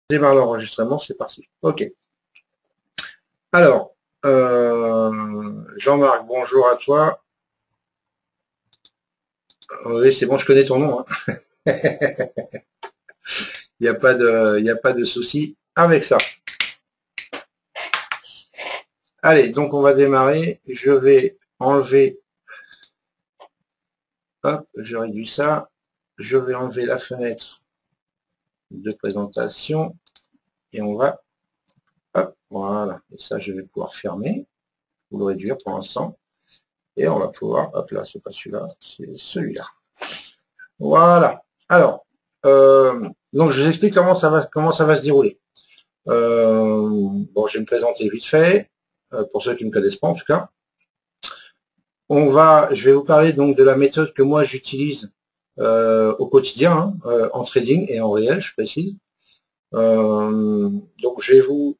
Démarre l'enregistrement, c'est parti. Ok. Alors, Jean-Marc, bonjour à toi. Oui, c'est bon, je connais ton nom, hein. Il n'y a pas de souci avec ça. Allez, donc on va démarrer. Je vais enlever, hop, je réduis ça. Je vais enlever la fenêtre de présentation et on va, hop, voilà. Et ça, je vais pouvoir fermer ou le réduire pour l'instant. Et on va pouvoir, hop là, c'est pas celui-là, c'est celui-là. Voilà. Alors, donc je vous explique comment ça va se dérouler. Bon, je vais me présenter vite fait, pour ceux qui ne me connaissent pas en tout cas. Je vais vous parler donc de la méthode que moi j'utilise au quotidien, hein, en trading et en réel, je précise. Donc je vais vous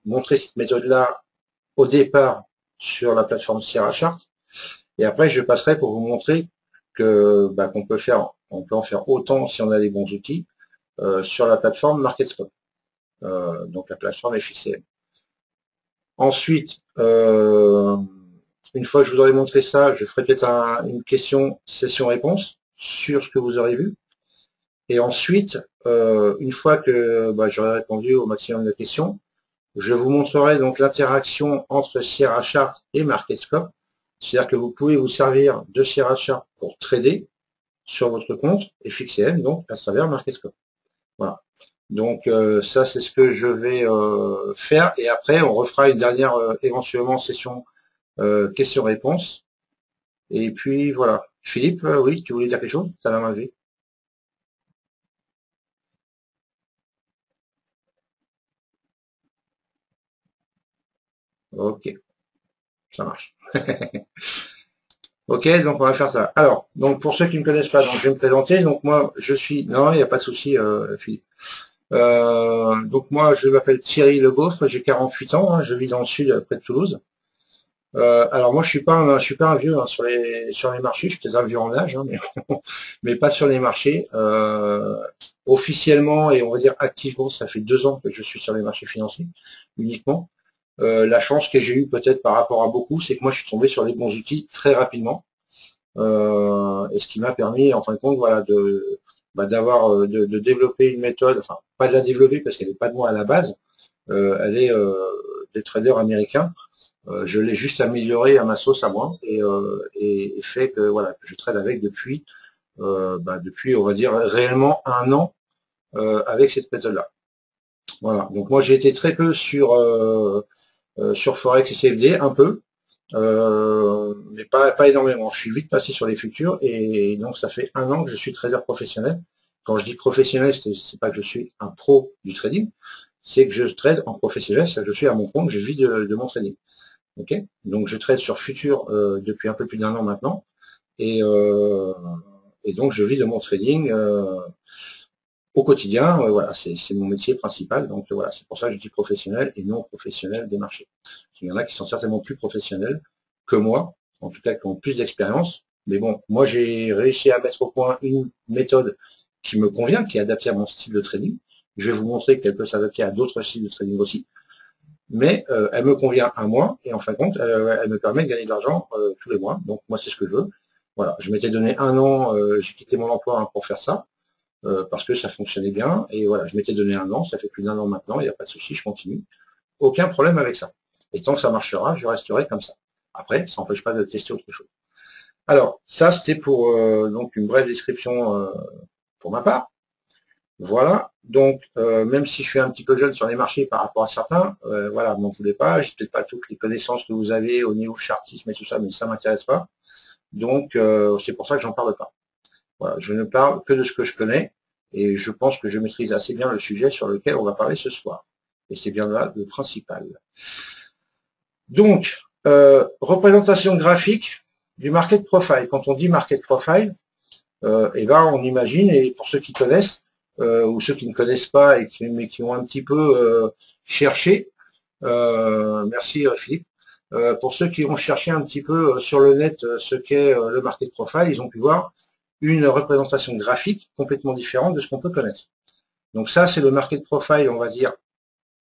montrer cette méthode-là au départ sur la plateforme Sierra Chart, et après je passerai pour vous montrer que qu'on peut en faire autant si on a les bons outils sur la plateforme MarketScope, donc la plateforme FXCM. Ensuite, une fois que je vous aurai montré ça, je ferai peut-être une question session-réponse sur ce que vous aurez vu. Et ensuite, une fois que j'aurai répondu au maximum de questions, je vous montrerai donc l'interaction entre Sierra Chart et MarketScope. C'est-à-dire que vous pouvez vous servir de Sierra Chart pour trader sur votre compte FXCM, donc à travers MarketScope. Voilà. Donc ça, c'est ce que je vais faire. Et après, on refera une dernière éventuellement session questions-réponses. Et puis voilà. Philippe, oui, tu voulais dire quelque chose? Ça l'a mal vu. Ok, ça marche. Ok, donc on va faire ça. Alors, donc pour ceux qui ne me connaissent pas, donc je vais me présenter. Donc moi, je suis. Non, il n'y a pas de souci, Philippe. Donc moi, je m'appelle Thierry Le Gaufre, j'ai 48 ans, hein, je vis dans le sud, près de Toulouse. Alors moi, je suis pas un vieux, hein, sur les marchés. Je suis peut-être un vieux en âge, hein, mais, mais pas sur les marchés. Officiellement et on va dire activement, ça fait 2 ans que je suis sur les marchés financiers uniquement. La chance que j'ai eue peut-être par rapport à beaucoup, c'est que moi, je suis tombé sur les bons outils très rapidement, et ce qui m'a permis, en fin de compte, voilà, de développer une méthode, enfin pas de la développer parce qu'elle n'est pas de moi à la base, elle est des traders américains. Je l'ai juste améliorée à ma sauce à moi et fait que voilà, que je trade avec depuis, on va dire réellement 1 an avec cette méthode-là. Voilà. Donc moi j'ai été très peu sur Forex et CFD, un peu, mais pas énormément. Je suis vite passé sur les futurs et donc ça fait 1 an que je suis trader professionnel. Quand je dis professionnel, c'est pas que je suis un pro du trading, c'est que je trade en professionnel, c'est que je suis à mon compte, je vis de mon trading. Ok, donc je trade sur futur depuis un peu plus d'1 an maintenant, et, euh, et donc je vis de mon trading au quotidien. Voilà, c'est mon métier principal, donc voilà, c'est pour ça que je dis professionnel et non professionnel des marchés. Il y en a qui sont certainement plus professionnels que moi, en tout cas qui ont plus d'expérience. Mais bon, moi j'ai réussi à mettre au point une méthode qui me convient, qui est adaptée à mon style de trading. Je vais vous montrer qu'elle peut s'adapter à d'autres styles de trading aussi, mais elle me convient à moi, et en fin de compte, elle me permet de gagner de l'argent tous les mois. Donc moi, c'est ce que je veux. Voilà, je m'étais donné 1 an, j'ai quitté mon emploi, hein, pour faire ça, parce que ça fonctionnait bien, et voilà, je m'étais donné 1 an, ça fait plus d'1 an maintenant, il n'y a pas de souci, je continue. Aucun problème avec ça. Et tant que ça marchera, je resterai comme ça. Après, ça n'empêche pas de tester autre chose. Alors, ça, c'était pour donc une brève description pour ma part. Voilà, donc même si je suis un petit peu jeune sur les marchés par rapport à certains, voilà, m'en voulez pas, j'ai peut-être pas toutes les connaissances que vous avez au niveau chartisme et tout ça, mais ça m'intéresse pas. Donc c'est pour ça que j'en parle pas. Voilà, je ne parle que de ce que je connais, et je pense que je maîtrise assez bien le sujet sur lequel on va parler ce soir. Et c'est bien là le principal. Donc, représentation graphique du market profile. Quand on dit market profile, on imagine, et pour ceux qui connaissent, ou ceux qui ne connaissent pas, mais qui ont un petit peu cherché, merci Philippe, pour ceux qui ont cherché un petit peu sur le net ce qu'est le market profile, ils ont pu voir une représentation graphique complètement différente de ce qu'on peut connaître. Donc ça, c'est le market profile, on va dire,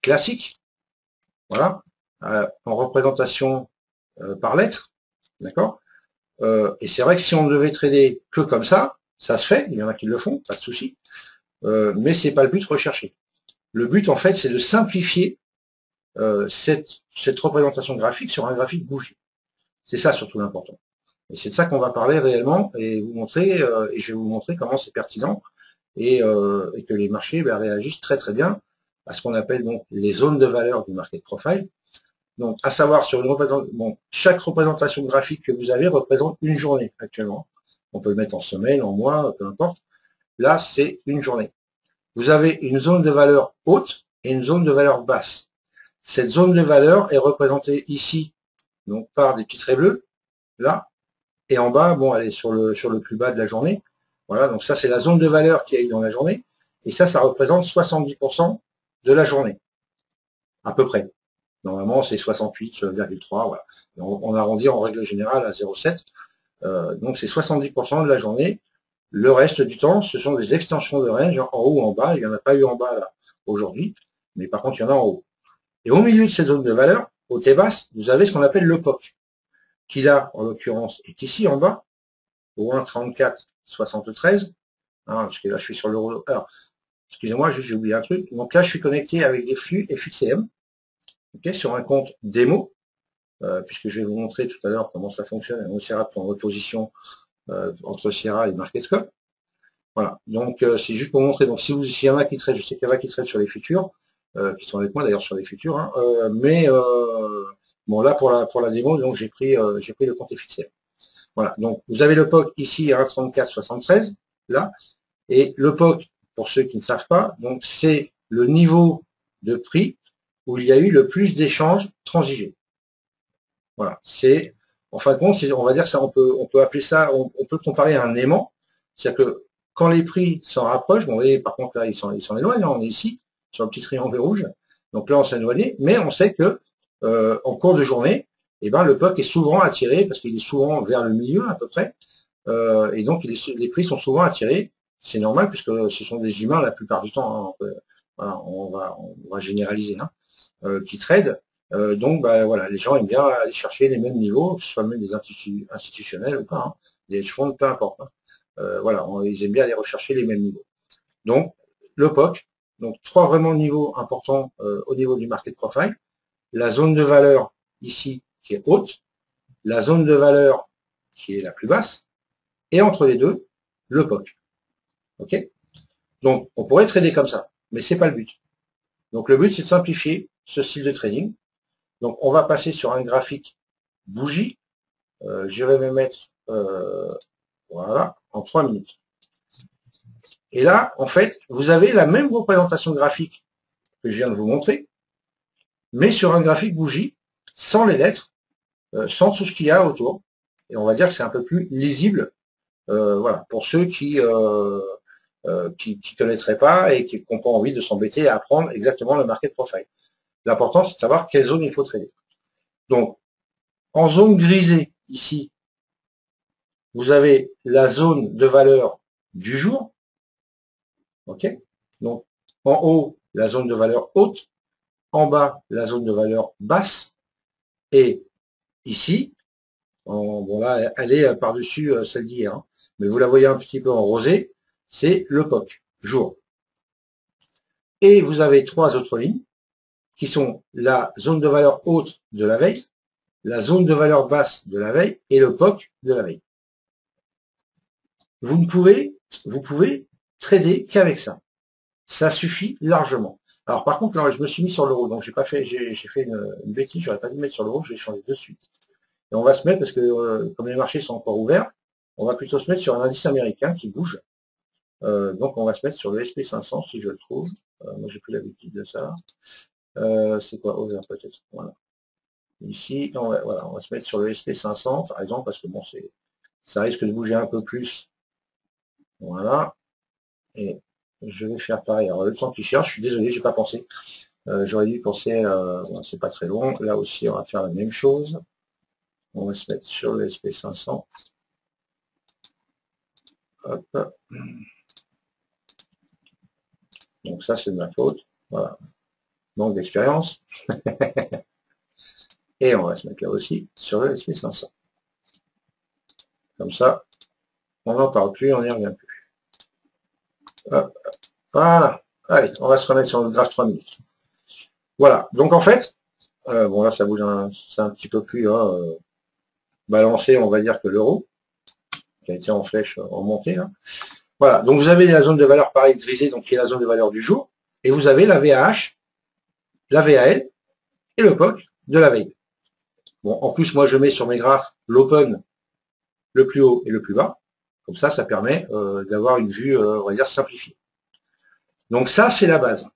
classique. Voilà. En représentation par lettre. D'accord. Et c'est vrai que si on devait trader que comme ça se fait, il y en a qui le font, pas de souci. Mais c'est pas le but recherché. Le but, en fait, c'est de simplifier cette représentation graphique sur un graphique bougie. C'est ça surtout l'important. Et c'est de ça qu'on va parler réellement et vous montrer, et je vais vous montrer comment c'est pertinent et que les marchés réagissent très très bien à ce qu'on appelle donc les zones de valeur du market profile. Donc, à savoir sur une représentation, bon, chaque représentation graphique que vous avez représente une journée actuellement. On peut le mettre en semaine, en mois, peu importe. Là, c'est une journée. Vous avez une zone de valeur haute et une zone de valeur basse. Cette zone de valeur est représentée ici, donc par des petits traits bleus, là, et en bas, bon, elle est sur le plus bas de la journée. Voilà, donc ça, c'est la zone de valeur qu'il y a eu dans la journée. Et ça représente 70% de la journée, à peu près. Normalement, c'est 68,3, voilà. On arrondit en règle générale à 0,7. Donc, c'est 70% de la journée. Le reste du temps, ce sont des extensions de range en haut ou en bas. Il n'y en a pas eu en bas là aujourd'hui, mais par contre, il y en a en haut. Et au milieu de cette zone de valeur, haute et basse, vous avez ce qu'on appelle le POC, qui là, en l'occurrence, est ici en bas, au 1,3473. Hein, parce que là, je suis sur l'euro. Alors, excusez-moi, j'ai oublié un truc. Donc là, je suis connecté avec des flux FXCM, okay, sur un compte démo, puisque je vais vous montrer tout à l'heure comment ça fonctionne. On essaiera de prendre reposition entre Sierra et MarketScope. Voilà, donc c'est juste pour montrer. Donc s'il y en a qui traitent, je sais qu'il y en a qui traitent sur les futurs, qui sont avec moi d'ailleurs sur les futurs, hein, mais bon là pour la démo, donc j'ai pris le compte FXM. Voilà, donc vous avez le POC ici à 1,3473 là, et le POC, pour ceux qui ne savent pas, donc c'est le niveau de prix où il y a eu le plus d'échanges transigés. Voilà, c'est en fin de compte, on va dire ça, on peut appeler ça, on peut comparer à un aimant, c'est-à-dire que quand les prix s'en rapprochent, bon, vous voyez, par contre là ils s'en éloignent, on est ici sur le petit triangle rouge, donc là on s'est éloigné, mais on sait que en cours de journée, eh ben le POC est souvent attiré parce qu'il est souvent vers le milieu à peu près, et donc les prix sont souvent attirés. C'est normal puisque ce sont des humains la plupart du temps. Hein, voilà, on va généraliser, hein, qui tradent. Donc, voilà, les gens aiment bien aller chercher les mêmes niveaux, que ce soit même des institutionnels ou pas, hein, des hedge funds, peu importe. Hein. Voilà, ils aiment bien aller rechercher les mêmes niveaux. Donc, le POC, donc trois vraiment niveaux importants au niveau du market profile. La zone de valeur ici qui est haute, la zone de valeur qui est la plus basse, et entre les deux, le POC. Ok. Donc, on pourrait trader comme ça, mais c'est pas le but. Donc, le but, c'est de simplifier ce style de trading. Donc, on va passer sur un graphique bougie. Je vais me mettre, voilà, en 3 minutes. Et là, en fait, vous avez la même représentation graphique que je viens de vous montrer, mais sur un graphique bougie, sans les lettres, sans tout ce qu'il y a autour. Et on va dire que c'est un peu plus lisible, voilà, pour ceux qui connaîtraient pas et qui n'ont pas envie de s'embêter à apprendre exactement le market profile. L'important, c'est de savoir quelle zone il faut trader. Donc, en zone grisée, ici, vous avez la zone de valeur du jour. OK. Donc, en haut, la zone de valeur haute. En bas, la zone de valeur basse. Et ici, bon là, elle est par-dessus celle d'hier. Hein, mais vous la voyez un petit peu en rosé. C'est le POC, jour. Et vous avez trois autres lignes qui sont la zone de valeur haute de la veille, la zone de valeur basse de la veille et le POC de la veille. Vous pouvez trader qu'avec ça. Ça suffit largement. Alors par contre, là, je me suis mis sur l'euro, donc j'ai fait une bêtise, j'aurais pas dû me mettre sur l'euro, je vais changer de suite. Et on va se mettre, parce que comme les marchés sont encore ouverts, on va plutôt se mettre sur un indice américain qui bouge. Donc on va se mettre sur le SP500 si je le trouve. Moi j'ai plus l'habitude de ça. C'est quoi over peut-être. Voilà. Ici, voilà, on va se mettre sur le SP500 par exemple, parce que bon, ça risque de bouger un peu plus. Voilà. Et je vais faire pareil. Alors le temps qu'il cherche, je suis désolé, j'ai pas pensé. J'aurais dû penser, bon, c'est pas très long. Là aussi, on va faire la même chose. On va se mettre sur le SP500. Hop. Donc ça, c'est de ma faute. Voilà. Manque d'expérience. Et on va se mettre là aussi sur le SP500. Comme ça, on n'en parle plus, on n'y revient plus. Hop, voilà. Allez, on va se remettre sur le graphe 3 minutes. Voilà. Donc en fait, bon là ça bouge c'est un petit peu plus balancé, on va dire, que l'euro, qui a été en flèche remontée. Là. Voilà. Donc vous avez la zone de valeur pareil grisée, donc qui est la zone de valeur du jour, et vous avez la VAH, la VAL et le POC de la veille. Bon, en plus, moi je mets sur mes graphes l'open, le plus haut et le plus bas. Comme ça permet d'avoir une vue, on va dire, simplifiée. Donc ça, c'est la base.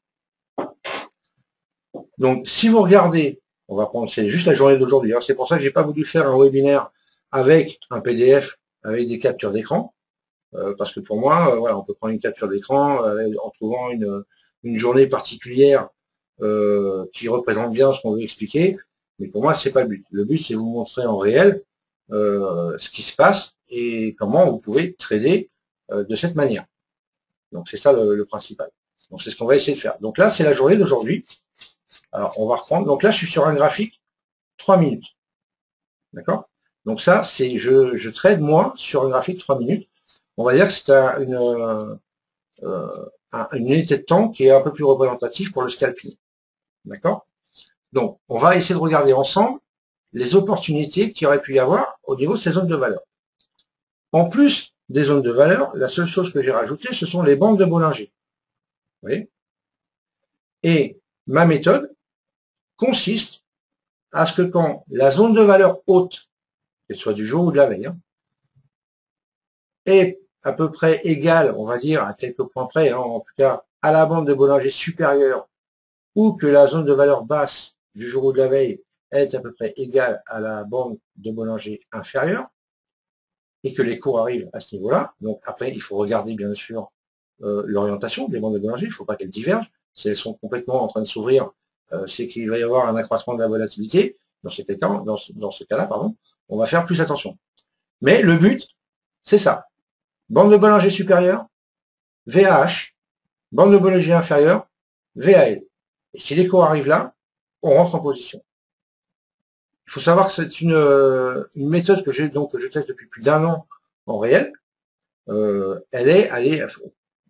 Donc, si vous regardez, on va prendre, c'est juste la journée d'aujourd'hui. C'est pour ça que j'ai pas voulu faire un webinaire avec un PDF, avec des captures d'écran, parce que pour moi, voilà, on peut prendre une capture d'écran en trouvant une journée particulière qui représente bien ce qu'on veut expliquer. Mais pour moi, c'est pas le but. Le but, c'est vous montrer en réel ce qui se passe et comment vous pouvez trader de cette manière. Donc, c'est ça le principal. Donc, c'est ce qu'on va essayer de faire. Donc là, c'est la journée d'aujourd'hui. Alors, on va reprendre. Donc là, je suis sur un graphique 3 minutes. D'accord? Donc ça, c'est je trade, moi, sur un graphique 3 minutes. On va dire que c'est une unité de temps qui est un peu plus représentative pour le scalping. D'accord? Donc, on va essayer de regarder ensemble les opportunités qu'il aurait pu y avoir au niveau de ces zones de valeur. En plus des zones de valeur, la seule chose que j'ai rajoutée, ce sont les bandes de Bollinger. Vous voyez? Et ma méthode consiste à ce que quand la zone de valeur haute, qu'elle soit du jour ou de la veille, est à peu près égale, on va dire, à quelques points près, en tout cas, à la bande de Bollinger supérieure, ou que la zone de valeur basse du jour ou de la veille est à peu près égale à la bande de Bollinger inférieure, et que les cours arrivent à ce niveau-là. Donc après, il faut regarder bien sûr l'orientation des bandes de Bollinger, il ne faut pas qu'elles divergent. Si elles sont complètement en train de s'ouvrir, c'est qu'il va y avoir un accroissement de la volatilité. Dans ce cas-là, pardon, on va faire plus attention. Mais le but, c'est ça. Bande de Bollinger supérieure, VAH, bande de Bollinger inférieure, VAL. Et si les cours arrivent là, on rentre en position. Il faut savoir que c'est une méthode que je teste depuis plus d'1 an en réel. Elle est,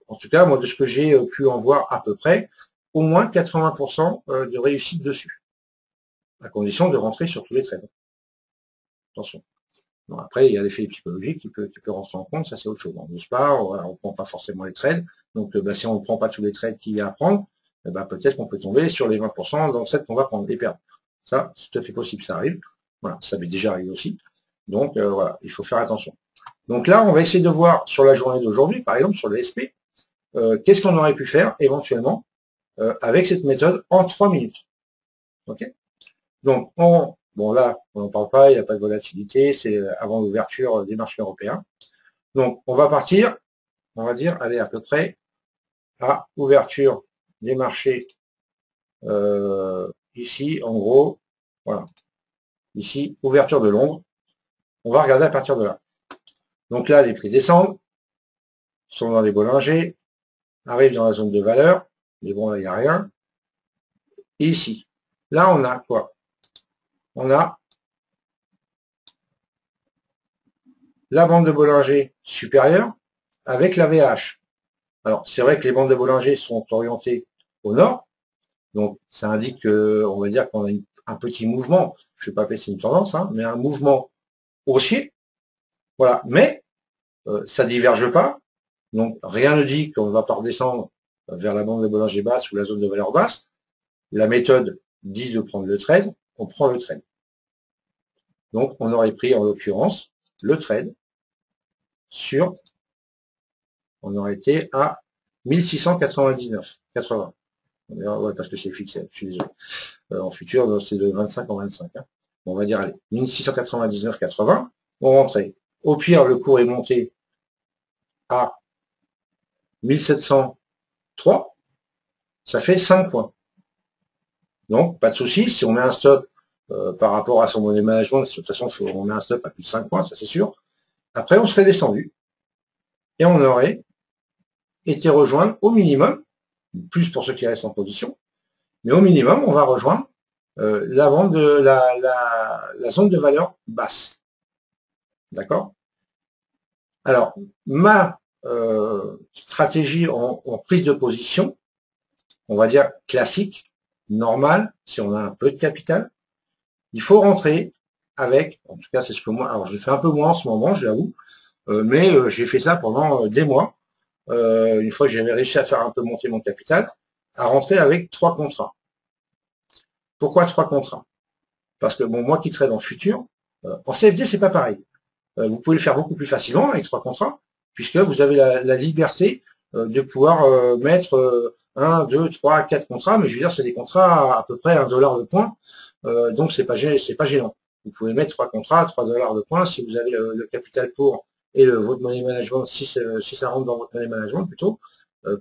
en tout cas, moi, de ce que j'ai pu en voir à peu près, au moins 80% de réussite dessus, à condition de rentrer sur tous les trades. Attention. Bon, après, il y a l'effet psychologique qui peut rentrer en compte, ça c'est autre chose. On ne pas, on ne prend pas forcément les trades. Donc, si on ne prend pas tous les trades qu'il y a à prendre, peut-être qu'on peut tomber sur les 20% dans le trade qu'on va prendre et perdre. Ça, c'est tout à fait possible, ça arrive. Voilà, ça m'est déjà arrivé aussi. Donc, voilà, il faut faire attention. Donc là, on va essayer de voir sur la journée d'aujourd'hui, par exemple, sur le SP, qu'est-ce qu'on aurait pu faire éventuellement avec cette méthode en 3 minutes. Ok? Donc, bon là, on n'en parle pas, il n'y a pas de volatilité, c'est avant l'ouverture des marchés européens. Donc, on va partir, on va dire, aller à peu près à ouverture des marchés ici, en gros, voilà. Ici, ouverture de Londres. On va regarder à partir de là. Donc là, les prix descendent, sont dans les Bollinger, arrivent dans la zone de valeur, mais bon, là, il n'y a rien. Et ici, là, on a quoi? On a la bande de Bollinger supérieure avec la VH. Alors, c'est vrai que les bandes de Bollinger sont orientées au nord, donc ça indique que, on va dire qu'on a un petit mouvement, je ne vais pas appeler ça une tendance, mais un mouvement haussier, voilà, mais ça ne diverge pas, donc rien ne dit qu'on ne va pas redescendre vers la bande de Bollinger basse ou la zone de valeur basse. La méthode dit de prendre le trade, on prend le trade. Donc on aurait pris en l'occurrence le trade sur, on aurait été à 1699,80. Ouais, parce que c'est fixé, je suis désolé. En futur, c'est de 25 en 25. On va dire, allez, 1699,80, on rentrait. Au pire, le cours est monté à 1703, ça fait 5 points. Donc, pas de souci, si on met un stop par rapport à son money management, de toute façon, on met un stop à plus de 5 points, ça c'est sûr. Après, on serait descendu et on aurait été rejoindre au minimum plus pour ceux qui restent en position. Mais au minimum, on va rejoindre la vente de la zone de valeur basse. D'accord? Alors, ma stratégie en prise de position, on va dire classique, normale, si on a un peu de capital, il faut rentrer avec, en tout cas c'est ce que moi, alors je fais un peu moins en ce moment, je l'avoue, mais j'ai fait ça pendant des mois, une fois que j'avais réussi à faire un peu monter mon capital, à rentrer avec 3 contrats. Pourquoi 3 contrats? Parce que bon, moi qui trade en futur, en CFD c'est pas pareil. Vous pouvez le faire beaucoup plus facilement avec 3 contrats, puisque vous avez la liberté de pouvoir mettre 1, 2, 3, 4 contrats, mais je veux dire c'est des contrats à peu près $1 le point, donc c'est pas gênant. Vous pouvez mettre 3 contrats à $3 de point si vous avez le capital pour et votre money management, si ça rentre dans votre money management plutôt,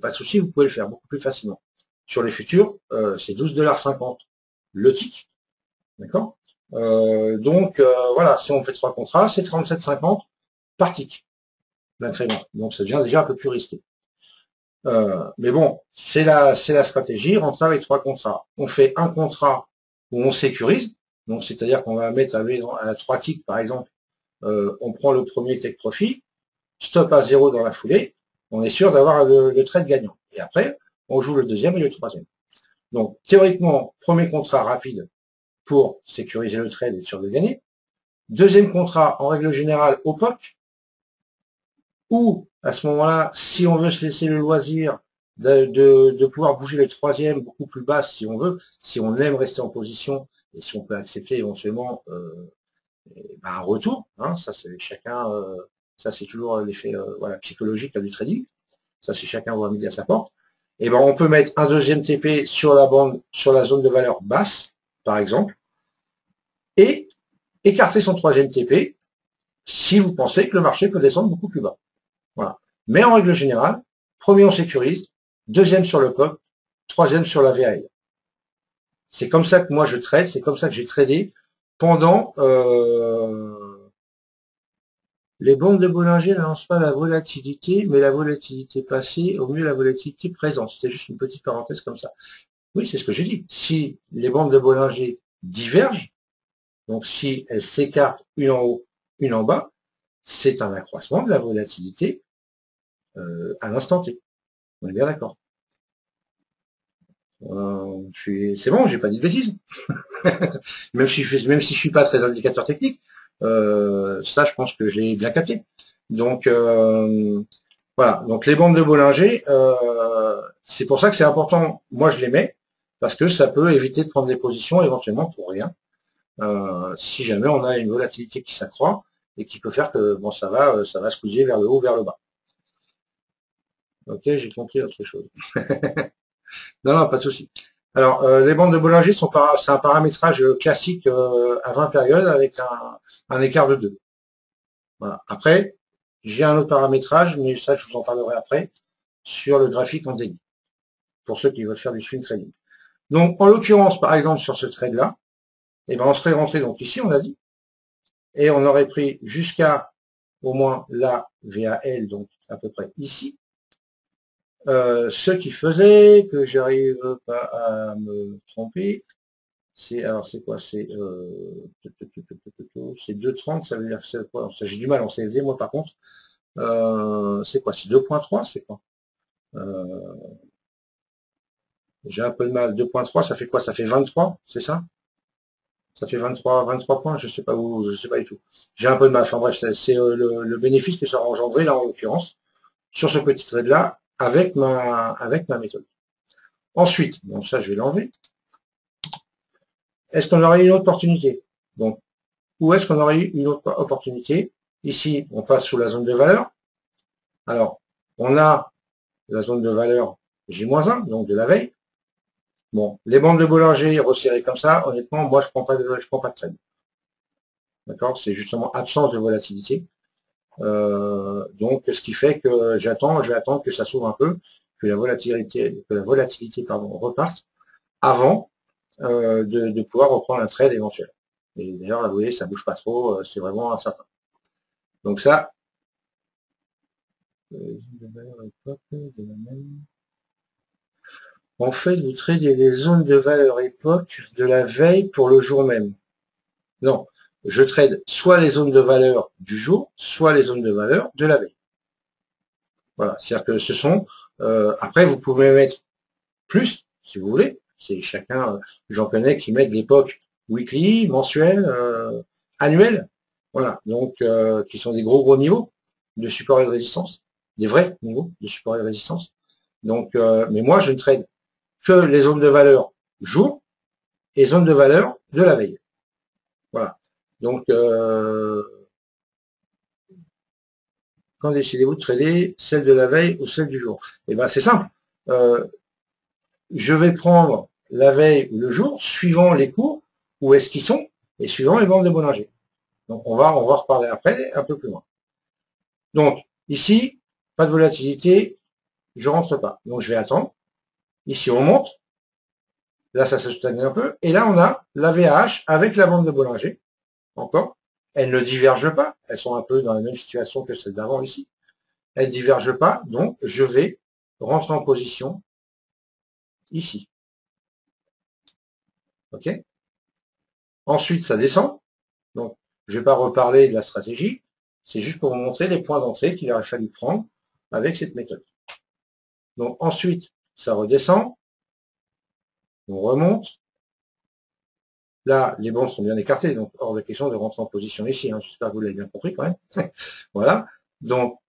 pas de souci, vous pouvez le faire beaucoup plus facilement. Sur les futurs, c'est $12,50 le tick, d'accord? Donc voilà, si on fait 3 contrats, c'est 37,50 par tick d'incrément. Donc ça devient déjà un peu plus risqué. Mais bon, c'est la stratégie, rentrer avec 3 contrats. On fait un contrat où on sécurise, donc c'est-à-dire qu'on va mettre à 3 ticks par exemple, on prend le premier take profit, stop à 0 dans la foulée, on est sûr d'avoir le trade gagnant. Et après, on joue le deuxième et le troisième. Donc théoriquement, premier contrat rapide pour sécuriser le trade et être sûr de gagner. Deuxième contrat, en règle générale, au POC, ou à ce moment-là, si on veut se laisser le loisir de pouvoir bouger le troisième beaucoup plus bas si on veut, si on aime rester en position et si on peut accepter éventuellement un retour, hein, ça c'est chacun, ça c'est toujours l'effet voilà, psychologique du trading, ça c'est chacun voit midi à sa porte. Et ben on peut mettre un deuxième TP sur la bande, sur la zone de valeur basse, par exemple, et écarter son troisième TP si vous pensez que le marché peut descendre beaucoup plus bas. Voilà. Mais en règle générale, premier on sécurise, deuxième sur le POC, troisième sur la VAL. C'est comme ça que moi je trade, c'est comme ça que j'ai tradé pendant les bandes de Bollinger ne lancent pas la volatilité, mais la volatilité passée, au mieux la volatilité présente. C'était juste une petite parenthèse comme ça. Oui, c'est ce que j'ai dit. Si les bandes de Bollinger divergent, donc si elles s'écartent une en haut, une en bas, c'est un accroissement de la volatilité à l'instant T. On est bien d'accord. C'est bon, j'ai pas dit de bêtises. même si je suis pas très indicateur technique, ça je pense que je l'ai bien capté. Donc voilà, donc les bandes de Bollinger, c'est pour ça que c'est important, moi je les mets, parce que ça peut éviter de prendre des positions éventuellement pour rien, si jamais on a une volatilité qui s'accroît et qui peut faire que bon ça va squeezer vers le haut, vers le bas. Ok, j'ai compris autre chose. Non, pas de souci. Alors, les bandes de Bollinger c'est un paramétrage classique à 20 périodes avec un écart de 2. Voilà. Après, j'ai un autre paramétrage, mais ça, je vous en parlerai après, sur le graphique en daily, pour ceux qui veulent faire du swing trading. Donc, en l'occurrence, par exemple, sur ce trade-là, eh ben, on serait rentré donc ici, on a dit, et on aurait pris jusqu'à au moins la VAL, donc à peu près ici, ce qui faisait que j'arrive pas à me tromper, alors c'est quoi, c'est 2,30, ça veut dire que c'est quoi, j'ai du mal en CFD moi par contre, c'est quoi, c'est 2,3, c'est quoi, j'ai un peu de mal, 2,3 ça fait quoi, ça fait 23, c'est ça, ça fait 23 points, je sais pas où, je sais pas du tout, j'ai un peu de mal, enfin bref, c'est le bénéfice que ça a engendré là en l'occurrence sur ce petit trade là avec ma méthode. Ensuite, donc ça je vais l'enlever. Est-ce qu'on aurait une autre opportunité? Donc, où est-ce qu'on aurait eu une autre opportunité? Ici, on passe sous la zone de valeur. Alors, on a la zone de valeur J-1, donc de la veille. Bon, les bandes de Bollinger resserrées comme ça, honnêtement, moi, je prends pas de trade. D'accord? C'est justement absence de volatilité. Donc, ce qui fait que j'attends que ça s'ouvre un peu, que la volatilité reparte avant de pouvoir reprendre un trade éventuel. Et d'ailleurs, là, vous voyez, ça bouge pas trop, c'est vraiment incertain. Donc ça, En fait, vous tradez les zones de valeur époque de la veille pour le jour même. Non, je trade soit les zones de valeur du jour, soit les zones de valeur de la veille. Voilà, c'est-à-dire que ce sont... après, vous pouvez mettre plus, si vous voulez. C'est chacun, j'en connais qui mettent l'époque weekly, mensuel, annuel. Voilà, donc qui sont des gros niveaux de support et de résistance, des vrais niveaux de support et de résistance. Donc, mais moi, je ne trade que les zones de valeur jour et zones de valeur de la veille. Voilà. Donc, quand décidez-vous de trader celle de la veille ou celle du jour? Eh ben, c'est simple. Je vais prendre la veille ou le jour, suivant les cours, où est-ce qu'ils sont, et suivant les bandes de Bollinger. Donc, on va reparler après, un peu plus loin. Donc, ici, pas de volatilité, je rentre pas. Donc, je vais attendre. Ici, on monte. Là, ça se stagne un peu. Et là, on a la VAH avec la bande de Bollinger. Encore. Elles ne divergent pas. Elles sont un peu dans la même situation que celle d'avant ici. Elles ne divergent pas. Donc, je vais rentrer en position ici. OK? Ensuite, ça descend. Donc, je ne vais pas reparler de la stratégie. C'est juste pour vous montrer les points d'entrée qu'il aurait fallu prendre avec cette méthode. Donc, ensuite, ça redescend. On remonte. Là, les bandes sont bien écartées, donc hors de question de rentrer en position ici. Hein. J'espère que vous l'avez bien compris quand même. Voilà. Donc,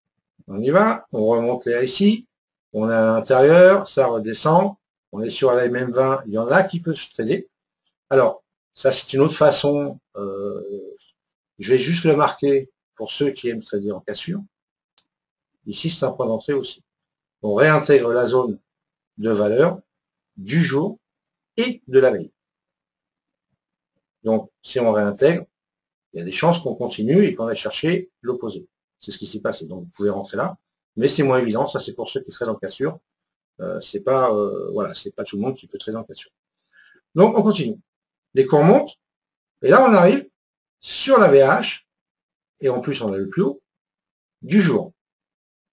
on y va. On remonte là ici. On est à l'intérieur. Ça redescend. On est sur la MM20. Il y en a qui peuvent se trader. Alors, ça, c'est une autre façon. Je vais juste le marquer pour ceux qui aiment trader en cassure. Ici, c'est un point d'entrée aussi. On réintègre la zone de valeur du jour et de la veille. Donc, si on réintègre, il y a des chances qu'on continue et qu'on aille chercher l'opposé. C'est ce qui s'est passé. Donc, vous pouvez rentrer là, mais c'est moins évident. Ça, c'est pour ceux qui seraient dans cassure. C'est pas, voilà, c'est pas tout le monde qui peut trader en cassure. Donc, on continue. Les cours montent, et là, on arrive sur la VH, et en plus, on a le plus haut du jour.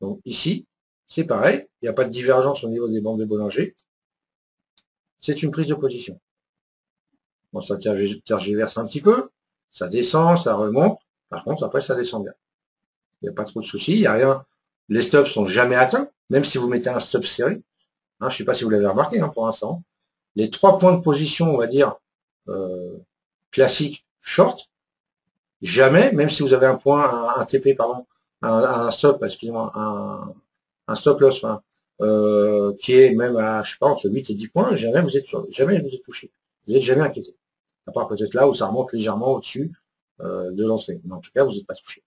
Donc, ici, c'est pareil. Il n'y a pas de divergence au niveau des bandes de Bollinger. C'est une prise de position. Bon, ça tergiverse un petit peu. Ça descend, ça remonte. Par contre, après, ça descend bien. Il n'y a pas trop de soucis. Il n'y a rien. Les stops sont jamais atteints, même si vous mettez un stop serré. Hein, je ne sais pas si vous l'avez remarqué hein, pour l'instant. Les 3 points de position, on va dire, classiques, short, jamais, même si vous avez un point, un TP, pardon, un stop, excusez-moi, un stop loss, hein, qui est même à, je sais pas, entre 8 et 10 points, jamais vous êtes touché. Vous n'êtes jamais inquiété. À part peut-être là où ça remonte légèrement au-dessus de l'entrée. Mais en tout cas, vous n'êtes pas touché.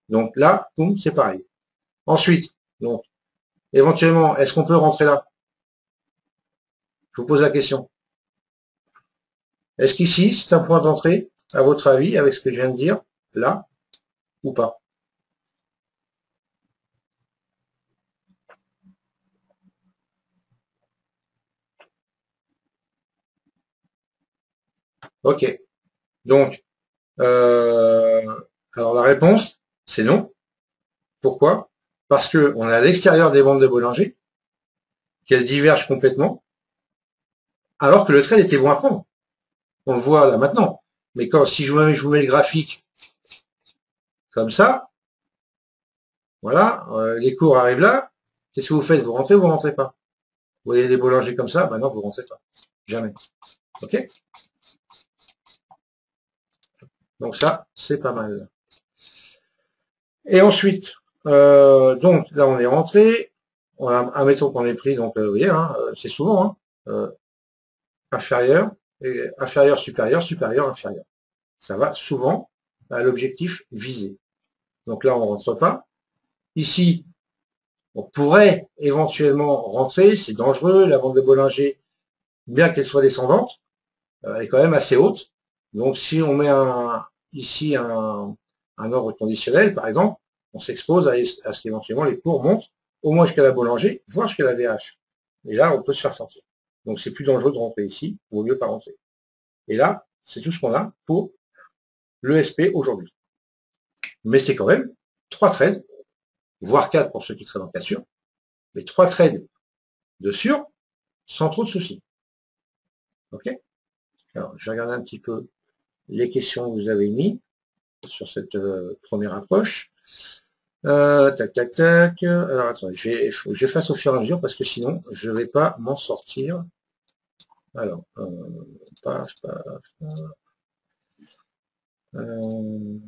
Donc là, boum, c'est pareil. Ensuite, donc, éventuellement, est-ce qu'on peut rentrer là? Je vous pose la question. Est-ce qu'ici, c'est un point d'entrée, à votre avis, avec ce que je viens de dire, là, ou pas? Ok. Donc, alors la réponse, c'est non. Pourquoi? Parce que on est à l'extérieur des bandes de Bollinger, qu'elles divergent complètement, alors que le trade était bon à prendre. On le voit là maintenant. Mais quand, si je vous mets le graphique comme ça, voilà, les cours arrivent là, qu'est-ce que vous faites? Vous rentrez ou vous rentrez pas? Vous voyez des Bollinger comme ça, maintenant vous rentrez pas. Jamais. Ok? Donc ça, c'est pas mal. Et ensuite, donc là on est rentré, admettons qu'on est pris, donc vous voyez, hein, c'est souvent inférieur, et inférieur, supérieur, supérieur, inférieur. Ça va souvent à l'objectif visé. Donc là on rentre pas. Ici, on pourrait éventuellement rentrer, c'est dangereux, la bande de Bollinger, bien qu'elle soit descendante, elle est quand même assez haute. Donc si on met ici un ordre conditionnel, par exemple, on s'expose à ce qu'éventuellement les cours montent au moins jusqu'à la Bollinger, voire jusqu'à la VH. Et là, on peut se faire sortir. Donc c'est plus dangereux de rentrer ici, il vaut mieux pas rentrer. Et là, c'est tout ce qu'on a pour l'ESP aujourd'hui. Mais c'est quand même 3 trades, voire 4 pour ceux qui traitent en cassure, mais 3 trades de sûr sans trop de soucis. Ok? Alors, je vais regarder un petit peu les questions que vous avez mis sur cette première approche. Tac, tac, tac. Alors, attendez, faut que je fasse au fur et à mesure parce que sinon, je ne vais pas m'en sortir. Alors, paf, paf, paf. On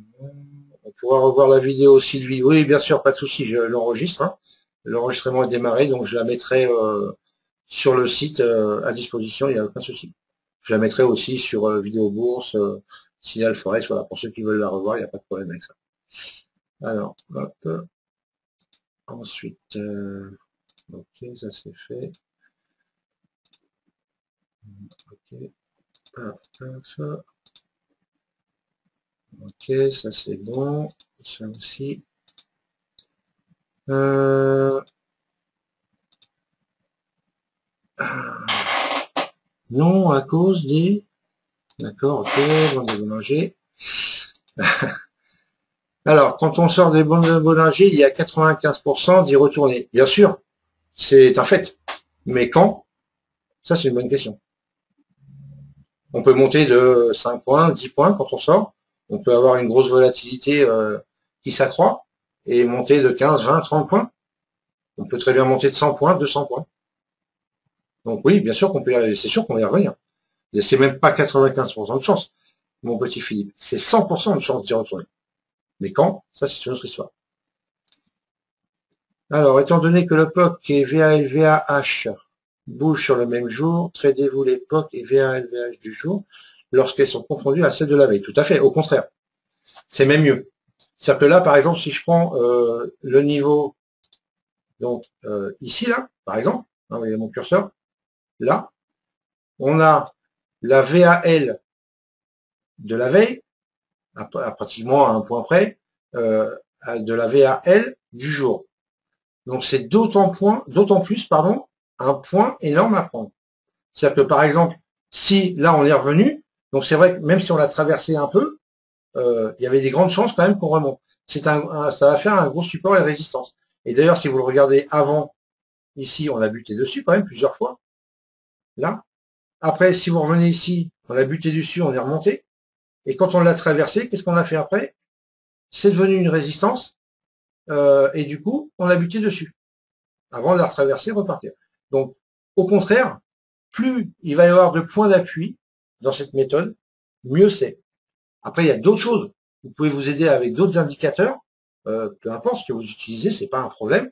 pourra revoir la vidéo Sylvie. Oui, bien sûr, pas de souci, je l'enregistre. Hein. L'enregistrement est démarré, donc je la mettrai sur le site à disposition, il n'y a aucun souci. Je la mettrai aussi sur Vidéo Bourse, Signal Forex, voilà, pour ceux qui veulent la revoir, il n'y a pas de problème avec ça. Alors, hop. Ensuite, ok, ça c'est fait. Ok, hop, hop, ok, ça c'est bon. Ça aussi. Non, à cause des... D'accord, ok, bande de Bollinger. Alors, quand on sort des bandes de Bollinger, il y a 95% d'y retourner. Bien sûr, c'est un fait. Mais quand? Ça, c'est une bonne question. On peut monter de 5 points, 10 points quand on sort. On peut avoir une grosse volatilité qui s'accroît et monter de 15, 20, 30 points. On peut très bien monter de 100 points, 200 points. Donc oui, bien sûr qu'on peut y arriver. C'est sûr qu'on va y revenir. C'est même pas 95% de chance, mon petit Philippe. C'est 100% de chance d'y retourner. Mais quand? Ça, c'est une autre histoire. Alors, étant donné que le POC et VALVAH bougent sur le même jour, tradez-vous les POC et VALVAH du jour lorsqu'elles sont confondues à celles de la veille. Tout à fait, au contraire. C'est même mieux. C'est-à-dire que là, par exemple, si je prends le niveau, donc ici, là, par exemple, hein, vous voyez mon curseur, là, on a la VAL de la veille, à pratiquement à un point près, de la VAL du jour. Donc c'est d'autant plus, pardon, un point énorme à prendre. C'est-à-dire que par exemple, si là on est revenu, donc c'est vrai que même si on l'a traversé un peu, il y avait des grandes chances quand même qu'on remonte. Ça va faire un gros support et résistance. Et d'ailleurs, si vous le regardez avant, ici, on a buté dessus quand même plusieurs fois. Là. Après, si vous revenez ici, on a buté dessus, on est remonté. Et quand on l'a traversé, qu'est-ce qu'on a fait après? C'est devenu une résistance. Et du coup, on a buté dessus. Avant de la retraverser, repartir. Donc, au contraire, plus il va y avoir de points d'appui dans cette méthode, mieux c'est. Après, il y a d'autres choses. Vous pouvez vous aider avec d'autres indicateurs. Peu importe ce que vous utilisez, c'est pas un problème.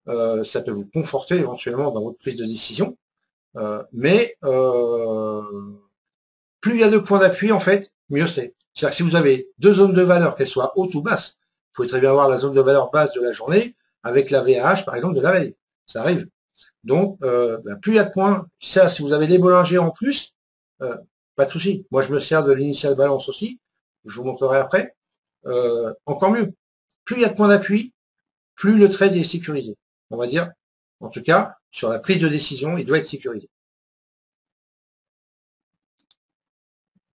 Ça peut vous conforter éventuellement dans votre prise de décision. Mais plus il y a de points d'appui, en fait, mieux c'est. C'est-à-dire que si vous avez deux zones de valeur, qu'elles soient hautes ou basses, vous pouvez très bien avoir la zone de valeur basse de la journée avec la VAH, par exemple, de la veille. Ça arrive. Donc, plus il y a de points, ça, si vous avez des Bollinger en plus, pas de souci. Moi, je me sers de l'initial balance aussi. Je vous montrerai après. Encore mieux. Plus il y a de points d'appui, plus le trade est sécurisé. On va dire, en tout cas, sur la prise de décision, il doit être sécurisé.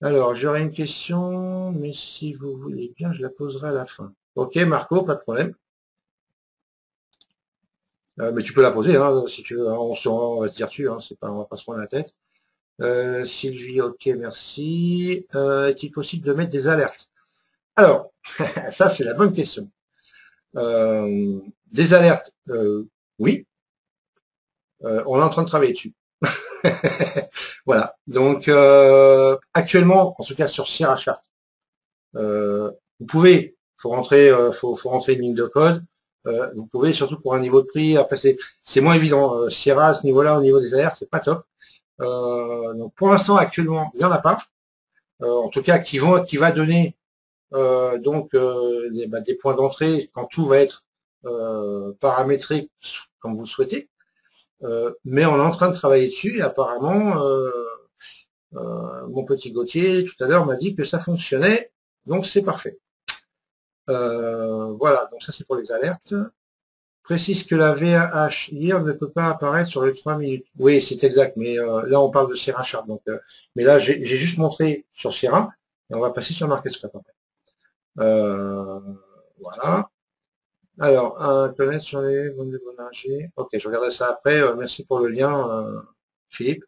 Alors, j'aurais une question, mais si vous voulez bien, je la poserai à la fin. Ok, Marco, pas de problème. Mais tu peux la poser, hein, si tu veux. Hein, on va se dire dessus, hein, on va pas se prendre la tête. Sylvie, ok, merci. Est-il possible de mettre des alertes? Alors, ça c'est la bonne question. Des alertes, oui. On est en train de travailler dessus. Voilà. Donc, actuellement, en tout cas sur Sierra Chart, vous pouvez, faut rentrer une ligne de code. Vous pouvez, surtout pour un niveau de prix. Après, c'est moins évident. Sierra, à ce niveau-là, au niveau des alertes, c'est pas top. Donc pour l'instant, actuellement, il n'y en a pas. En tout cas, qui va donner des points d'entrée quand tout va être paramétré comme vous le souhaitez. Mais on est en train de travailler dessus et apparemment, mon petit Gauthier tout à l'heure m'a dit que ça fonctionnait, donc c'est parfait. Voilà, donc ça c'est pour les alertes. Précise que la VAH hier ne peut pas apparaître sur les 3 minutes. Oui, c'est exact, mais là on parle de Sierra Chart. Donc, mais là j'ai juste montré sur Sierra et on va passer sur MarketScrap après. Voilà. Alors, connaître sur les bonnes de Bollinger. Ok, je regarderai ça après. Merci pour le lien, Philippe.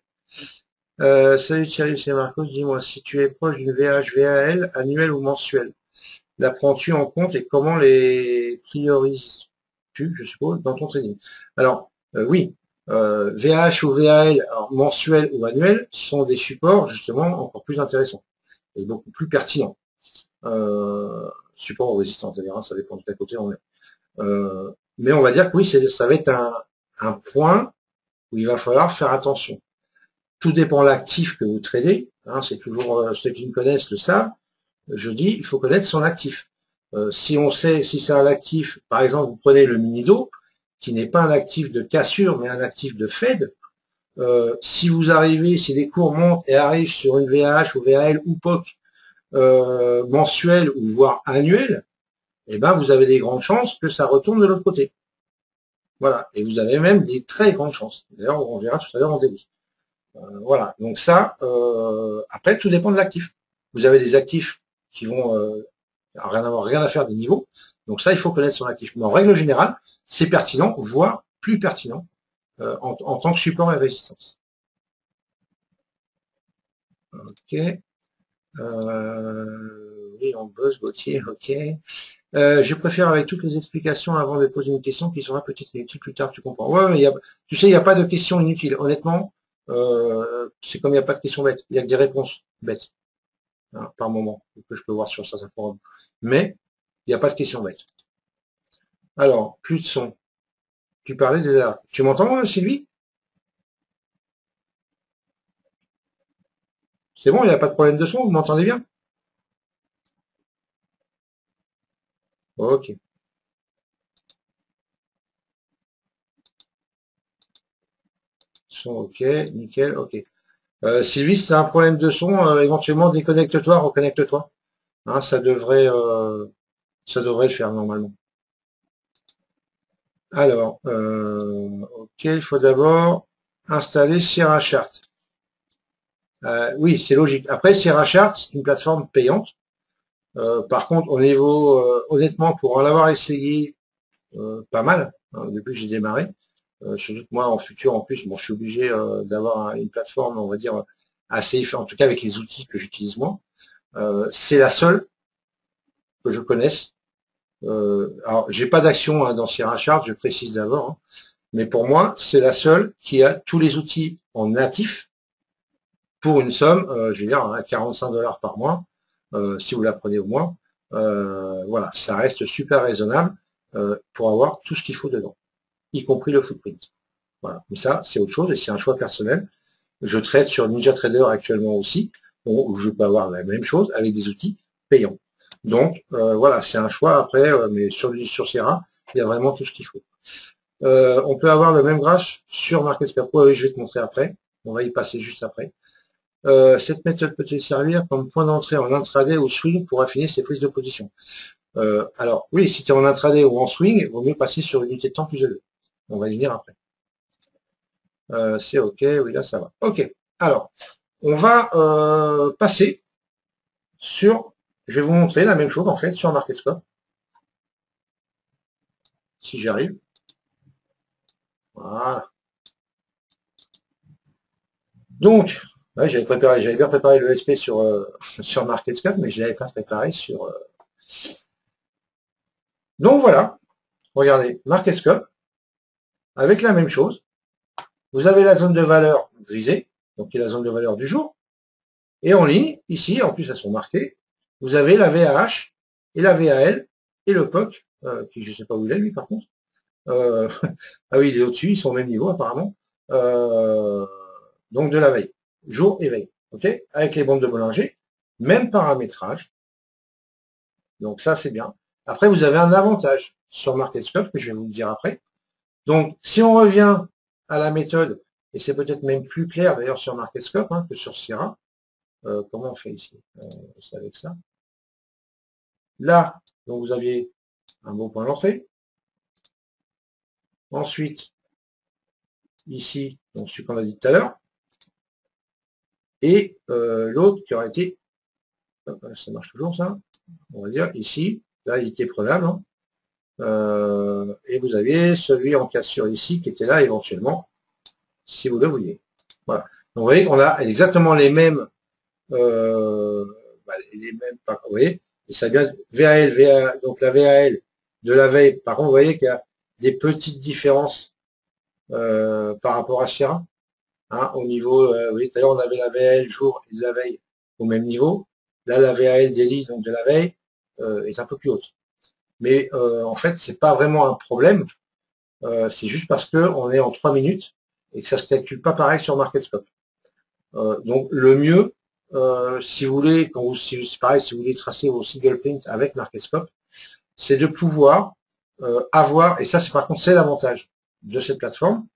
Salut Thierry, c'est Marcos. Dis-moi, si tu es proche d'une VH, VAL, annuelle ou mensuelle, la prends-tu en compte et comment les priorises-tu, je suppose, dans ton trading? Alors, oui, VH ou VAL, alors, mensuel ou annuel, sont des supports justement encore plus intéressants et beaucoup plus pertinents. Support ou résistance, d'ailleurs, ça dépend de quel côté on est. Mais on va dire que oui, ça va être un point où il va falloir faire attention. Tout dépend de l'actif que vous tradez. Hein, c'est toujours ceux qui me connaissent le savent. Je dis, il faut connaître son actif. Si on sait si c'est un actif, par exemple, vous prenez le Minido, qui n'est pas un actif de cassure, mais un actif de Fed. Si vous arrivez, si les cours montent et arrivent sur une VH ou VAL ou POC mensuelle ou voire annuelle, eh ben vous avez des grandes chances que ça retourne de l'autre côté. Voilà. Et vous avez même des très grandes chances. D'ailleurs, on verra tout à l'heure en début. Voilà. Donc ça, après, tout dépend de l'actif. Vous avez des actifs qui vont rien à faire des niveaux. Donc ça, il faut connaître son actif. Mais en règle générale, c'est pertinent, voire plus pertinent en tant que support et résistance. Ok. Oui, on bosse, Gauthier, ok. Je préfère avec toutes les explications avant de poser une question qui sera peut-être inutile plus tard, tu comprends. Ouais, mais tu sais, il n'y a pas de questions inutiles. Honnêtement, c'est comme il n'y a pas de questions bêtes. Il y a que des réponses bêtes, hein, par moment, que je peux voir sur certains forums. Mais, il n'y a pas de questions bêtes. Alors, plus de son. Tu parlais des arts. Tu m'entends, Sylvie? C'est bon, il n'y a pas de problème de son, vous m'entendez bien? Ok. Son, ok, nickel, ok. Sylvie, si c'est un problème de son, éventuellement déconnecte-toi, reconnecte-toi. Hein, ça devrait le faire normalement. Alors, ok, il faut d'abord installer Sierra Chart. Oui, c'est logique. Après, Sierra Chart, c'est une plateforme payante. Par contre, au niveau, honnêtement, pour en avoir essayé pas mal, hein, depuis que j'ai démarré, surtout que moi, en futur, en plus, bon, je suis obligé d'avoir une plateforme, on va dire, assez, en tout cas avec les outils que j'utilise moi. C'est la seule que je connaisse. Alors, j'ai pas d'action hein, dans Sierra Chart, je précise d'abord, hein, mais pour moi, c'est la seule qui a tous les outils en natif pour une somme, je veux dire, à 45 $ par mois, si vous la prenez au mois. Voilà, ça reste super raisonnable pour avoir tout ce qu'il faut dedans, y compris le footprint. Voilà, mais ça, c'est autre chose et c'est un choix personnel. Je trade sur NinjaTrader actuellement aussi, où je peux avoir la même chose avec des outils payants. Donc voilà, c'est un choix après, mais sur Sierra, il y a vraiment tout ce qu'il faut. On peut avoir le même graphe sur MarketScape. Oui, je vais te montrer après. On va y passer juste après. Cette méthode peut-elle servir comme point d'entrée en intraday ou swing pour affiner ses prises de position? Alors oui, si tu es en intraday ou en swing, il vaut mieux passer sur une unité de temps plus élevée. On va y venir après. C'est OK, oui là ça va. OK, alors on va passer sur, je vais vous montrer la même chose en fait sur MarketScope, si j'arrive. Voilà. Donc, ouais, j'avais bien préparé le SP sur, sur MarketScope, mais je ne l'avais pas préparé sur... Donc voilà, regardez, MarketScope, avec la même chose. Vous avez la zone de valeur grisée, donc qui est la zone de valeur du jour. Et en ligne, ici, en plus elles sont marquées, vous avez la VAH et la VAL et le POC, qui je ne sais pas où il est lui par contre. Ah oui, il est au-dessus, ils sont au même niveau apparemment. Donc de la veille, jour et veille, ok, avec les bandes de Bollinger, même paramétrage. Donc ça c'est bien. Après vous avez un avantage sur MarketScope que je vais vous dire après. Donc si on revient à la méthode, et c'est peut-être même plus clair d'ailleurs sur MarketScope hein, que sur Sierra. Comment on fait ici c'est avec ça. Là, donc vous aviez un bon point d'entrée. Ensuite, ici, donc celui qu'on a dit tout à l'heure. Et l'autre qui aurait été, ça marche toujours ça, on va dire ici, là il était prenable. Hein. Et vous aviez celui en cassure ici qui était là éventuellement, si vous le vouliez. Voilà. Donc, vous voyez qu'on a exactement les mêmes, vous voyez, et ça vient VAL, donc la VAL de la veille. Par contre, vous voyez qu'il y a des petites différences par rapport à Sierra. Hein, au niveau, oui, tout à l'heure on avait la VAL jour et de la veille au même niveau. Là, la VAL daily, donc de la veille, est un peu plus haute. Mais en fait, c'est pas vraiment un problème. C'est juste parce que on est en 3 minutes et que ça se calcule pas pareil sur MarketScope. Donc le mieux, si vous voulez, quand vous, c'est pareil, si vous voulez tracer vos single print avec MarketScope, c'est de pouvoir avoir, et ça c'est par contre c'est l'avantage de cette plateforme,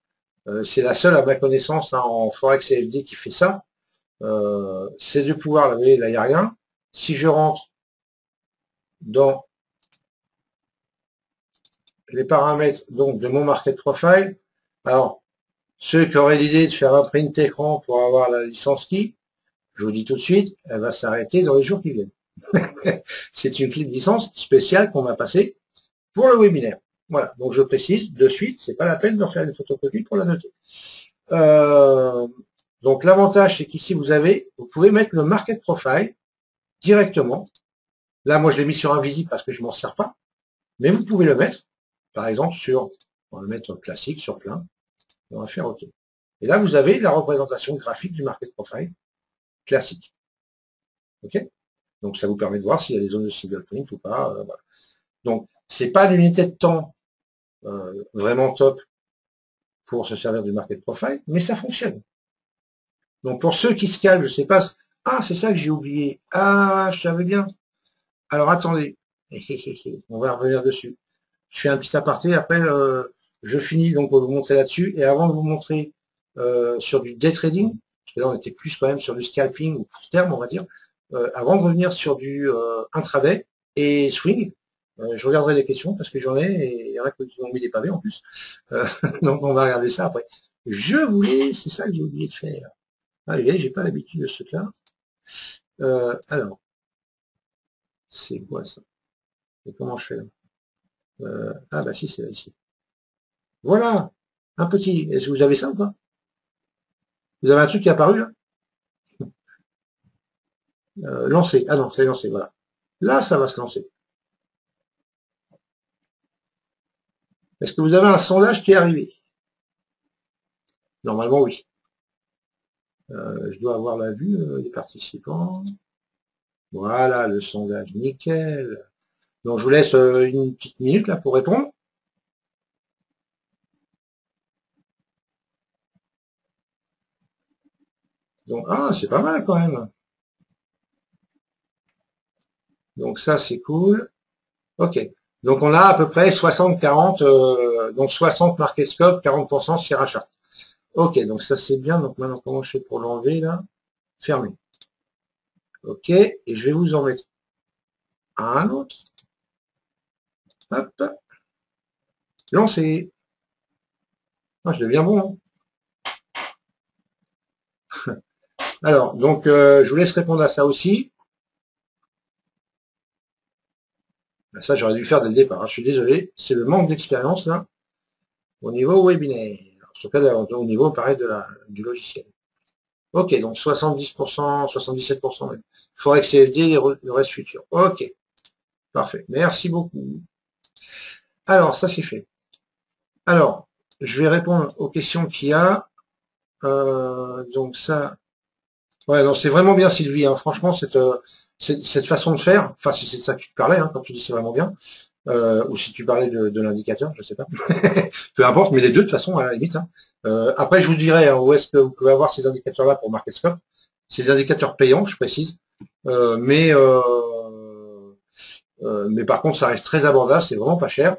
c'est la seule à ma connaissance hein, en Forex CFD qui fait ça, c'est de pouvoir, là, vous voyez, là il n'y a rien, si je rentre dans les paramètres donc de mon market profile, alors ceux qui auraient l'idée de faire un print écran pour avoir la licence qui, je vous dis tout de suite, elle va s'arrêter dans les jours qui viennent. C'est une clé de licence spéciale qu'on m'a passée pour le webinaire. Voilà, donc je précise de suite, c'est pas la peine d'en faire une photocopie pour la noter. Donc l'avantage, c'est qu'ici vous pouvez mettre le market profile directement. Là, moi, je l'ai mis sur invisible parce que je m'en sers pas, mais vous pouvez le mettre, par exemple, on va le mettre classique, sur plein, et on va faire OK. Et là, vous avez la représentation graphique du market profile classique. OK? Donc, ça vous permet de voir s'il y a des zones de single print ou pas. Voilà. Donc, c'est pas l'unité de temps vraiment top pour se servir du market profile, mais ça fonctionne. Donc, pour ceux qui se calment, je sais pas, ah, c'est ça que j'ai oublié. Ah, je savais bien. Alors, attendez. On va revenir dessus. Je fais un petit aparté. Après, je finis donc pour vous montrer là-dessus. Et avant de vous montrer sur du day trading, parce que là, on était plus quand même sur du scalping ou court terme, on va dire, avant de revenir sur du intraday et swing, je regarderai les questions parce que j'en ai et il y en a qui ont mis des pavés en plus. Donc on va regarder ça après. Je voulais, c'est ça que j'ai oublié de faire. Ah, vous voyez, j'ai pas l'habitude de ce cas. Alors, c'est quoi ça? Et comment je fais là? Ah bah si, c'est là ici. Voilà, un petit. Est-ce que vous avez ça ou pas? Vous avez un truc qui est apparu là? Lancer. Ah non, c'est lancé, voilà. Là, ça va se lancer. Est-ce que vous avez un sondage qui est arrivé? Normalement, oui. Je dois avoir la vue des participants. Voilà, le sondage, nickel. Donc, je vous laisse une petite minute là pour répondre. Donc, ah, c'est pas mal quand même. Donc, ça, c'est cool. OK. Donc, on a à peu près 60-40, donc 60 Marketscope, 40% Sierra Chart. OK, donc ça, c'est bien. Donc, maintenant, comment je fais pour l'enlever là? Fermer. OK, et je vais vous en mettre un autre. Hop. Lancer. Ah, je deviens bon. Hein. Alors, donc, je vous laisse répondre à ça aussi. Ben, ça, j'aurais dû le faire dès le départ. Hein. Je suis désolé. C'est le manque d'expérience, là, au niveau webinaire. En tout cas, au niveau, pareil, du logiciel. OK, donc 70%, 77% même. Forex CFD, le reste futur. OK, parfait. Merci beaucoup. Alors, ça, c'est fait. Alors, je vais répondre aux questions qu'il y a. Donc, ça... Ouais, non, c'est vraiment bien, Sylvie. Hein. Franchement, cette façon de faire, enfin, si c'est de ça que tu parlais, hein, quand tu dis c'est vraiment bien, ou si tu parlais de l'indicateur, je sais pas. Peu importe, mais les deux, de toute façon, à la limite. Hein. Après, je vous dirai hein, où est-ce que vous pouvez avoir ces indicateurs-là pour MarketScope. C'est des indicateurs payants, je précise. Mais par contre, ça reste très abordable, c'est vraiment pas cher.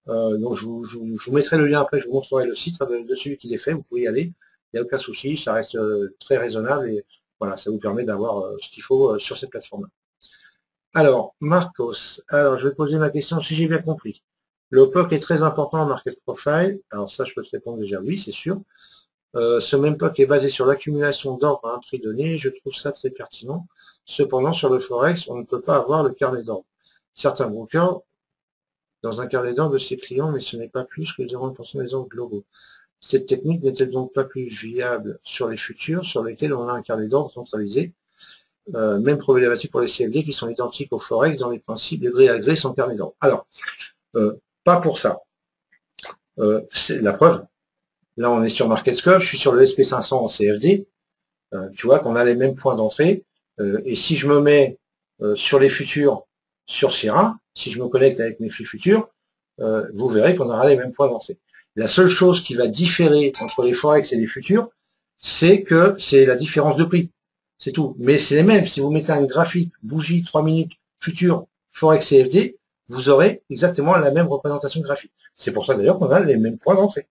Donc, je vous mettrai le lien après, je vous montrerai le site de celui qui les fait, vous pouvez y aller. Il n'y a aucun souci, ça reste très raisonnable et voilà, ça vous permet d'avoir ce qu'il faut sur cette plateforme. Alors, Marcos, alors je vais poser ma question si j'ai bien compris. Le POC est très important en market profile. Alors ça, je peux te répondre déjà oui, c'est sûr. Ce même POC est basé sur l'accumulation d'ordre à un prix donné. Je trouve ça très pertinent. Cependant, sur le Forex, on ne peut pas avoir le carnet d'ordre. Certains brokers dans un carnet d'ordre de ses clients, mais ce n'est pas plus que 0,1% des ordres globaux. Cette technique n'est-elle donc pas plus viable sur les futurs sur lesquels on a un carnet d'ordre centralisé? Même problématique pour les CFD qui sont identiques au Forex dans les principes de gré à gré sans carnet d'ordre. Alors, pas pour ça. C'est la preuve. Là, on est sur MarketScope, je suis sur le SP500 en CFD. Tu vois qu'on a les mêmes points d'entrée. Et si je me mets sur les futurs sur Sierra, si je me connecte avec mes flux futurs, vous verrez qu'on aura les mêmes points d'entrée. La seule chose qui va différer entre les Forex et les futurs, c'est que c'est la différence de prix. C'est tout. Mais c'est les mêmes. Si vous mettez un graphique, bougie, 3 minutes, futur, Forex CFD, vous aurez exactement la même représentation graphique. C'est pour ça d'ailleurs qu'on a les mêmes points d'entrée.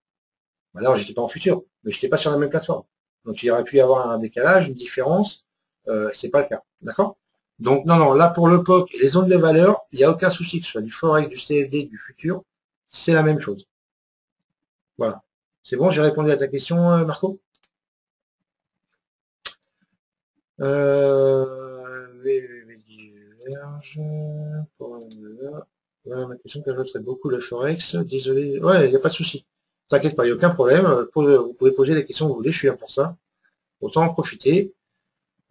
Alors, j'étais pas en futur, mais j'étais pas sur la même plateforme. Donc, il aurait pu y avoir un décalage, une différence. C'est pas le cas. D'accord? Donc, non, non, là, pour le POC et les zones de valeur, il n'y a aucun souci, que ce soit du Forex, du CFD, du futur, c'est la même chose. Voilà. C'est bon, j'ai répondu à ta question, Marco? Ma question qu'ajouterait beaucoup le Forex. Désolé. Ouais, il n'y a pas de souci. T'inquiète pas, il n'y a aucun problème. Vous pouvez poser les questions que vous voulez, je suis là pour ça. Autant en profiter.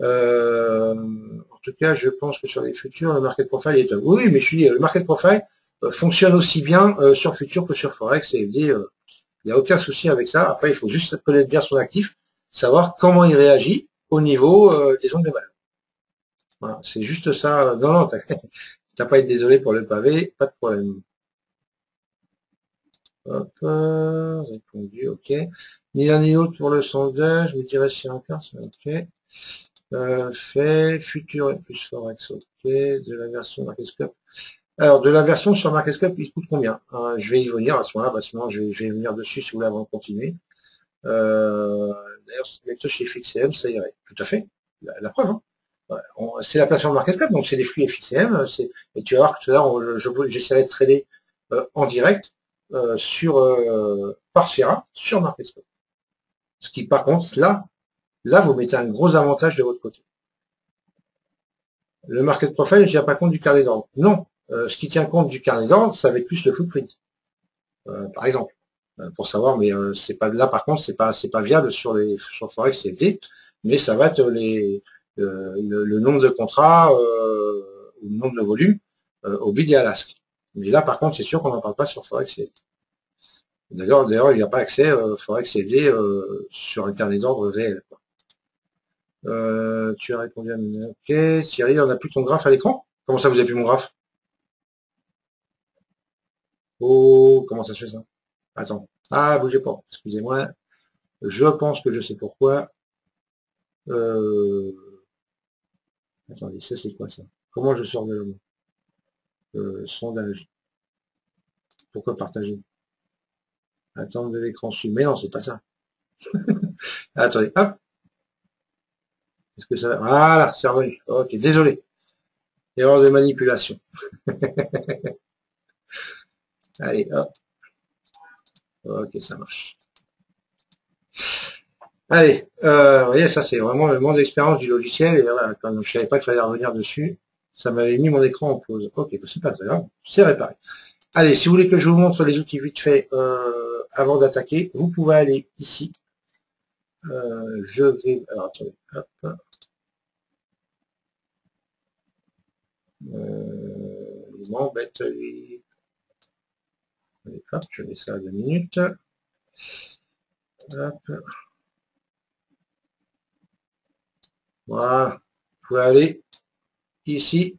En tout cas, je pense que sur les futurs, le market profile est top. Oui, mais je suis dit, le market profile fonctionne aussi bien sur futur que sur Forex. Et il n'y a aucun souci avec ça. Après, il faut juste connaître bien son actif, savoir comment il réagit au niveau des zones de valeur. Voilà, c'est juste ça. Non, non, t'as pas à être désolé pour le pavé, pas de problème. Hop, répondu, ok. Ni l'un ni l'autre pour le sondage, je me dirais si encore, c'est ok. Fait, futur et plus Forex, ok. De la version MarketScope. Alors, de la version sur MarketScope, il coûte combien? Je vais y venir à ce moment-là, sinon je vais y venir dessus si vous voulez avant de continuer. D'ailleurs, si tu chez FXCM, ça irait. Tout à fait. La preuve, hein. C'est la plateforme MarketCap, donc c'est des flux FXM. Et tu vas voir que tout à l'heure, j'essaierai de trader en direct par Sierra sur MarketScope. Ce qui, par contre, là, vous mettez un gros avantage de votre côté. Le market profile ne tient pas compte du carnet d'ordre. Non. Ce qui tient compte du carnet d'ordre, ça va être plus le footprint, par exemple. Pour savoir, mais c'est pas là par contre, c'est pas viable sur Forex CFD, mais ça va être le nombre de contrats, le nombre de volumes au bid et à l'ask. Mais là par contre, c'est sûr qu'on n'en parle pas sur Forex CFD. D'ailleurs, il n'y a pas accès Forex CFD sur un carnet d'ordre réel. Tu as répondu à mes... Ok, Cyril, on n'a plus ton graphe à l'écran? Comment ça, vous avez plus mon graphe? Oh, comment ça se fait ça? Attends. Ah, bougez pas. Excusez-moi. Je pense que je sais pourquoi. Attendez, ça c'est quoi ça? Comment je sors de sondage? Pourquoi partager? Attendre de l'écran dessus. Mais non, c'est pas ça. Attendez, hop. Est-ce que ça... Voilà, c'est revenu. Ok, désolé. Erreur de manipulation. Allez, hop. Ok, ça marche. Allez, vous voyez, ça c'est vraiment le monde d'expérience du logiciel. Et voilà, comme je savais pas qu'il fallait revenir dessus, ça m'avait mis mon écran en pause. Ok, c'est pas très grave, c'est réparé. Allez, si vous voulez que je vous montre les outils vite fait avant d'attaquer, vous pouvez aller ici. Je vais... Alors, attendez, hop. Il m'embête, lui. Allez, hop, je mets ça à 2 minutes. Hop. Voilà. Vous pouvez aller ici.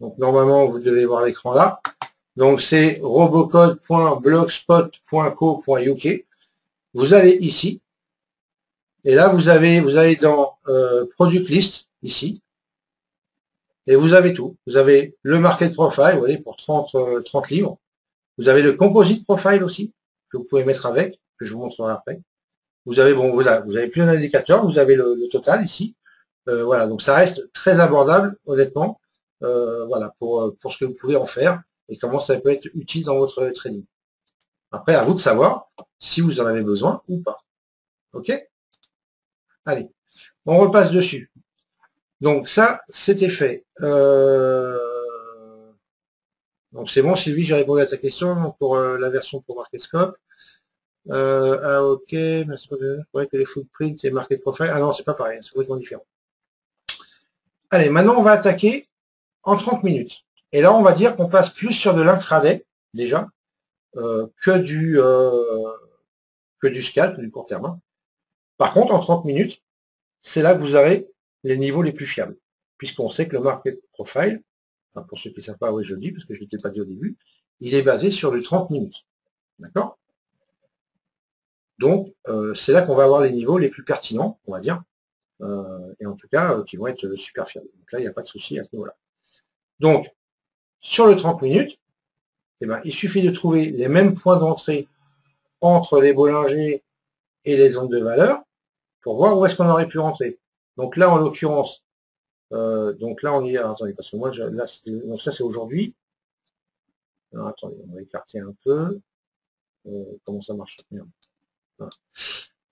Donc, normalement, vous devez voir l'écran là. Donc, c'est robocode.blogspot.co.uk. Vous allez ici. Et là, vous allez dans Product List, ici. Et vous avez tout. Vous avez le Market Profile, vous voyez, pour 30 livres. Vous avez le Composite Profile aussi, que vous pouvez mettre avec, que je vous montrerai après. Vous avez, bon, vous avez plus d'indicateur, vous avez le total ici. Voilà, donc ça reste très abordable, honnêtement, voilà, pour ce que vous pouvez en faire et comment ça peut être utile dans votre trading. Après, à vous de savoir si vous en avez besoin ou pas. OK? Allez, on repasse dessus. Donc ça, c'était fait. Donc c'est bon Sylvie, j'ai répondu à ta question donc, pour la version pour MarketScope. Ah ok, mais c'est pas vrai que les footprints et market profile. Ah non, c'est pas pareil, c'est complètement différent. Allez, maintenant on va attaquer en 30 minutes. Et là on va dire qu'on passe plus sur de l'intraday, déjà, que du scalp, du court terme. Hein. Par contre, en 30 minutes, c'est là que vous avez les niveaux les plus fiables. Puisqu'on sait que le market profile, enfin, pour ceux qui ne savent pas, oui je le dis, parce que je ne l'ai pas dit au début, il est basé sur du 30 minutes. D'accord? Donc, c'est là qu'on va avoir les niveaux les plus pertinents, on va dire, et en tout cas, qui vont être super fiables. Donc là, il n'y a pas de souci à ce niveau-là. Donc, sur le 30 minutes, eh ben, il suffit de trouver les mêmes points d'entrée entre les Bollinger et les zones de valeur pour voir où est-ce qu'on aurait pu rentrer. Donc là, en l'occurrence, donc là, on y est. Attendez, parce que moi, là, donc ça, c'est aujourd'hui. Alors, attendez, on va écarter un peu. Comment ça marche?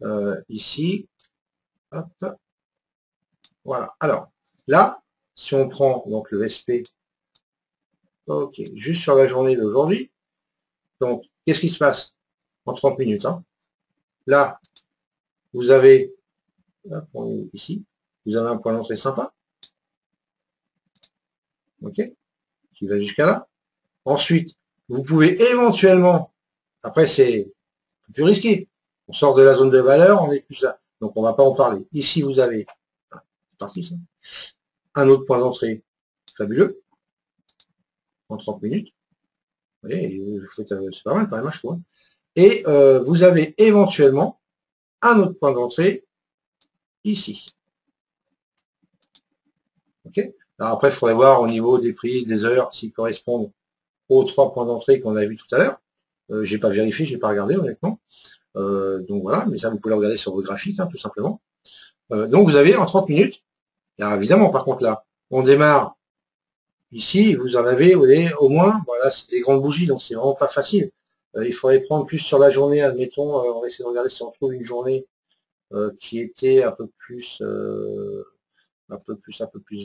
Voilà. Ici, hop, voilà. Alors, là, si on prend donc le SP, ok, juste sur la journée d'aujourd'hui, donc, qu'est-ce qui se passe en 30 minutes hein? Là, vous avez, hop, on est ici, vous avez un point d'entrée sympa, ok, qui va jusqu'à là. Ensuite, vous pouvez éventuellement, après c'est plus risqué, on sort de la zone de valeur, on est plus là, donc on va pas en parler. Ici, vous avez, c'est parti ça, un autre point d'entrée fabuleux, en 30 minutes. Vous voyez, c'est pas mal quand même, je trouve. Et vous avez éventuellement un autre point d'entrée ici. Ok. Alors après, il faudrait voir au niveau des prix, des heures, s'ils correspondent aux 3 points d'entrée qu'on a vu tout à l'heure. J'ai pas vérifié, j'ai pas regardé honnêtement. Donc voilà, mais ça vous pouvez regarder sur vos graphiques, hein, tout simplement. Donc vous avez en 30 minutes, alors évidemment par contre là, on démarre ici, vous en avez, vous voyez, au moins, voilà, c'est des grandes bougies, donc c'est vraiment pas facile. Il faudrait prendre plus sur la journée, admettons, on va essayer de regarder si on trouve une journée qui était un peu plus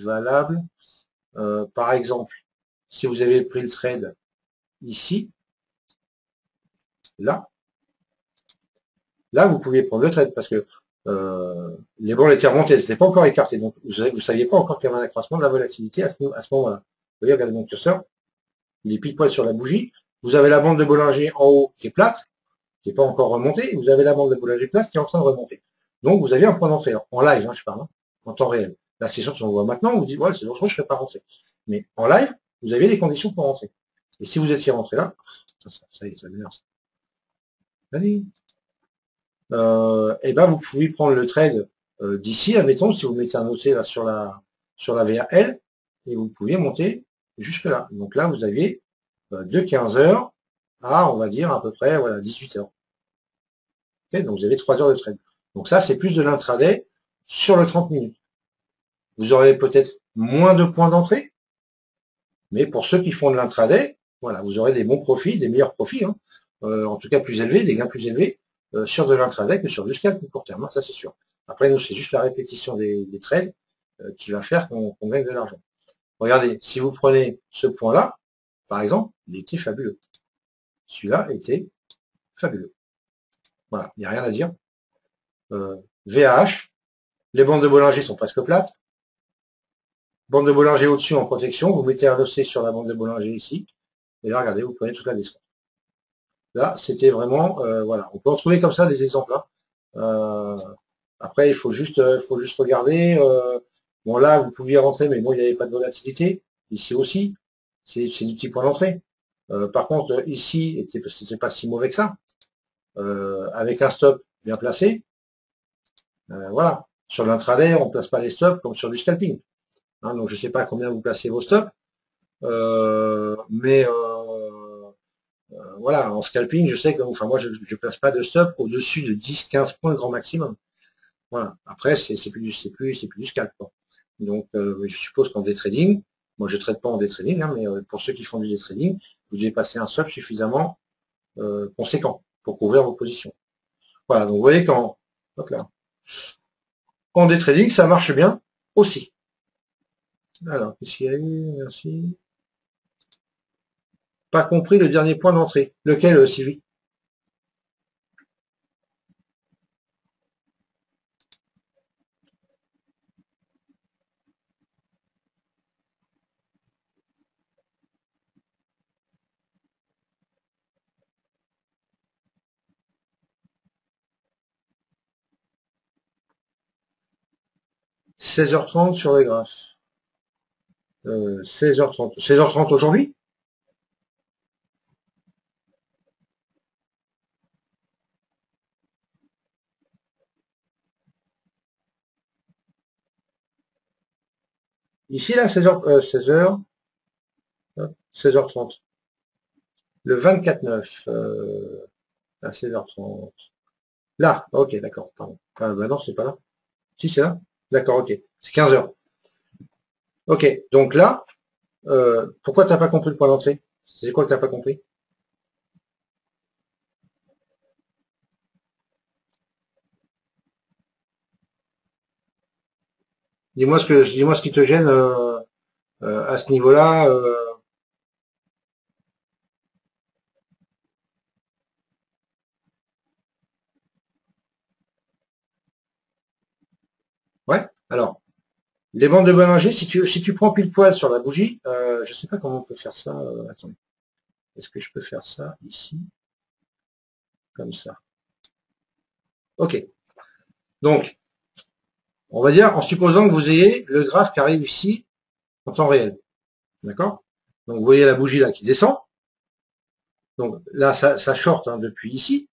valable. Par exemple, si vous avez pris le trade ici, là, vous pouviez prendre le trade parce que les bandes étaient remontées, elles n'étaient pas encore écartées, donc vous ne saviez pas encore qu'il y avait un accroissement de la volatilité à ce moment-là. Vous voyez, regardez mon curseur, il est pile poil sur la bougie. Vous avez la bande de Bollinger en haut qui est plate, qui n'est pas encore remontée, et vous avez la bande de Bollinger plate qui est en train de remonter. Donc vous avez un point d'entrée, en live, hein, je parle, hein, en temps réel. Là, c'est sûr que si on voit maintenant, vous dites, ouais, c'est dangereux, je ne serais pas rentré. Mais en live, vous avez les conditions pour rentrer. Et si vous étiez rentré là, ça y est, ça m'énerve. Allez. Et ben vous pouvez prendre le trade d'ici, admettons, si vous mettez un OC là sur la VAL, et vous pouvez monter jusque là. Donc là, vous aviez de 15 heures à, on va dire, à peu près, voilà, 18 heures. Okay, donc vous avez 3 heures de trade. Donc ça, c'est plus de l'intraday sur le 30 minutes. Vous aurez peut-être moins de points d'entrée, mais pour ceux qui font de l'intraday, voilà, vous aurez des bons profits, des meilleurs profits, hein, en tout cas plus élevés, des gains plus élevés sur de l'intraday que sur du scalp court terme, hein, ça c'est sûr. Après, nous, c'est juste la répétition des trades qui va faire qu'on gagne de l'argent. Regardez, si vous prenez ce point-là, par exemple, il était fabuleux. Celui-là était fabuleux. Voilà, il n'y a rien à dire. VAH, les bandes de Bollinger sont presque plates. Bande de Bollinger au-dessus en protection, vous mettez un OC sur la bande de Bollinger ici, et là, regardez, vous prenez toute la descente. Là, c'était vraiment, voilà, on peut en trouver comme ça des exemples. Hein. Après, il faut juste regarder. Bon, là, vous pouviez rentrer, mais bon, il n'y avait pas de volatilité. Ici aussi, c'est du petit point d'entrée. Par contre, ici, c'était pas si mauvais que ça. Avec un stop bien placé, voilà. Sur l'intraday, on ne place pas les stops comme sur du scalping. Hein, donc, je ne sais pas combien vous placez vos stops, mais voilà, en scalping, je sais que, enfin, moi, je ne place pas de stop au-dessus de 10-15 points grand maximum. Voilà. Après, c'est plus du scalp. Quoi. Donc, je suppose qu'en day trading, moi, je ne trade pas en day trading, hein, mais pour ceux qui font du day trading, vous devez passer un stop suffisamment conséquent pour couvrir vos positions. Voilà. Donc, vous voyez qu'en day trading, ça marche bien aussi. Alors, qu'est-ce qu'il y a eu? Merci. pas compris le dernier point d'entrée. Lequel, Sylvie? « 16h30 sur les graphes. 16h30. 16h30 aujourd'hui? Ici, là, 16h, 16h30. Le 24-9, à 16h30. Là, ok, d'accord, pardon. Ah, bah non, c'est pas là. Si, c'est là. D'accord, ok. C'est 15h. Ok, donc là, pourquoi t'as pas compris le point d'entrée? C'est quoi que t'as pas compris? Dis-moi ce qui te gêne à ce niveau-là. Ouais. Alors, les bandes de Bollinger, si tu prends pile poil sur la bougie, je sais pas comment on peut faire ça. Attendez, est-ce que je peux faire ça ici, comme ça? Ok. Donc, on va dire en supposant que vous ayez le graphe qui arrive ici en temps réel. D'accord? Donc, vous voyez la bougie là qui descend. Donc là, ça short hein, depuis ici.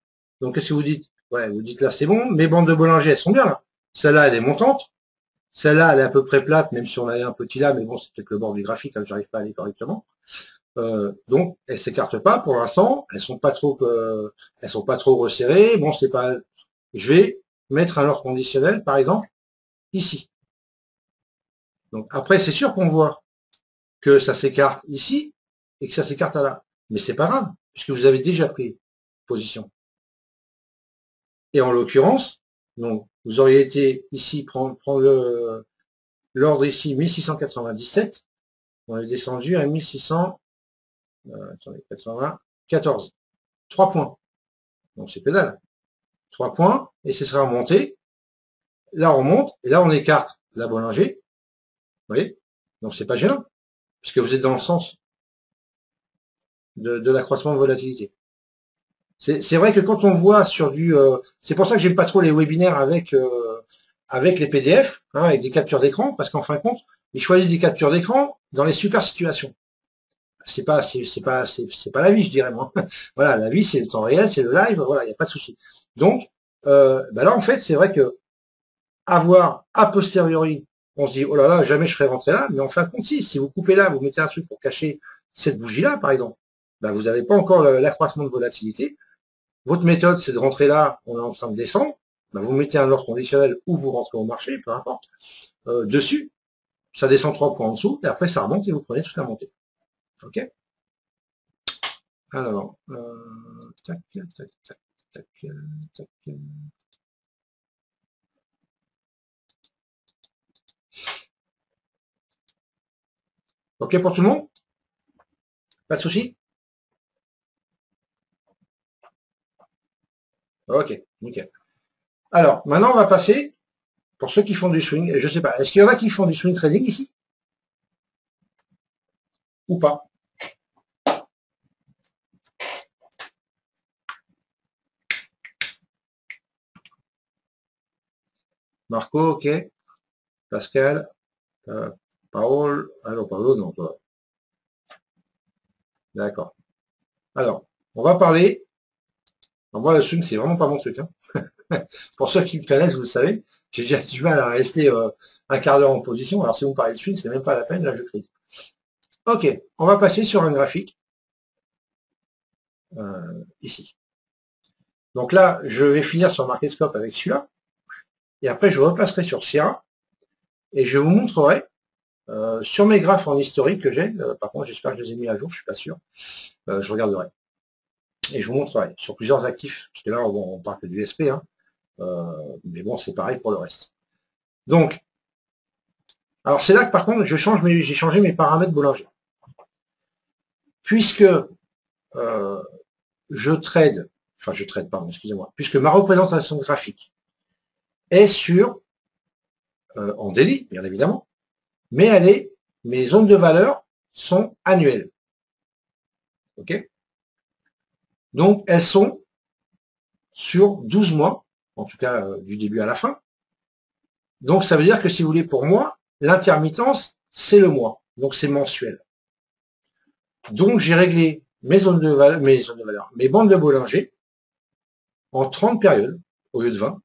Donc qu'est-ce que vous dites? Ouais, vous dites là, c'est bon. Mes bandes de Bollinger, elles sont bien là. Celle-là, elle est montante. Celle-là, elle est à peu près plate, même si on a un petit là, mais bon, c'est peut-être le bord du graphique, hein, j'arrive pas à aller correctement. Donc, elles s'écartent pas pour l'instant. Elles sont pas trop resserrées. Bon, c'est pas. Je vais mettre un ordre conditionnel, par exemple, ici. Donc après, c'est sûr qu'on voit que ça s'écarte ici et que ça s'écarte là. Mais c'est pas grave, puisque vous avez déjà pris position. Et en l'occurrence, donc vous auriez été ici prendre l'ordre ici 1697, on est descendu à 1694. 3 points. Donc c'est pédale. 3 points, et ce sera remonté. Là on monte, et là on écarte la Bollinger. Vous voyez? Donc c'est pas gênant, puisque vous êtes dans le sens de l'accroissement de volatilité. C'est vrai que quand on voit sur du... c'est pour ça que j'aime pas trop les webinaires avec les PDF, hein, avec des captures d'écran, parce qu'en fin de compte, ils choisissent des captures d'écran dans les super situations. C'est pas la vie, je dirais moi. Voilà, la vie c'est le temps réel, c'est le live, voilà, il n'y a pas de souci. Donc bah là en fait, c'est vrai que avoir a posteriori, on se dit oh là là, jamais je serais rentré là, mais en fin de compte, si vous coupez là, vous mettez un truc pour cacher cette bougie là, par exemple, bah vous n'avez pas encore l'accroissement de volatilité. Votre méthode, c'est de rentrer là, on est en train de descendre, bah vous mettez un ordre conditionnel ou vous rentrez au marché, peu importe, dessus, ça descend 3 points en dessous, et après ça remonte et vous prenez toute la montée. Ok? Alors, tac, tac, tac, tac, tac. Ok pour tout le monde? Pas de souci? Ok, nickel. Alors, maintenant on va passer, pour ceux qui font du swing, je sais pas, est-ce qu'il y en a qui font du swing trading ici? Ou pas? Marco, ok. Pascal, Paul, alors Paolo, non, toi. D'accord. Alors, on va parler. Alors, moi, le swing, c'est vraiment pas mon truc. Hein. Pour ceux qui me connaissent, vous le savez, j'ai déjà du mal à rester un quart d'heure en position. Alors, si vous parlez de swing, c'est même pas la peine, là, je crie. Ok, on va passer sur un graphique, ici. Donc là, je vais finir sur MarketScope avec celui-là, et après, je repasserai sur Sierra, et je vous montrerai sur mes graphes en historique que j'ai, par contre, j'espère que je les ai mis à jour, je suis pas sûr, je regarderai. Et je vous montrerai sur plusieurs actifs, parce que là, on parle que du SP, hein, mais bon, c'est pareil pour le reste. Donc, alors c'est là que par contre, j'ai changé mes paramètres Bollinger. Puisque je trade, pardon, excusez-moi, puisque ma représentation graphique est sur, en daily, bien évidemment, mais mes zones de valeur sont annuelles. Ok? Donc, elles sont sur 12 mois, en tout cas du début à la fin. Donc, ça veut dire que si vous voulez, pour moi, l'intermittence, c'est le mois. Donc, c'est mensuel. Donc, j'ai réglé mes zones de valeur, mes bandes de Bollinger en 30 périodes au lieu de 20.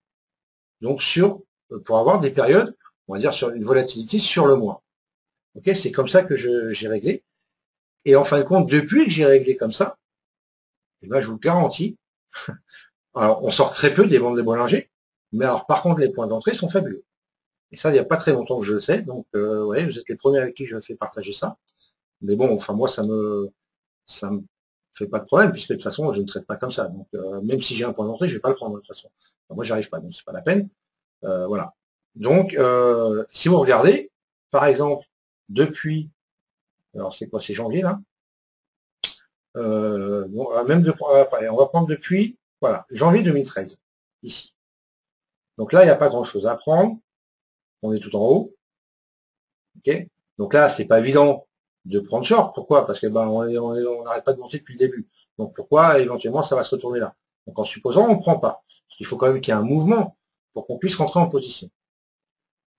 Donc, pour avoir des périodes, on va dire, sur une volatilité sur le mois. Ok, c'est comme ça que j'ai réglé. Et en fin de compte, depuis que j'ai réglé comme ça, eh ben, je vous garantis, alors on sort très peu des bandes de Bollinger, mais alors par contre, les points d'entrée sont fabuleux. Et ça, il n'y a pas très longtemps que je le sais, donc ouais, vous êtes les premiers avec qui je fais partager ça. Mais bon, enfin moi, ça me fait pas de problème, puisque de toute façon, je ne traite pas comme ça. Donc même si j'ai un point d'entrée, je vais pas le prendre de toute façon. Enfin, moi, j'arrive pas, donc c'est pas la peine. Voilà. Donc, si vous regardez, par exemple, depuis, alors c'est quoi, c'est janvier là, bon, même on va prendre depuis, voilà, janvier 2013, ici. Donc là, il n'y a pas grand-chose à prendre. On est tout en haut. Ok. Donc là, c'est pas évident de prendre short. Pourquoi? Parce que ben, on n'arrête pas de monter depuis le début. Donc pourquoi éventuellement ça va se retourner là? Donc en supposant, on ne prend pas. Parce qu'il faut quand même qu'il y ait un mouvement pour qu'on puisse rentrer en position.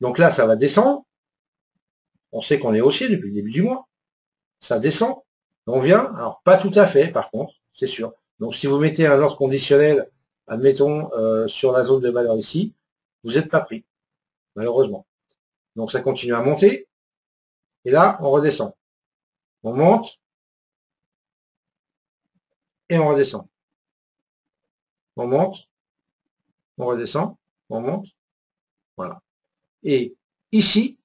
Donc là, ça va descendre. On sait qu'on est haussier depuis le début du mois. Ça descend. On vient. Alors pas tout à fait, par contre, c'est sûr. Donc si vous mettez un ordre conditionnel, admettons, sur la zone de valeur ici, vous n'êtes pas pris, malheureusement. Donc ça continue à monter. Et là, on redescend. On monte et on redescend. On monte, on redescend, on monte. Voilà. Et ici,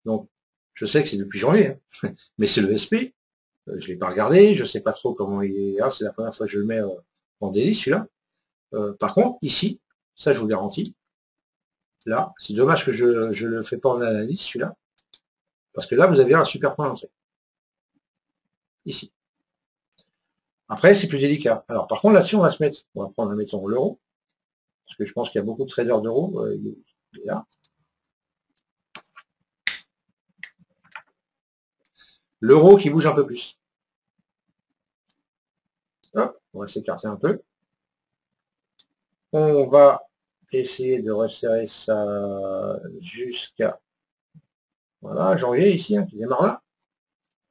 donc, je sais que c'est depuis janvier, hein, mais c'est le SP. Je ne l'ai pas regardé, je ne sais pas trop comment il est. Ah, c'est la première fois que je le mets en délit, celui-là. Par contre, ici, ça je vous garantis, là, c'est dommage que je ne le fais pas en analyse, celui-là, parce que là, vous avez un super point d'entrée. Ici. Après, c'est plus délicat. Alors, par contre, là-dessus, on va se mettre, on va prendre, mettons, l'euro, parce que je pense qu'il y a beaucoup de traders d'euros, il est là. L'euro qui bouge un peu plus. Hop, on va s'écarter un peu. On va essayer de resserrer ça jusqu'à, voilà, janvier ici, hein, qui démarre là.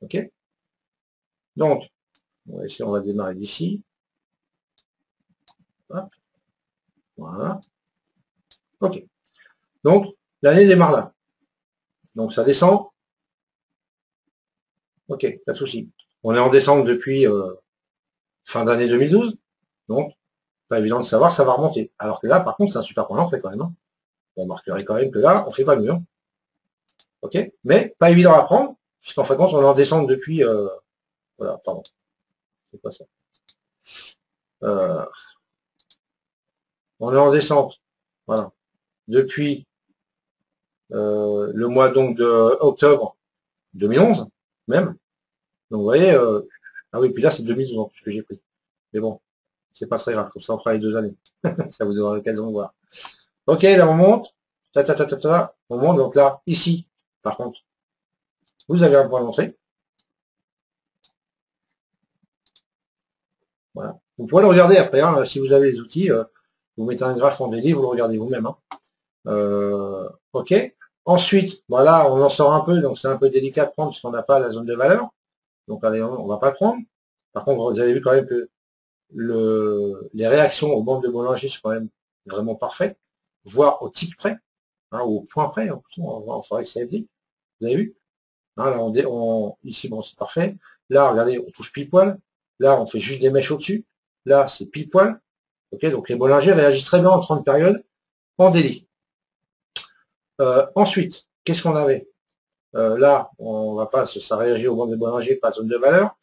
Ok. Donc, on va essayer, on va démarrer d'ici. Voilà. Ok. Donc, l'année démarre là. Donc, ça descend. Ok, pas de souci. On est en décembre depuis fin d'année 2012. Donc, pas évident de savoir, ça va remonter. Alors que là, par contre, c'est un super point d'entrée quand même. Hein. On remarquerait quand même que là, on fait pas mieux. Hein. Ok. Mais pas évident à prendre, puisqu'en fin de compte, on est en décembre depuis... voilà, pardon. C'est quoi ça on est en descente. Voilà. Depuis le mois donc de octobre 2011, même. Donc vous voyez, ah oui, puis là c'est 2012 en plus que j'ai pris. Mais bon, c'est pas très grave, comme ça on fera les 2 années. Ça vous aura l'occasion de voir. Ok, là on monte, on monte, donc là, ici, par contre, vous avez un point d'entrée. Voilà. Vous pourrez le regarder après, hein, si vous avez les outils, vous mettez un graphe en délit, vous le regardez vous-même. Hein. Ok. Ensuite, voilà, on en sort un peu, donc c'est un peu délicat de prendre parce qu'on n'a pas la zone de valeur. Donc allez, on va pas le prendre. Par contre, vous avez vu quand même que les réactions aux bandes de Bollinger sont quand même vraiment parfaites, voire au tic près, hein, au point près, en forex CFD. Vous avez vu hein, là, ici, bon, c'est parfait. Là, regardez, on touche pile poil. Là, on fait juste des mèches au-dessus. Là, c'est pile poil. Ok, donc les Bollinger réagissent très bien en 30 périodes en délit. Ensuite, qu'est-ce qu'on avait là, on va pas, ça réagit au bandes de Bollinger, pas de zone de valeur.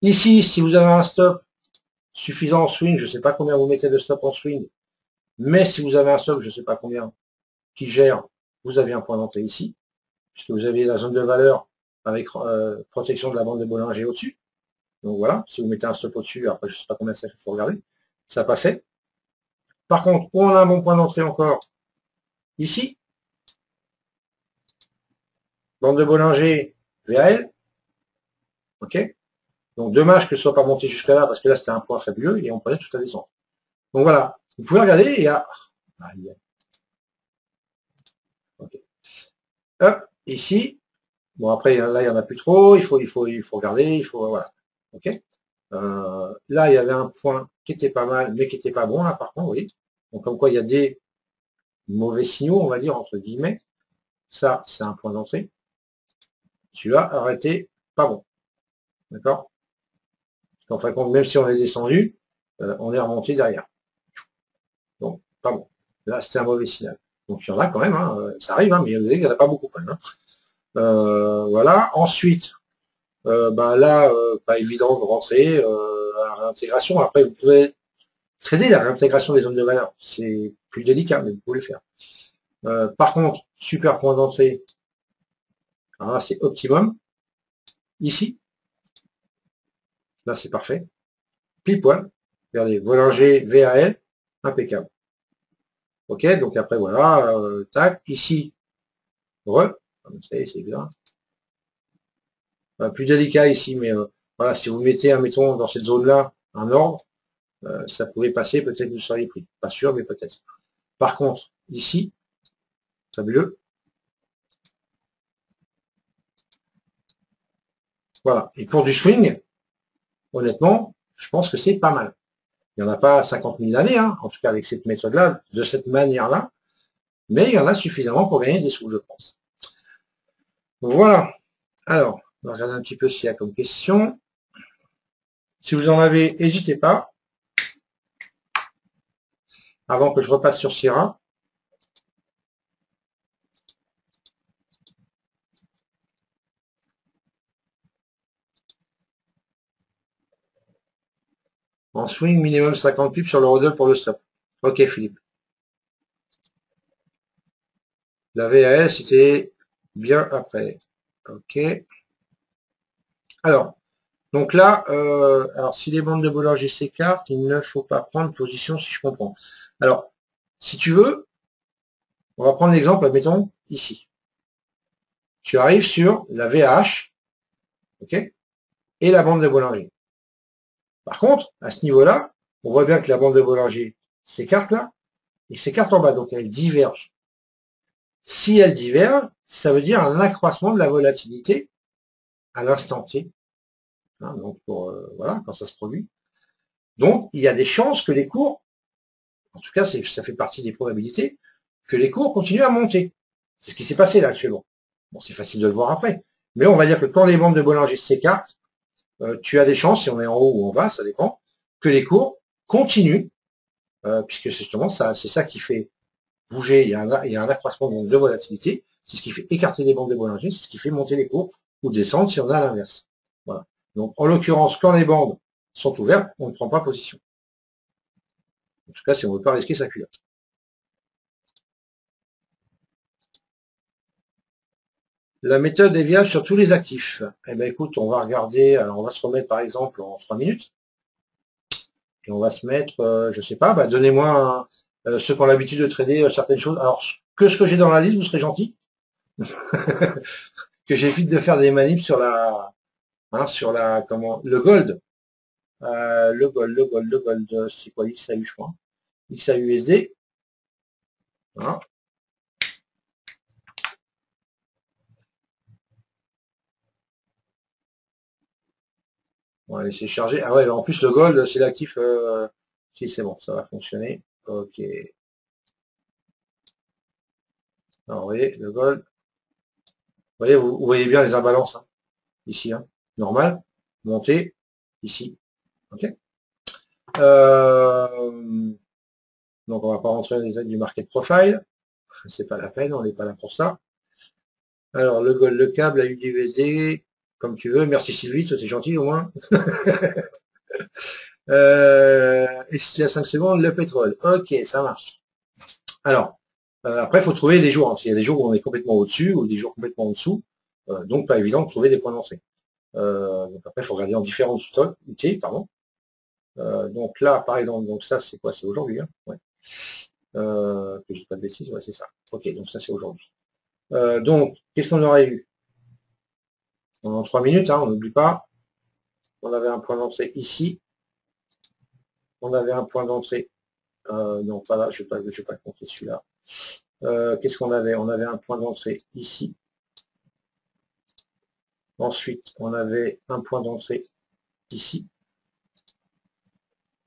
Ici, si vous avez un stop suffisant en swing, je ne sais pas combien vous mettez de stop en swing, mais si vous avez un stop, je ne sais pas combien, qui gère, vous avez un point d'entrée ici, puisque vous avez la zone de valeur avec protection de la bande de Bollinger au-dessus. Donc voilà, si vous mettez un stop au-dessus, après je ne sais pas combien ça fait, il faut regarder, ça passait. Par contre, où on a un bon point d'entrée encore, ici, bande de Bollinger, VAL, ok. Donc dommage que ce soit pas monté jusqu'à là, parce que là c'était un point fabuleux, et on prenait toute la descente. Donc voilà, vous pouvez regarder, et okay. Hop, ici, bon après là il y en a plus trop, il faut regarder, il faut, voilà, ok. Là il y avait un point qui était pas mal, mais qui était pas bon là par contre, oui. Donc comme quoi il y a des mauvais signaux, on va dire, entre guillemets. Ça, c'est un point d'entrée. Celui-là, arrêté, pas bon. D'accord. En fin de compte, même si on est descendu, on est remonté derrière. Donc, pas bon. Là, c'est un mauvais signal. Donc, il y en a quand même, hein, ça arrive, hein, mais vous voyez qu'il n'y en a pas beaucoup quand même. Hein. Voilà. Ensuite, là, pas évident de rentrer à la réintégration. Après, vous pouvez trader la réintégration des zones de valeur. C'est plus délicat, mais vous pouvez le faire. Par contre, super point d'entrée, c'est optimum. Ici, là, c'est parfait. Pile poil. Regardez, Bollinger, VAL, impeccable. Ok, donc après, voilà, tac, ici, ça y est, c'est bien. Plus délicat ici, mais voilà, si vous mettez, mettons, dans cette zone-là, un ordre, ça pouvait passer, peut-être vous seriez pris. Pas sûr, mais peut-être. Par contre, ici, fabuleux. Voilà. Et pour du swing, honnêtement, je pense que c'est pas mal. Il n'y en a pas 50 000 années, hein, en tout cas avec cette méthode-là, de cette manière-là, mais il y en a suffisamment pour gagner des sous, je pense. Voilà. Alors, on va regarder un petit peu s'il y a comme question. Si vous en avez, n'hésitez pas. Avant que je repasse sur Sierra. En swing, minimum 50 pips sur le rodel pour le stop. Ok, Philippe. La VAS, c'était bien après. Ok. Alors, donc là, alors si les bandes de Bollinger s'écartent, il ne faut pas prendre position si je comprends. Alors, si tu veux, on va prendre l'exemple, admettons, ici. Tu arrives sur la VAH, ok, et la bande de Bollinger. Par contre, à ce niveau-là, on voit bien que la bande de Bollinger s'écarte là, et s'écarte en bas, donc elle diverge. Si elle diverge, ça veut dire un accroissement de la volatilité à l'instant T. Hein, donc voilà, quand ça se produit. Donc, il y a des chances que les cours, en tout cas, ça fait partie des probabilités, que les cours continuent à monter. C'est ce qui s'est passé là actuellement. Bon, c'est facile de le voir après. Mais on va dire que quand les bandes de Bollinger s'écartent, tu as des chances, si on est en haut ou en bas, ça dépend, que les cours continuent, puisque justement, c'est ça qui fait bouger, il y a un accroissement de volatilité, c'est ce qui fait écarter les bandes de Bollinger, c'est ce qui fait monter les cours ou descendre si on a l'inverse. Voilà. Donc, en l'occurrence, quand les bandes sont ouvertes, on ne prend pas position. En tout cas, si on ne veut pas risquer sa culotte. La méthode est viable sur tous les actifs. Eh bien, écoute, on va regarder, alors on va se remettre par exemple en 3 minutes. Et on va se mettre, je sais pas, donnez-moi ceux qui ont l'habitude de trader certaines choses. Alors, que ce que j'ai dans la liste, vous serez gentil. Que j'évite de faire des manips sur le gold. Le gold, c'est quoi, XAU, je crois. XAUSD. Voilà. On va laisser charger. Ah ouais, en plus, le gold, c'est l'actif, si c'est bon, ça va fonctionner. Ok. Alors, vous voyez, le gold. Vous voyez bien les imbalances, hein, ici, hein. Normal. Montée, ici. Ok. Donc, on va pas rentrer dans les détails du market profile. C'est pas la peine, on n'est pas là pour ça. Alors, le gold, le câble, la UDVD, comme tu veux. Merci Sylvie, c'était gentil au moins. Et si tu as 5 secondes, le pétrole. Ok, ça marche. Alors, après, il faut trouver des jours. Hein. Il y a des jours où on est complètement au-dessus ou des jours complètement en dessous. Donc, pas évident de trouver des points d'entrée. Donc après, il faut regarder en différentes unités, pardon. Donc là, par exemple, donc ça, c'est quoi? C'est aujourd'hui, hein, ouais. Que je dis pas de bêtises, ouais, c'est ça. Ok, donc ça, c'est aujourd'hui. Donc, qu'est-ce qu'on aurait eu? En 3 minutes, hein, on n'oublie pas. On avait un point d'entrée ici. On avait un point d'entrée. Non, pas là, je ne vais pas compter celui-là. Qu'est-ce qu'on avait? On avait un point d'entrée ici. Ensuite, on avait un point d'entrée ici.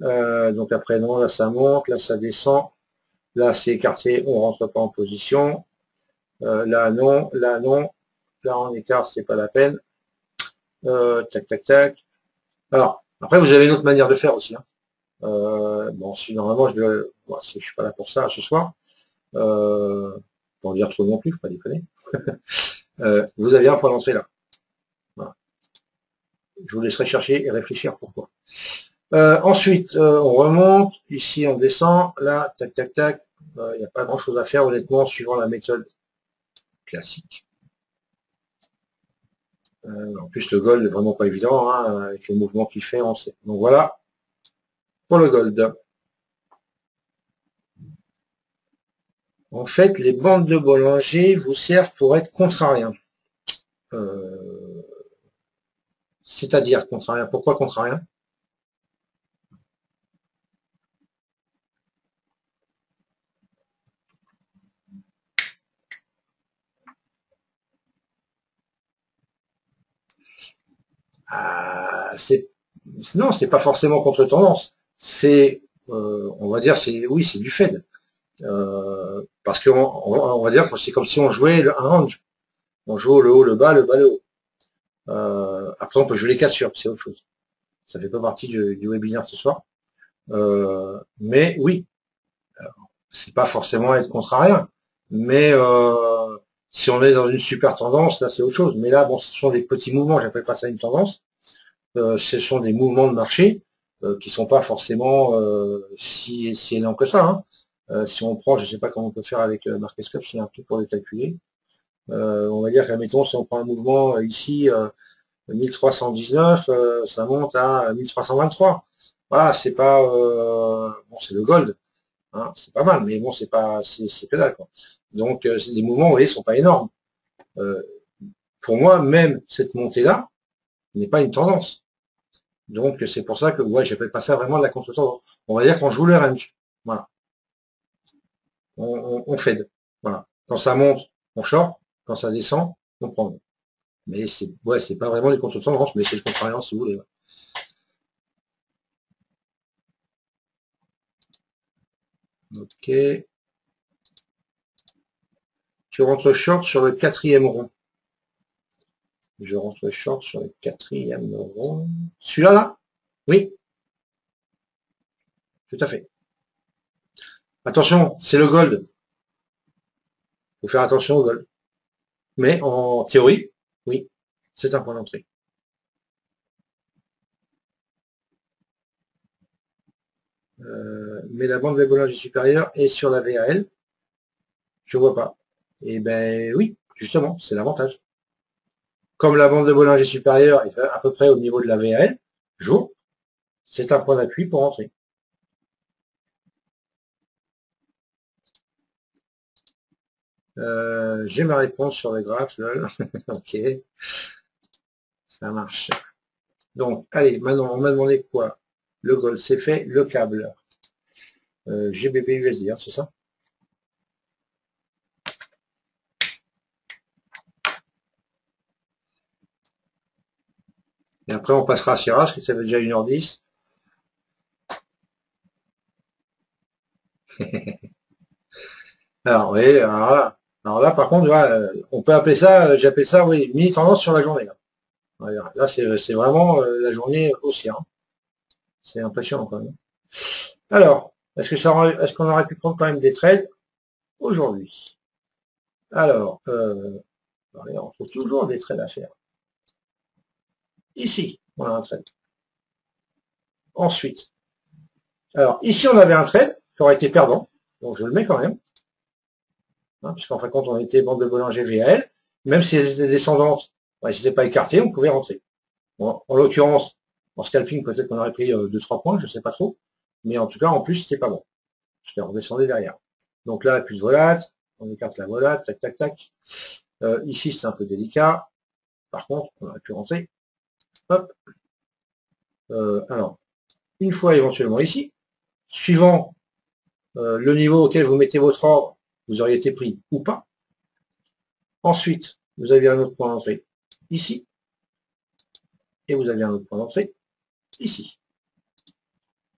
Donc après, non, là ça monte, là ça descend. Là c'est écarté, on rentre pas en position. Là non, là non. Là on écarte, c'est pas la peine. Tac, tac, tac. Alors, après vous avez une autre manière de faire aussi. Hein. Bon, si normalement bon, si je suis pas là pour ça ce soir, pour dire trop non plus, faut pas déconner. Vous avez un point d'entrée là. Voilà. Je vous laisserai chercher et réfléchir pourquoi. Ensuite, on remonte, ici on descend, là, tac, tac, tac, il n'y a pas grand chose à faire honnêtement, suivant la méthode classique. En plus, le gold n'est vraiment pas évident, hein, avec le mouvement qu'il fait, on sait. Donc voilà, pour le gold. En fait, les bandes de Bollinger vous servent pour être contrarien. C'est-à-dire contrarien. Pourquoi contrarien? Non, c'est pas forcément contre tendance. C'est, on va dire, oui, c'est du Fed. Parce qu'on on va dire que c'est comme si on jouait un range. On joue le haut, le bas, le haut. Après, on peut jouer les cassures, c'est autre chose. Ça fait pas partie du webinaire ce soir. Mais oui, c'est pas forcément être contrarien. Mais si on est dans une super tendance, là c'est autre chose. Mais là, bon, ce sont des petits mouvements, j'appelle pas ça une tendance. Ce sont des mouvements de marché qui sont pas forcément si énormes que ça. Hein. Si on prend, je sais pas comment on peut faire avec Marketscope, s'il y a un truc pour les calculer. On va dire qu'admettons, si on prend un mouvement ici, 1319, ça monte à 1323. Voilà, c'est pas bon, c'est le gold, hein, c'est pas mal, mais bon, c'est pas, c'est que dalle, quoi. Donc les mouvements, vous voyez, sont pas énormes. Pour moi, même cette montée-là n'est pas une tendance. Donc c'est pour ça que ouais, j'appelle pas ça vraiment de la contre-tendance. On va dire qu'on joue le range. Voilà. On fade. Voilà. Quand ça monte, on short. Quand ça descend, on prend. Mais c'est ouais, c'est pas vraiment des contre-tendances, mais c'est le contrariant si vous voulez. Ouais. Ok. Je rentre short sur le 4e rond. Je rentre short sur le 4e rond. Celui-là, là? Oui. Tout à fait. Attention, c'est le gold. Il faut faire attention au gold. Mais en théorie, oui, c'est un point d'entrée. Mais la bande de Bollinger supérieure est sur la VAL. Je vois pas. Et ben oui, justement, c'est l'avantage. Comme la bande de Bollinger supérieure est à peu près au niveau de la VAL, jour, c'est un point d'appui pour entrer. J'ai ma réponse sur le graphe, lol. Ok, ça marche. Donc, allez, maintenant, on m'a demandé quoi? Le gold, c'est fait. Le câble. GBP USD, hein, c'est ça? Et après, on passera à Sierra, parce que ça fait déjà 1h10. Alors, oui, alors là, par contre, on peut appeler ça, j'appelle ça, oui, mini-tendance sur la journée. Là, c'est vraiment la journée haussière. C'est impressionnant quand même. Alors, est-ce qu'on aurait pu prendre quand même des trades aujourd'hui? Alors, on trouve toujours des trades à faire. Ici, on a un trade. Ensuite, alors ici, on avait un trade qui aurait été perdant, donc je le mets quand même, hein, puisqu'en fin de compte, on était bande de Bollinger VAL, même si elles étaient descendantes, elles n'étaient pas écartées, on pouvait rentrer. Bon, en l'occurrence, en scalping, peut-être qu'on aurait pris 2-3 points, je sais pas trop. Mais en tout cas, en plus, c'était pas bon. Je l'ai redescendu derrière. Donc là, plus de volate. On écarte la volate, tac, tac, tac. Ici, c'est un peu délicat. Par contre, on aurait pu rentrer. Hop. Alors, une fois éventuellement ici, suivant le niveau auquel vous mettez votre ordre, vous auriez été pris ou pas. Ensuite, vous avez un autre point d'entrée ici. Et vous avez un autre point d'entrée ici.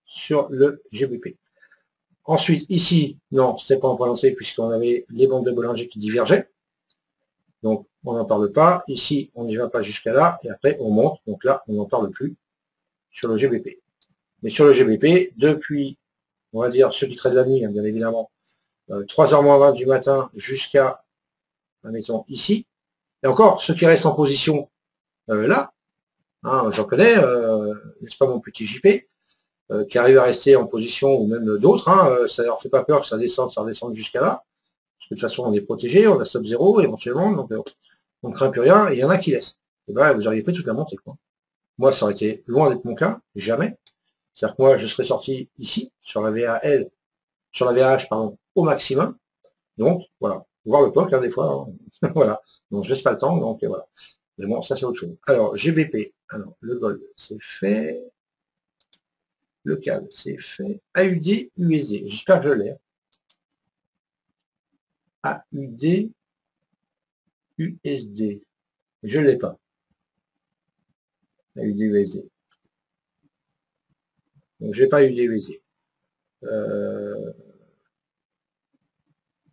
Sur le GBP. Ensuite, ici, non, c'était pas un point d'entrée puisqu'on avait les bandes de Bollinger qui divergeaient. Donc, on n'en parle pas. Ici, on n'y va pas jusqu'à là. Et après, on monte. Donc là, on n'en parle plus sur le GBP. Mais sur le GBP, depuis, on va dire, ceux qui traitent la nuit, hein, bien évidemment, 3h moins 20 du matin jusqu'à, admettons, ici. Et encore, ceux qui restent en position là, hein, j'en connais, n'est-ce pas mon petit JP, qui arrivent à rester en position, ou même d'autres, hein, ça leur fait pas peur que ça redescende jusqu'à là. Parce que de toute façon, on est protégé, on a stop 0 éventuellement, donc on ne craint plus rien, et il y en a qui laissent. Et ben, vous auriez pris toute la montée, quoi. Moi, ça aurait été loin d'être mon cas, jamais. C'est-à-dire que moi, je serais sorti ici, sur la VAL, sur la VAH, pardon, au maximum. Donc, voilà. Voir le POC, hein, des fois, hein. Voilà. Donc, je laisse pas le temps, donc voilà. Mais bon, ça, c'est autre chose. Alors, GBP. Alors, le gold, c'est fait. Le CAD, c'est fait. AUD, USD. J'espère que je l'ai. AUD, USD. Je ne l'ai pas. AUD, USD. Donc, j'ai pas UD, USD.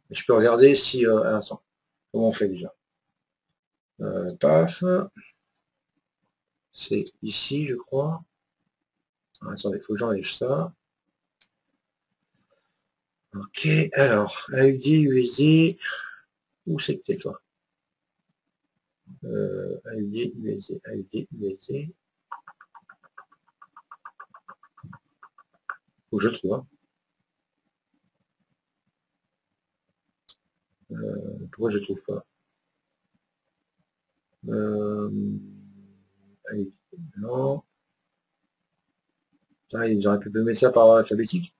Je peux regarder si... attends, comment on fait déjà paf. C'est ici, je crois. Attendez, il faut que j'enlève ça. Ok, alors, AUD, USD, où c'est que t'es toi AUD, USD, AUD, USD. Faut que je trouve. Hein. Pourquoi je ne trouve pas AUD, non. Ah, ils auraient pu mettre ça par alphabétique.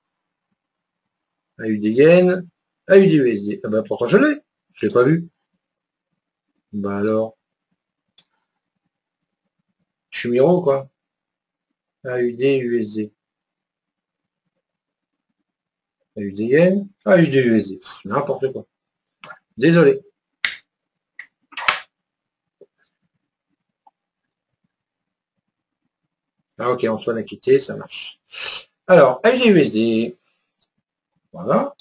AUD Yen, AUD USD. Ah bah pourtant je l'ai. Je l'ai pas vu. Bah alors, je suis miro quoi. AUD USD. AUD Yen, AUD USD. N'importe quoi. Désolé. Ah ok, Antoine a quitté, ça marche. Alors, AUD USD. Voilà.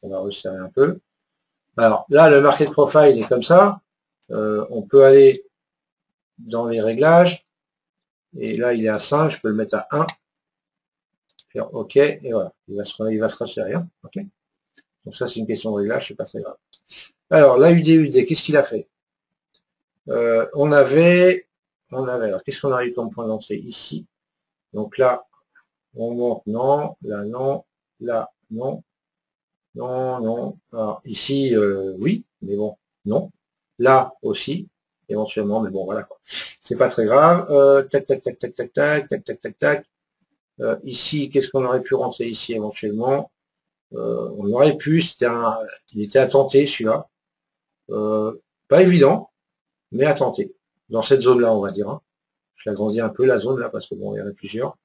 On va resserrer un peu. Alors là, le market profile est comme ça. On peut aller dans les réglages. Et là, il est à 5, je peux le mettre à 1. Faire OK, et voilà. Il va se resserrer. Hein, OK. Donc ça, c'est une question de réglage, c'est pas très grave. Alors, l'AUD, qu'est-ce qu'il a fait on avait, alors qu'est-ce qu'on a eu comme point d'entrée ici? Donc là, on monte, non, là, non, là, non, non, non. Alors ici, oui, mais bon, non. Là aussi, éventuellement, mais bon, voilà quoi. C'est pas très grave. Tac, tac, tac, tac, tac, tac, tac, tac, tac, tac. Ici, qu'est-ce qu'on aurait pu rentrer ici éventuellement on aurait pu, il était à tenter celui-là. Pas évident, mais à tenter. Dans cette zone-là, on va dire. Hein. Je l'agrandis un peu la zone là, parce que bon, il y en a plusieurs.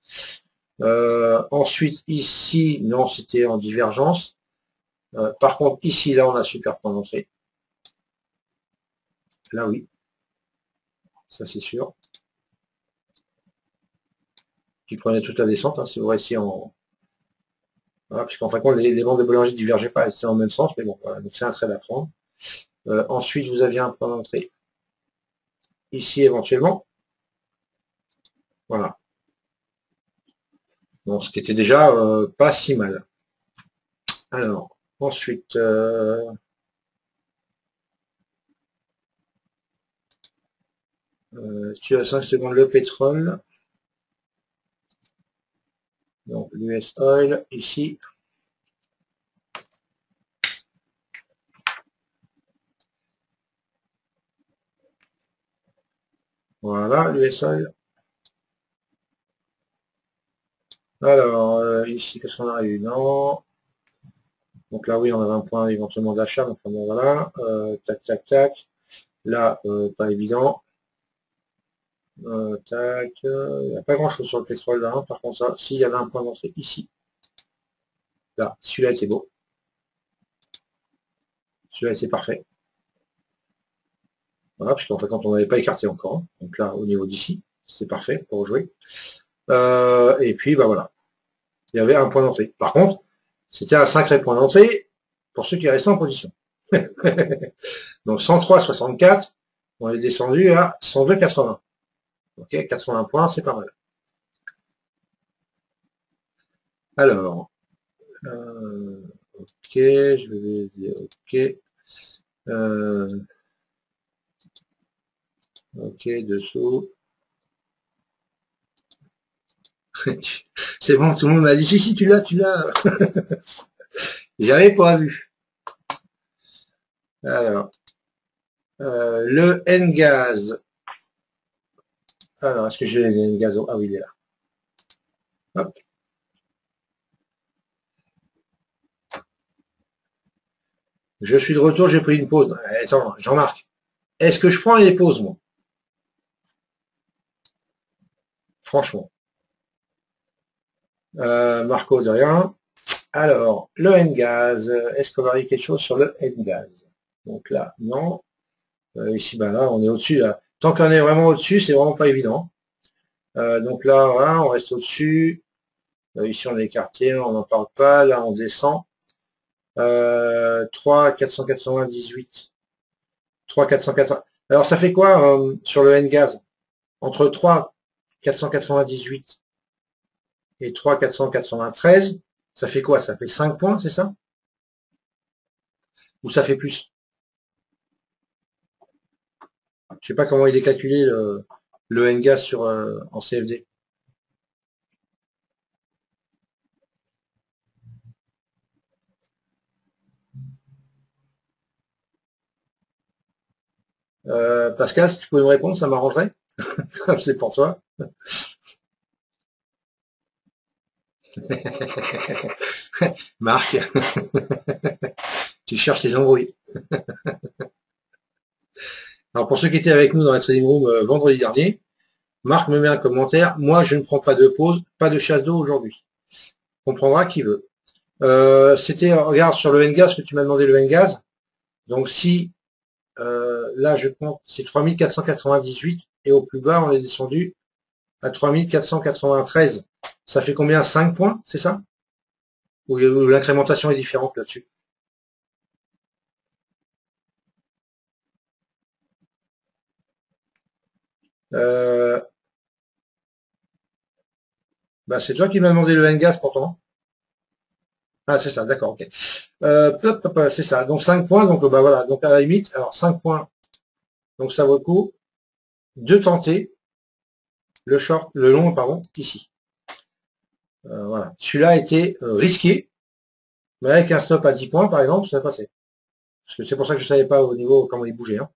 Ensuite, ici, non, c'était en divergence. Par contre, ici, là, on a super point d'entrée. Là, oui. Ça, c'est sûr. Qui prenait toute la descente, hein, si vous restiez en... Voilà, puisqu'en fin de compte, les bandes de Bollinger ne divergeaient pas, elles étaient dans le même sens, mais bon, voilà, donc c'est un trade à prendre. Ensuite, vous aviez un point d'entrée ici, éventuellement. Voilà. Donc, ce qui était déjà pas si mal. Alors, ensuite, tu as 5 secondes le pétrole. Donc, l'US Oil, ici. Voilà, l'US Oil. Alors, ici, qu'est-ce qu'on a eu? Non. Donc là, oui, on avait un point éventuellement d'achat. Donc bon, voilà. Tac, tac, tac. Là, pas évident. Tac. Il n'y a pas grand-chose sur le pétrole là. Hein. Par contre, ça, s'il y avait un point d'entrée ici. Là, celui-là était beau. Celui-là était parfait. Voilà, puisqu'en fait, quand on n'avait pas écarté encore. Hein. Donc là, au niveau d'ici, c'est parfait pour jouer. Et puis, bah voilà. Il y avait un point d'entrée. Par contre, c'était un sacré point d'entrée pour ceux qui restaient en position. Donc 103,64, on est descendu à 102,80. Ok, 80 points, c'est pas mal. Alors, ok, je vais dire ok. Ok, dessous. C'est bon, tout le monde m'a dit si, si, tu l'as, tu l'as. J'avais pas vu. Alors, le N-Gaz. Alors, est-ce que j'ai le N-Gaz? Ah oui, il est là. Hop. Je suis de retour, j'ai pris une pause. Attends, Jean-Marc, est-ce que je prends les pauses, moi? Franchement. Marco, de rien. Alors, le N-Gaz. Est-ce qu'on va arriver quelque chose sur le N-Gaz? Donc là, non. Ici, ben là, on est au-dessus. Tant qu'on est vraiment au-dessus, c'est vraiment pas évident. Donc là, voilà, on reste au-dessus. Ici, on est écarté, on n'en parle pas. Là, on descend. 3 498. 3 480. Alors, ça fait quoi sur le N-Gaz? Entre 3 498 et 3 493, ça fait quoi? Ça fait 5 points, c'est ça? Ou ça fait plus? Je sais pas comment il est calculé le N-Gaz sur en CFD. Pascal, si tu pouvais me répondre, ça m'arrangerait. C'est pour toi. Marc, tu cherches les embrouilles. Alors pour ceux qui étaient avec nous dans la trading room vendredi dernier, Marc me met un commentaire. Moi, je ne prends pas de pause, pas de chasse d'eau aujourd'hui. On prendra qui veut. C'était, regarde, sur le N-Gaz, que tu m'as demandé le N-Gaz. Donc si, là, je compte, c'est 3498 et au plus bas, on est descendu à 3493. Ça fait combien? 5 points, c'est ça? Ou l'incrémentation est différente là-dessus? Euh, Bah, c'est toi qui m'as demandé le N-Gaz pourtant. Ah, c'est ça, d'accord, ok. C'est ça. Donc 5 points, donc bah voilà, donc à la limite, alors 5 points, donc ça vaut le coup de tenter le short, le long, pardon, ici. Voilà. Celui-là a été risqué, mais avec un stop à 10 points, par exemple, ça passait. Parce que c'est pour ça que je savais pas au niveau comment il bougeait. Hein.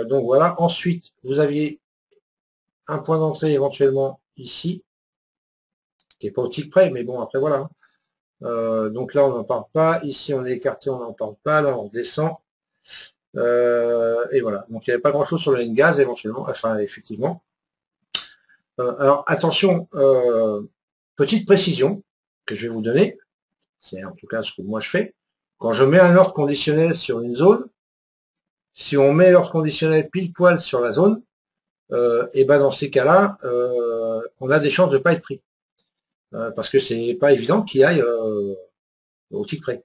Donc voilà. Ensuite, vous aviez un point d'entrée éventuellement ici, qui n'est pas au tick près, mais bon, après voilà. Hein. Donc là, on n'en parle pas. Ici, on est écarté, on n'en parle pas. Là, on descend. Et voilà. Donc, il n'y avait pas grand-chose sur le N-Gaz, éventuellement. Enfin, effectivement. Alors, attention, petite précision que je vais vous donner. C'est en tout cas ce que moi je fais. Quand je mets un ordre conditionnel sur une zone, si on met l'ordre conditionnel pile poil sur la zone, et ben dans ces cas-là, on a des chances de ne pas être pris. Parce que c'est pas évident qu'il aille au tick près.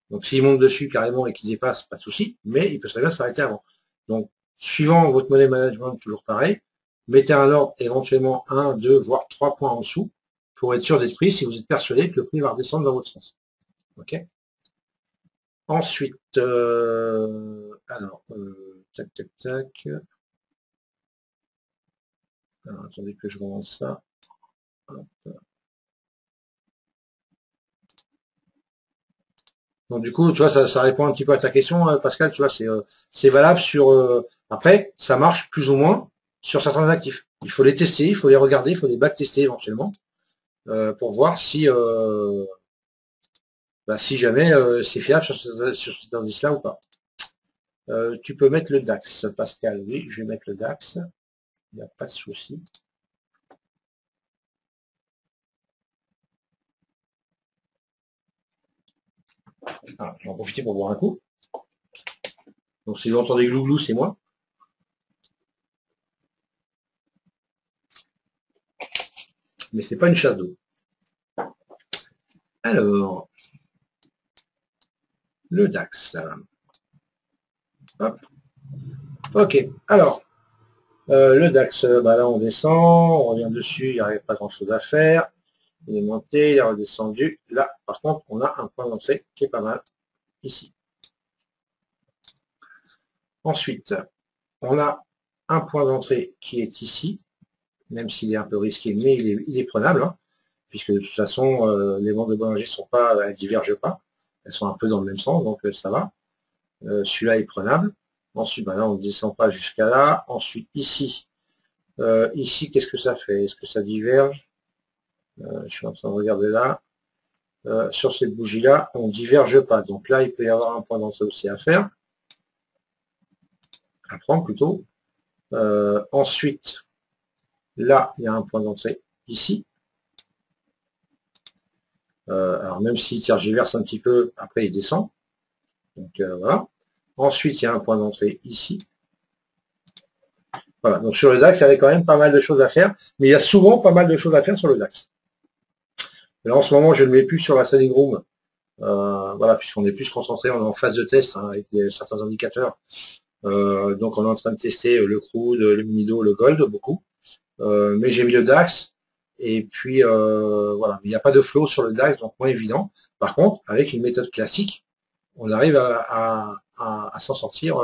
Donc s'il monte dessus carrément et qu'il dépasse, pas de souci, mais il peut très bien s'arrêter avant. Donc, suivant votre money management, toujours pareil, mettez un ordre éventuellement 1, 2, voire 3 points en dessous pour être sûr d'être pris si vous êtes persuadé que le prix va redescendre dans votre sens. Ok. Ensuite, alors, tac, tac, tac. Alors, attendez que je remonte ça. Hop. Donc du coup, tu vois, ça répond un petit peu à ta question, Pascal. Tu vois, c'est valable sur. Après, ça marche plus ou moins sur certains actifs. Il faut les tester, il faut les regarder, il faut les backtester éventuellement. pour voir si, si jamais c'est fiable sur cet indice-là ou pas. Tu peux mettre le DAX, Pascal. Oui, je vais mettre le DAX. Il n'y a pas de souci. Ah, j'en profite pour boire un coup. Donc si vous entendez glouglou, c'est moi. Mais c'est pas une chasse d'eau. Alors, le DAX. Hop. Ok. Alors, le DAX, là on descend, on revient dessus, il n'y avait pas grand chose à faire. Il est monté, il est redescendu. Là, par contre, on a un point d'entrée qui est pas mal, ici. Ensuite, on a un point d'entrée qui est ici, même s'il est un peu risqué, mais il est prenable, hein, puisque de toute façon, les ventes de Bollinger sont pas, elles divergent pas, elles sont un peu dans le même sens, donc ça va. Celui-là est prenable. Ensuite, là, on ne descend pas jusqu'à là. Ensuite, ici, qu'est-ce que ça fait? Est-ce que ça diverge? Je suis en train de regarder là. Sur cette bougie-là, on ne diverge pas. Donc là, il peut y avoir un point d'entrée aussi à faire. À prendre plutôt. Ensuite, là, il y a un point d'entrée ici. Alors même s'il tergiverse un petit peu, après il descend. Donc voilà. Ensuite, il y a un point d'entrée ici. Voilà, donc sur le DAX, il y avait quand même pas mal de choses à faire, mais il y a souvent pas mal de choses à faire sur le DAX. Là, en ce moment, je ne le mets plus sur la standing room, voilà, puisqu'on est plus concentré, on est en phase de test hein, avec certains indicateurs. Donc, on est en train de tester le crude, le minido, le gold, beaucoup. Mais j'ai mis le DAX, et puis voilà, il n'y a pas de flow sur le DAX, donc moins évident. Par contre, avec une méthode classique, on arrive à s'en sortir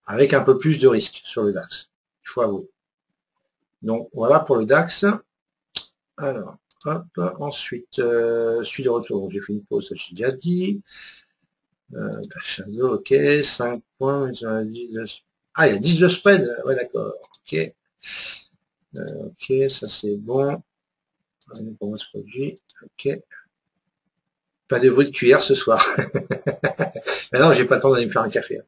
avec un peu plus de risque sur le DAX, il faut avouer. Donc voilà pour le DAX. Alors, hop, ensuite, suis de retour. J'ai fait une pause, ça j'ai déjà dit. Ok, 5 points. Ah, il y a 10 de spread. Ouais, d'accord. Ok. Ok, ça c'est bon. Comment se produit? Ok. Pas de bruit de cuillère ce soir. Maintenant, j'ai pas le temps d'aller me faire un café.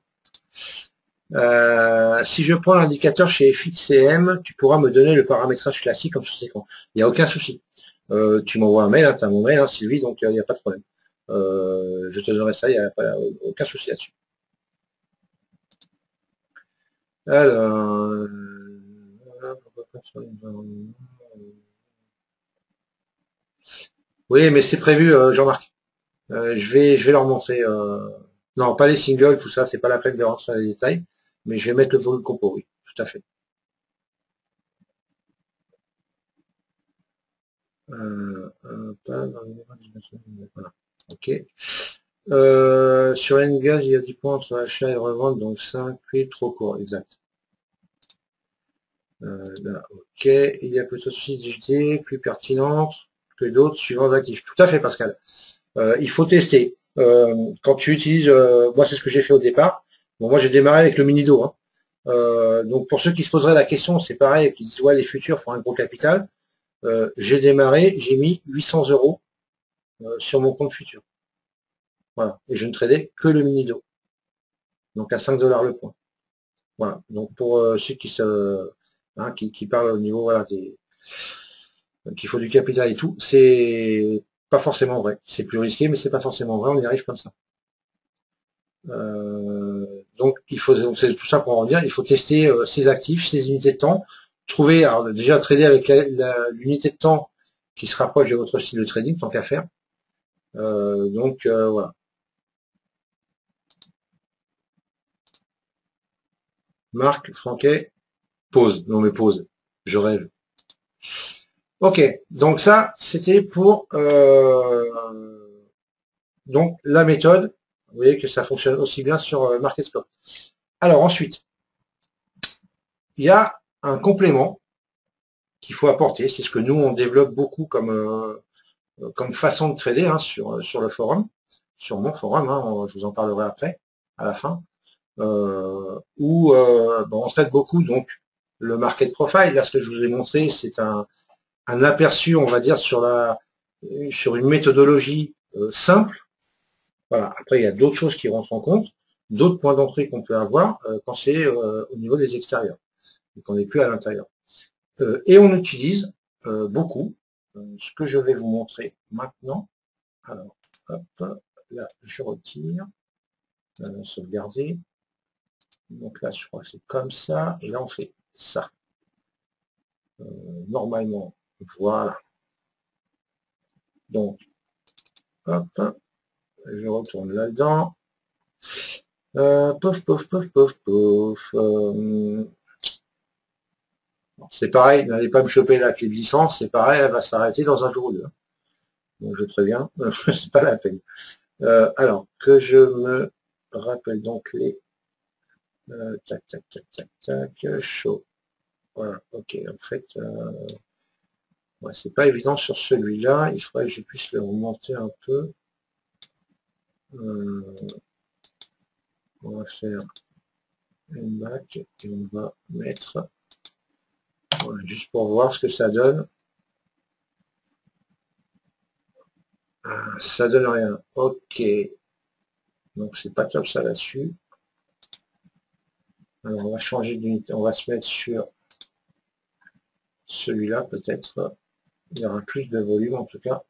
Si je prends l'indicateur chez FXCM, tu pourras me donner le paramétrage classique comme sur séquence. Il n'y a aucun souci. Tu m'envoies un mail, hein, tu as mon mail, hein, Sylvie, donc il n'y a pas de problème. Je te donnerai ça, il n'y a aucun souci là-dessus. Alors, oui, mais c'est prévu, Jean-Marc. Je vais leur montrer. Non, pas les singles, tout ça, c'est pas la peine de rentrer dans les détails, mais je vais mettre le volume compo, oui, tout à fait. Voilà. Ok. Sur Engage, il y a 10 points entre achat et revente, donc 5 prix trop court, exact. Là, ok. Il y a plutôt d'utilité plus pertinente que d'autres suivant l'actif. Tout à fait, Pascal. Il faut tester. Quand tu utilises, moi c'est ce que j'ai fait au départ. Bon, moi j'ai démarré avec le mini-do. Hein. Donc pour ceux qui se poseraient la question, c'est pareil, qui disent ouais les futurs font un gros capital. J'ai démarré, j'ai mis 800 € sur mon compte futur. Voilà. Et je ne tradais que le mini-do. Donc à 5 $ le point. Voilà. Donc pour ceux qui se qui parlent au niveau voilà, qu'il faut du capital et tout, c'est pas forcément vrai. C'est plus risqué, mais c'est pas forcément vrai, on y arrive comme ça. Donc il faut, c'est tout ça pour en dire, il faut tester ses actifs, ses unités de temps, trouver, alors déjà trader avec l'unité de temps qui se rapproche de votre style de trading, tant qu'à faire. Donc voilà. Marc, Franquet, pause. Non mais pause. Je rêve. Ok, donc ça, c'était pour donc la méthode. Vous voyez que ça fonctionne aussi bien sur MarketSpot. Alors ensuite, il y a un complément qu'il faut apporter. C'est ce que nous, on développe beaucoup comme façon de trader hein, sur le forum, sur mon forum, hein, je vous en parlerai après, à la fin, où on traite beaucoup donc le market profile. Là, ce que je vous ai montré, c'est un aperçu, on va dire, sur une méthodologie simple. Voilà. Après, il y a d'autres choses qui rentrent en compte, d'autres points d'entrée qu'on peut avoir quand c'est au niveau des extérieurs, et qu'on n'est plus à l'intérieur. Et on utilise beaucoup ce que je vais vous montrer maintenant. Alors, hop, là, je retire, sauvegarder. Donc là, je crois que c'est comme ça, et là, on fait ça. Normalement, voilà. Donc, hop, je retourne là-dedans. Pouf, pouf, pouf, pouf, pouf. C'est pareil, n'allez pas me choper la clé de licence, c'est pareil, elle va s'arrêter dans un jour ou deux. Donc je préviens, c'est pas la peine. Alors, que je me rappelle donc les tac, tac, tac, tac, tac, chaud. Voilà, ok, en fait, ouais, c'est pas évident sur celui-là, il faudrait que je puisse le remonter un peu. On va faire une bac et on va mettre, voilà, juste pour voir ce que ça donne. Ça donne rien. Ok. Donc c'est pas top ça là-dessus. Alors on va changer d'unité. On va se mettre sur celui-là peut-être. Il y aura plus de volume en tout cas.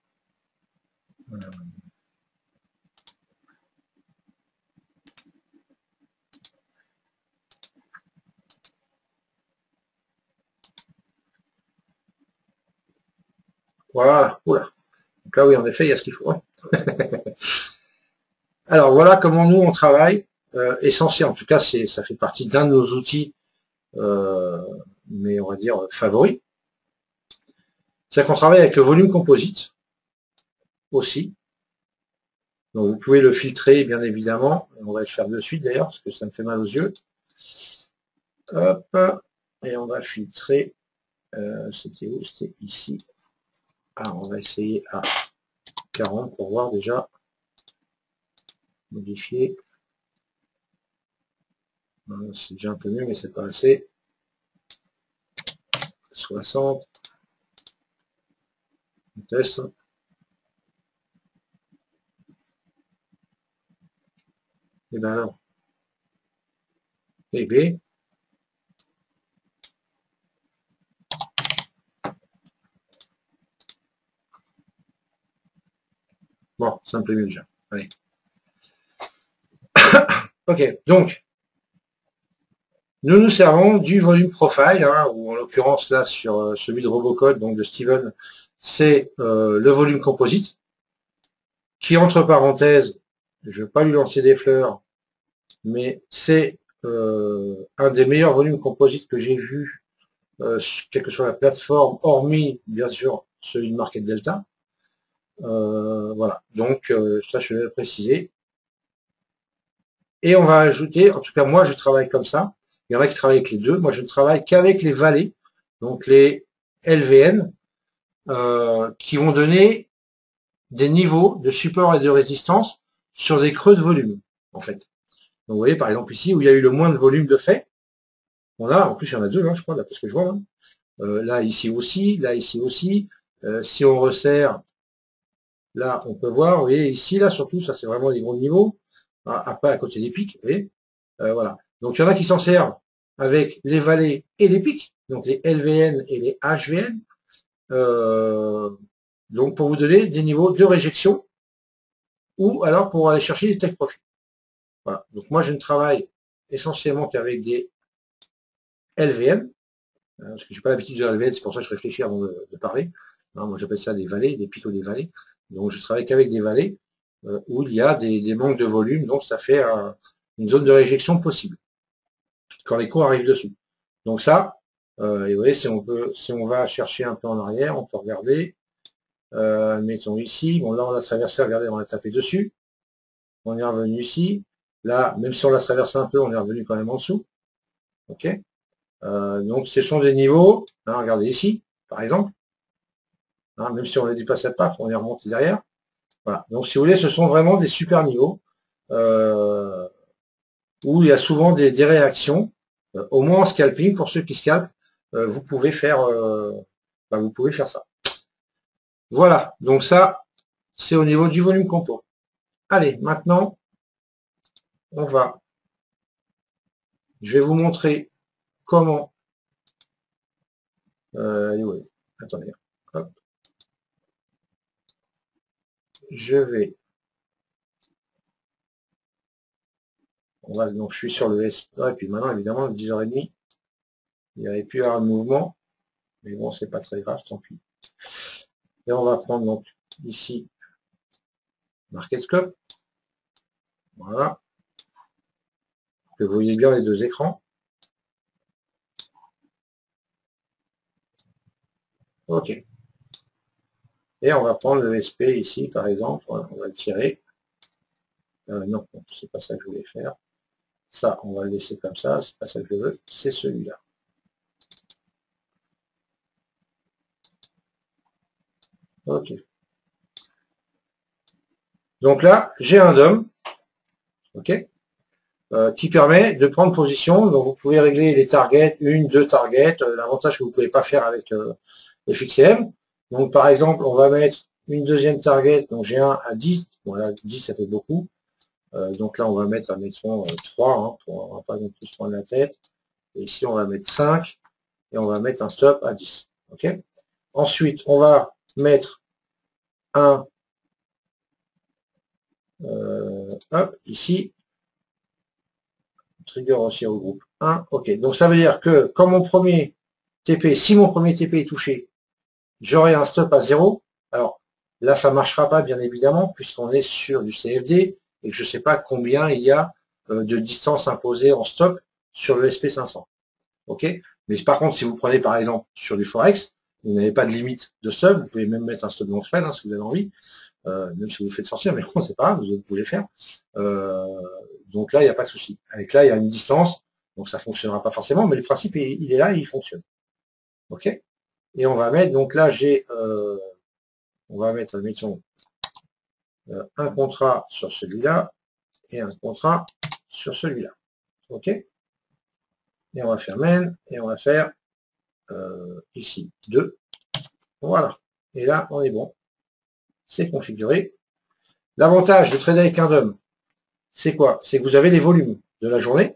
Voilà. Oula. Donc là oui, en effet, il y a ce qu'il faut. Alors voilà comment nous on travaille. Essentiel, en tout cas, ça fait partie d'un de nos outils, mais on va dire favoris. C'est qu'on travaille avec le volume composite aussi. Donc vous pouvez le filtrer bien évidemment. On va le faire de suite d'ailleurs parce que ça me fait mal aux yeux. Hop, et on va filtrer. C'était où? C'était ici. Alors on va essayer à 40 pour voir déjà. Modifier. C'est déjà un peu mieux, mais c'est pas assez. 60. On teste. Et ben alors. Et B. Bon, ça me plaît mieux déjà. Allez. Ok, donc, nous nous servons du volume profile, hein, ou en l'occurrence là sur celui de Robocode, donc de Steven, c'est le volume composite, qui entre parenthèses, je ne vais pas lui lancer des fleurs, mais c'est un des meilleurs volumes composites que j'ai vu, quelle que soit la plateforme, hormis bien sûr celui de Market Delta. Voilà, donc ça je vais le préciser. Et on va ajouter, en tout cas moi je travaille comme ça, il y en a qui travaillent avec les deux, moi je ne travaille qu'avec les vallées, donc les LVN, qui vont donner des niveaux de support et de résistance sur des creux de volume, en fait. Donc vous voyez par exemple ici où il y a eu le moins de volume de fait, on a, en plus il y en a deux, hein, je crois, d'après ce que je vois, hein. Là ici aussi, là ici aussi, si on resserre, là on peut voir, vous voyez ici, là surtout, ça c'est vraiment les gros niveaux, après à côté des pics, vous voyez, voilà. Donc il y en a qui s'en servent avec les vallées et les pics, donc les LVN et les HVN, donc pour vous donner des niveaux de réjection, ou alors pour aller chercher des take profits. Voilà. Donc moi je ne travaille essentiellement qu'avec des LVN, parce que j'ai pas l'habitude de LVN, c'est pour ça que je réfléchis avant de parler. Non, moi j'appelle ça des vallées, des pics ou des vallées. Donc je travaille qu'avec des vallées où il y a des manques de volume, donc ça fait une zone de réjection possible quand les cours arrivent dessus. Donc ça, et vous voyez, si on va chercher un peu en arrière, on peut regarder. Mettons ici, bon là on l'a traversé, regardez, on a tapé dessus. On est revenu ici. Là, même si on l'a traversé un peu, on est revenu quand même en dessous. Ok. Donc ce sont des niveaux, hein, regardez ici, par exemple. Hein, même si on ne dépassait pas, on est remonté derrière. Voilà. Donc si vous voulez, ce sont vraiment des super niveaux où il y a souvent des réactions. Au moins en scalping, pour ceux qui scalpent, vous pouvez faire ben, vous pouvez faire ça. Voilà, donc ça, c'est au niveau du volume compo. Allez, maintenant, je vais vous montrer comment, ouais, attendez, hop, donc je suis sur le SP, et puis maintenant, évidemment, 10h30, il n'y avait plus à avoir de mouvement, mais bon, c'est pas très grave, tant pis. Et on va prendre donc ici Market Scope, voilà, que vous voyez bien les deux écrans. Ok. Et on va prendre le SP ici, par exemple, voilà, on va le tirer. Non, c'est pas ça que je voulais faire. Ça, on va le laisser comme ça, c'est pas ça que je veux, c'est celui-là. Ok. Donc là, j'ai un DOM, ok, qui permet de prendre position. Donc vous pouvez régler les targets, une, deux targets. L'avantage que vous ne pouvez pas faire avec FXM. Donc par exemple, on va mettre une deuxième target. Donc j'ai un à 10. Voilà, 10 ça fait beaucoup. Donc là, on va mettre, admettons, 3, hein, on va pas non plus se prendre la tête. Et ici, on va mettre 5 et on va mettre un stop à 10. Ok. Ensuite, on va mettre un hop, ici, trigger aussi au groupe 1. Ok, donc ça veut dire que comme mon premier TP, si mon premier TP est touché, j'aurai un stop à 0. Alors là, ça ne marchera pas, bien évidemment, puisqu'on est sur du CFD et que je ne sais pas combien il y a de distance imposée en stop sur le SP500. Ok. Mais par contre, si vous prenez par exemple sur du Forex, vous n'avez pas de limite de stop, vous pouvez même mettre un stop long spread hein, si vous avez envie. Même si vous le faites sortir, mais bon, c'est pas grave, vous pouvez le faire. Donc là, il n'y a pas de souci. Avec là, il y a une distance, donc ça fonctionnera pas forcément, mais le principe, il est là et il fonctionne. Ok. Et on va mettre, donc là, on va mettre, admettons, un contrat sur celui-là et un contrat sur celui-là. Ok. Et on va faire main et on va faire ici 2. Voilà. Et là, on est bon. C'est configuré. L'avantage de trader avec un DOM, c'est quoi? C'est que vous avez les volumes de la journée.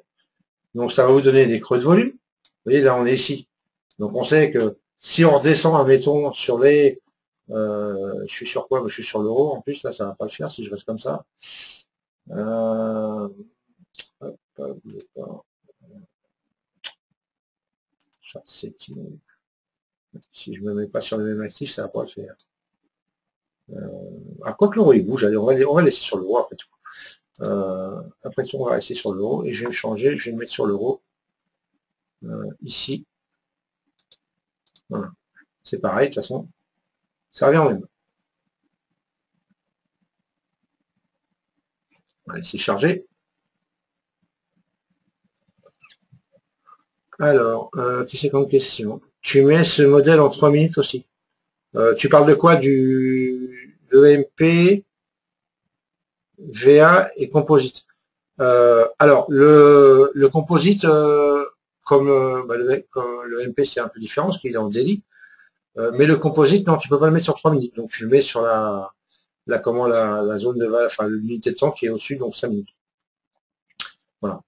Donc ça va vous donner des creux de volume. Vous voyez, là on est ici. Donc on sait que si on redescend, admettons, sur les... je suis sur quoi? Je suis sur l'euro. En plus, là, ça va pas le faire si je reste comme ça. Si je me mets pas sur le même actif, ça va pas le faire. Quoi que l'euro il bouge, allez, on va laisser sur l'euro après tout. Après tout, on va rester sur l'euro et je vais le changer, je vais le mettre sur l'euro ici. Voilà. C'est pareil, de toute façon, ça revient au même. Allez, c'est chargé. Alors, qu'est-ce que c'est comme question? Tu mets ce modèle en 3 minutes aussi. Tu parles de quoi? Du EMP, VA et composite. Alors, le composite, comme, comme le MP, c'est un peu différent parce qu'il est en daily. Mais le composite, non, tu peux pas le mettre sur 3 minutes. Donc tu le mets sur la zone de enfin l'unité de temps qui est au-dessus, donc 5 minutes. Voilà.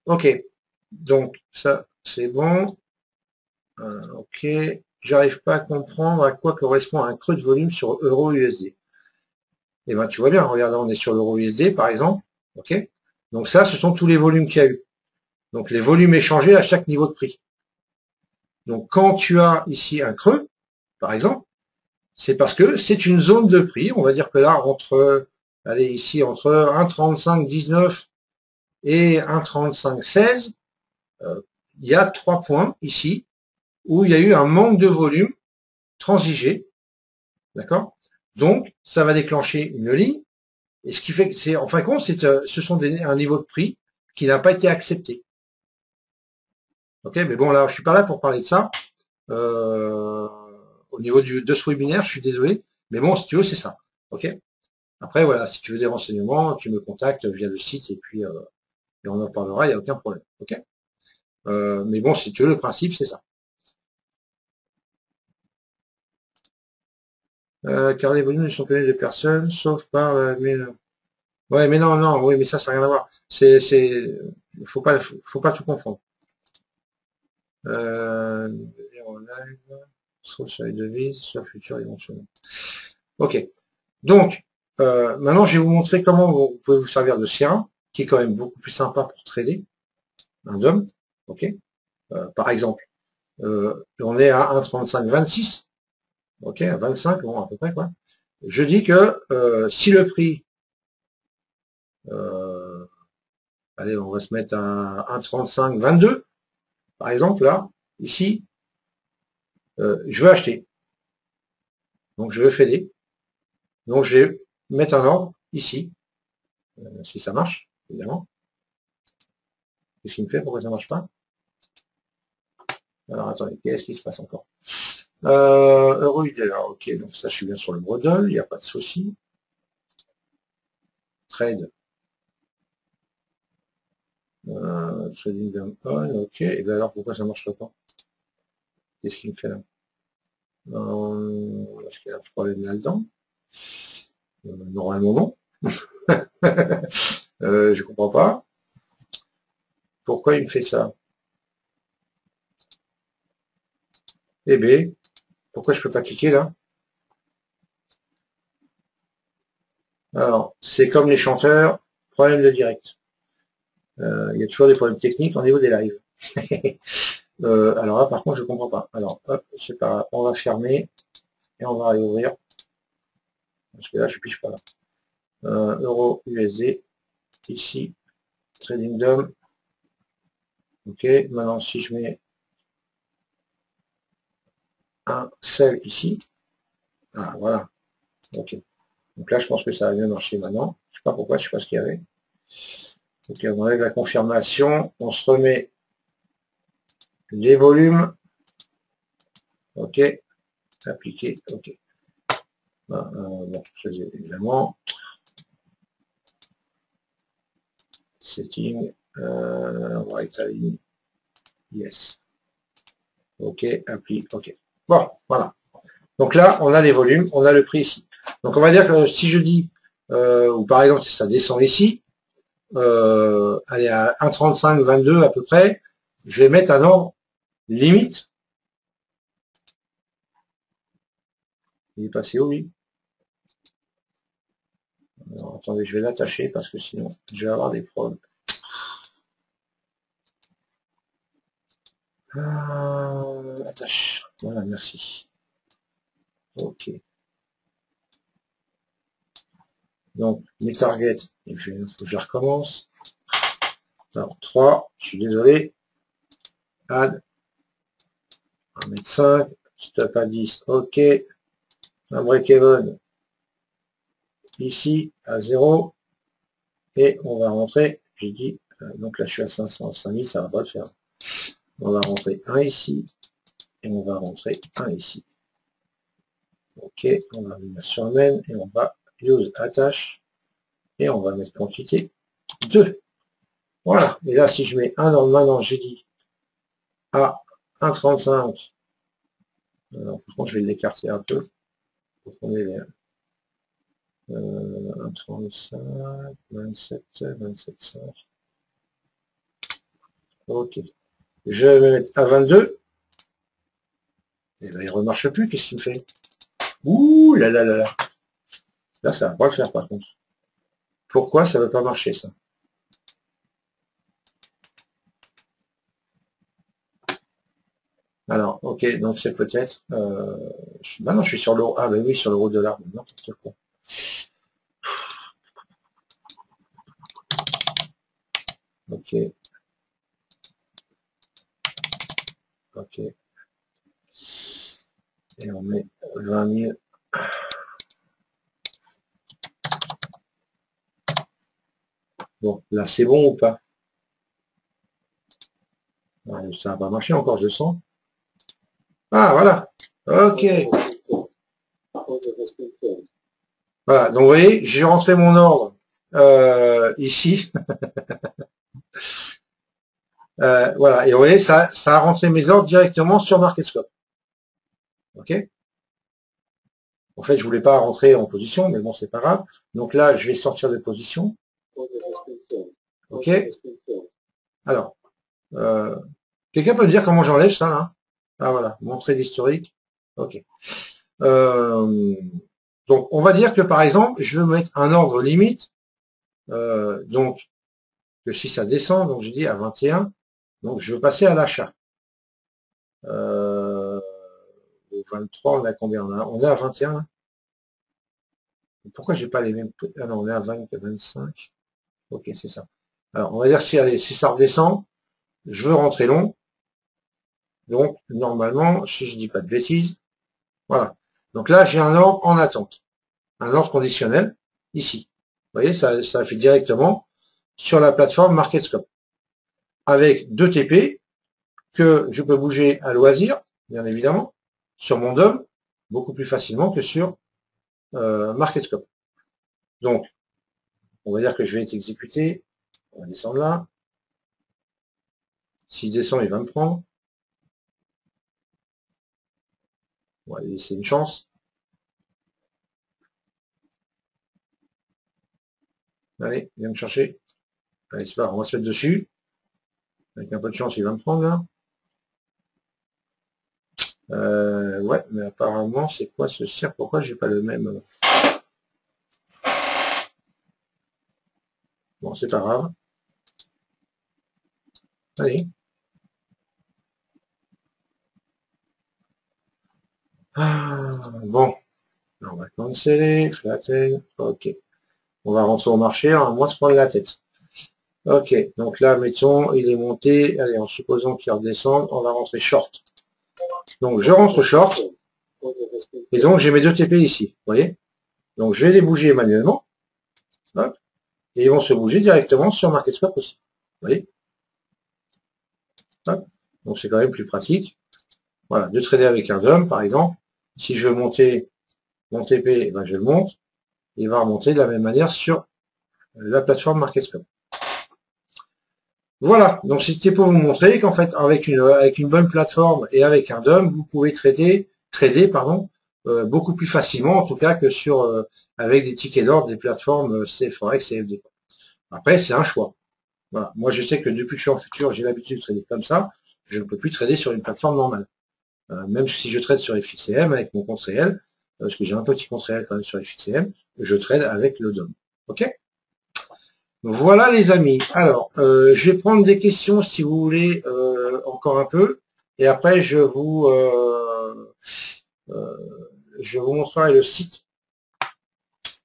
Ok. Donc ça, c'est bon. Ok. J'arrive pas à comprendre à quoi correspond un creux de volume sur euro USD. Et ben tu vois bien, regarde là, on est sur l'euro USD par exemple. Ok. Donc ça, ce sont tous les volumes qu'il y a eu. Donc les volumes échangés à chaque niveau de prix. Donc quand tu as ici un creux, par exemple, c'est parce que c'est une zone de prix. On va dire que là, allez ici, entre 1,35,19 et 1,35,16, il y a 3 points ici où il y a eu un manque de volume transigé. D'accord? Donc, ça va déclencher une ligne. Et ce qui fait que c'est, en fin de compte, ce sont un niveau de prix qui n'a pas été accepté. Ok? Mais bon, là, je suis pas là pour parler de ça. Au niveau de ce webinaire, je suis désolé. Mais bon, si tu veux, c'est ça. Ok? Après, voilà, si tu veux des renseignements, tu me contactes via le site et puis et on en parlera, il n'y a aucun problème. Ok. Mais bon, si tu veux, le principe, c'est ça. Car les volumes ne sont connus de personne, sauf par ouais, mais non, non, oui, mais ça n'a rien à voir. Faut pas tout confondre. En live, soit sur les devises, soit futur éventuellement. Ok. Donc, maintenant, je vais vous montrer comment vous pouvez vous servir de Sierra, qui est quand même beaucoup plus sympa pour trader un DOM. Ok. Par exemple, on est à 1,3526. Ok, à 25, bon, à peu près, quoi. Je dis que si le prix, allez, on va se mettre à 1,3522, par exemple, là, ici, je veux acheter. Donc, je veux fader. Donc, je vais mettre un ordre ici, si ça marche, évidemment. Qu'est-ce qu'il me fait? Pourquoi ça marche pas? Alors, attendez, qu'est-ce qui se passe encore? Euro USD, ok, donc ça, je suis bien sur le Brodol, il n'y a pas de souci. Trade. Trading down on, ok, et bien alors, pourquoi ça marche pas? Qu'est-ce qu'il me fait là? Est-ce qu'il y a un problème là-dedans? Normalement, non. Je comprends pas. Pourquoi il me fait ça? Eh bien, pourquoi je peux pas cliquer là? Alors, c'est comme les chanteurs, problème de direct. Il y a toujours des problèmes techniques au niveau des lives. Alors là, par contre, je comprends pas. Alors, hop, c'est pas grave. On va fermer et on va réouvrir. Parce que là, je pige pas là. Euro USD, ici, Trading DOM. Ok, maintenant, si je mets un sell ici, ah, voilà. Ok. Donc là, je pense que ça va bien marcher maintenant. Je sais pas pourquoi, je sais pas ce qu'il y avait. Ok, on enlève la confirmation. On se remet les volumes. Ok. Appliquer. Ok. Bon, évidemment. Setting. On va étaler. Yes. Ok. Appli. Ok. Bon, voilà. Donc là, on a les volumes, on a le prix ici. Donc on va dire que si je dis, ou par exemple, si ça descend ici, allez à 1,35, 22 à peu près, je vais mettre un ordre limite. Il est passé où, lui? Alors, attendez, je vais l'attacher parce que sinon, je vais avoir des problèmes. Attache. Voilà, merci. Ok. Donc, mes targets, il faut que je recommence. Alors, 3, je suis désolé. Add. 1,5 m, stop à 10, ok. Un break-even ici à 0. Et on va rentrer, j'ai dit, donc là je suis à 500, 5000, ça va pas le faire. On va rentrer un ici, et on va rentrer un ici. Ok, on va venir sur main, et on va use attache, et on va mettre quantité 2. Voilà, et là si je mets un ordre maintenant, j'ai dit à 1,35, alors par contre je vais l'écarter un peu, pour qu'on ait 1,35, 27, 27,5. Ok. Je vais mettre à 22. Et ben il ne remarche plus, qu'est-ce qu'il me fait? Ouh là là là là. Là, ça va pas le faire par contre. Pourquoi ça ne veut pas marcher ça? Alors, ok, donc c'est peut-être. Bah non, je suis sur l'euro. Ah ben oui, sur l'euro dollar. N'importe quoi. Ok. Ok. Et on met 20 000. Bon, là c'est bon ou pas? Ça n'a pas marché encore, je sens. Ah voilà. Ok. Voilà, donc vous voyez, j'ai rentré mon ordre ici. Voilà, et vous voyez, ça a rentré mes ordres directement sur MarketScope. Ok. En fait, je voulais pas rentrer en position, mais bon, c'est pas grave. Donc là, je vais sortir de position. OK. Alors, quelqu'un peut me dire comment j'enlève ça, là? Ah voilà, montrer l'historique. OK. Donc, on va dire que par exemple, je veux mettre un ordre limite. Donc, que si ça descend, donc je dis à 21, donc je veux passer à l'achat. Au 23, on a combien? On est à 21 là. Pourquoi j'ai pas les mêmes... Ah non, on est à 20, 25. Ok, c'est ça. Alors, on va dire si, allez, si ça redescend, je veux rentrer long. Donc, normalement, si je dis pas de bêtises, voilà. Donc là, j'ai un ordre en attente. Un ordre conditionnel, ici. Vous voyez, ça fait directement sur la plateforme MarketScope. Avec 2 TP que je peux bouger à loisir, bien évidemment, sur mon DOM, beaucoup plus facilement que sur MarketScope. Donc, on va dire que je vais être exécuté. On va descendre là. S'il descend, il va me prendre. On va lui laisser une chance. Allez, viens me chercher. Allez, c'est pas grave, on va se mettre dessus. Avec un peu de chance, il va me prendre là. Ouais, mais apparemment, c'est quoi ce cirque? Pourquoi j'ai pas le même? Bon, c'est pas grave. Allez. Ah, bon. On va canceller, flatten. Ok. On va rentrer au marché, à moins se prendre la tête. Ok. Donc là, mettons, il est monté. Allez, en supposant qu'il redescende, on va rentrer short. Donc, je rentre short. Et donc, j'ai mes 2 TP ici. Vous voyez? Donc, je vais les bouger manuellement. Hop. Et ils vont se bouger directement sur MarketScope aussi. Vous voyez? Hop. Donc, c'est quand même plus pratique. Voilà, de trader avec un DOM, par exemple. Si je veux monter mon TP, ben je le monte. Il va remonter de la même manière sur la plateforme MarketScope. Voilà, donc c'était pour vous montrer qu'en fait, avec une bonne plateforme et avec un DOM, vous pouvez trader beaucoup plus facilement, en tout cas, que sur avec des tickets d'ordre des plateformes Forex et CFD. Après, c'est un choix. Voilà. Moi, je sais que depuis que je suis en futur, j'ai l'habitude de trader comme ça. Je ne peux plus trader sur une plateforme normale. Même si je trade sur FXCM avec mon compte réel, parce que j'ai un petit compte réel quand même sur FXCM, je trade avec le DOM. Ok? Voilà les amis. Alors, je vais prendre des questions si vous voulez encore un peu, et après je vous montrerai le site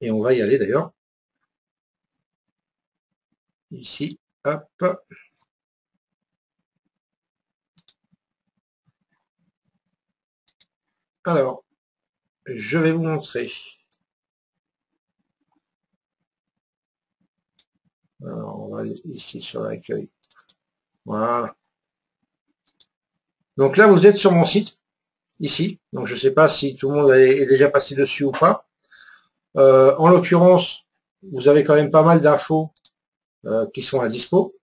et on va y aller d'ailleurs. Ici, hop. Alors, je vais vous montrer. Alors, on va aller ici sur l'accueil. Voilà. Donc là, vous êtes sur mon site, ici. Donc je ne sais pas si tout le monde est déjà passé dessus ou pas. En l'occurrence, vous avez quand même pas mal d'infos qui sont à dispo.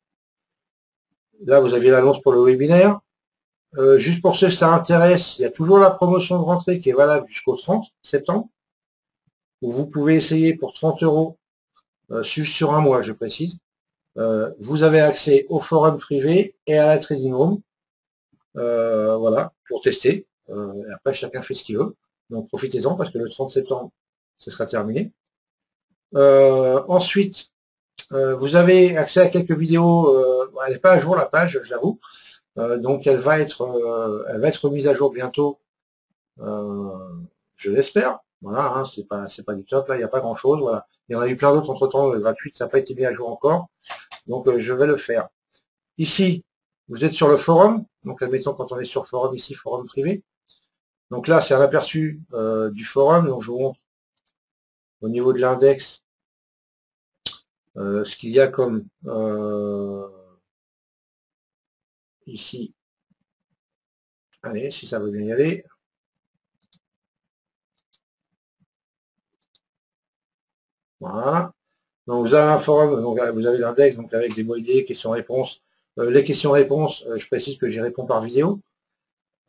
Là, vous aviez l'annonce pour le webinaire. Juste pour ceux que ça intéresse, il y a toujours la promotion de rentrée qui est valable jusqu'au 30 septembre, où vous pouvez essayer pour 30 € sur un mois, je précise. Vous avez accès au forum privé et à la trading room, voilà, pour tester. Et après, chacun fait ce qu'il veut. Donc, profitez-en parce que le 30 septembre, ce sera terminé. Ensuite, vous avez accès à quelques vidéos. Elle n'est pas à jour la page, je l'avoue. Donc, elle va être mise à jour bientôt. Je l'espère. Voilà, hein, c'est pas du top. Là, il n'y a pas grand chose. Voilà. Il y en a eu plein d'autres entre temps gratuites. Ça n'a pas été mis à jour encore. Donc, je vais le faire. Ici, vous êtes sur le forum. Donc, admettons quand on est sur forum ici, forum privé. Donc là, c'est un aperçu du forum. Donc, je vous montre au niveau de l'index ce qu'il y a comme ici. Allez, si ça veut bien y aller. Voilà. Donc, vous avez un forum, donc vous avez l'index, donc avec les mots idées, questions-réponses. Les questions-réponses, je précise que j'y réponds par vidéo,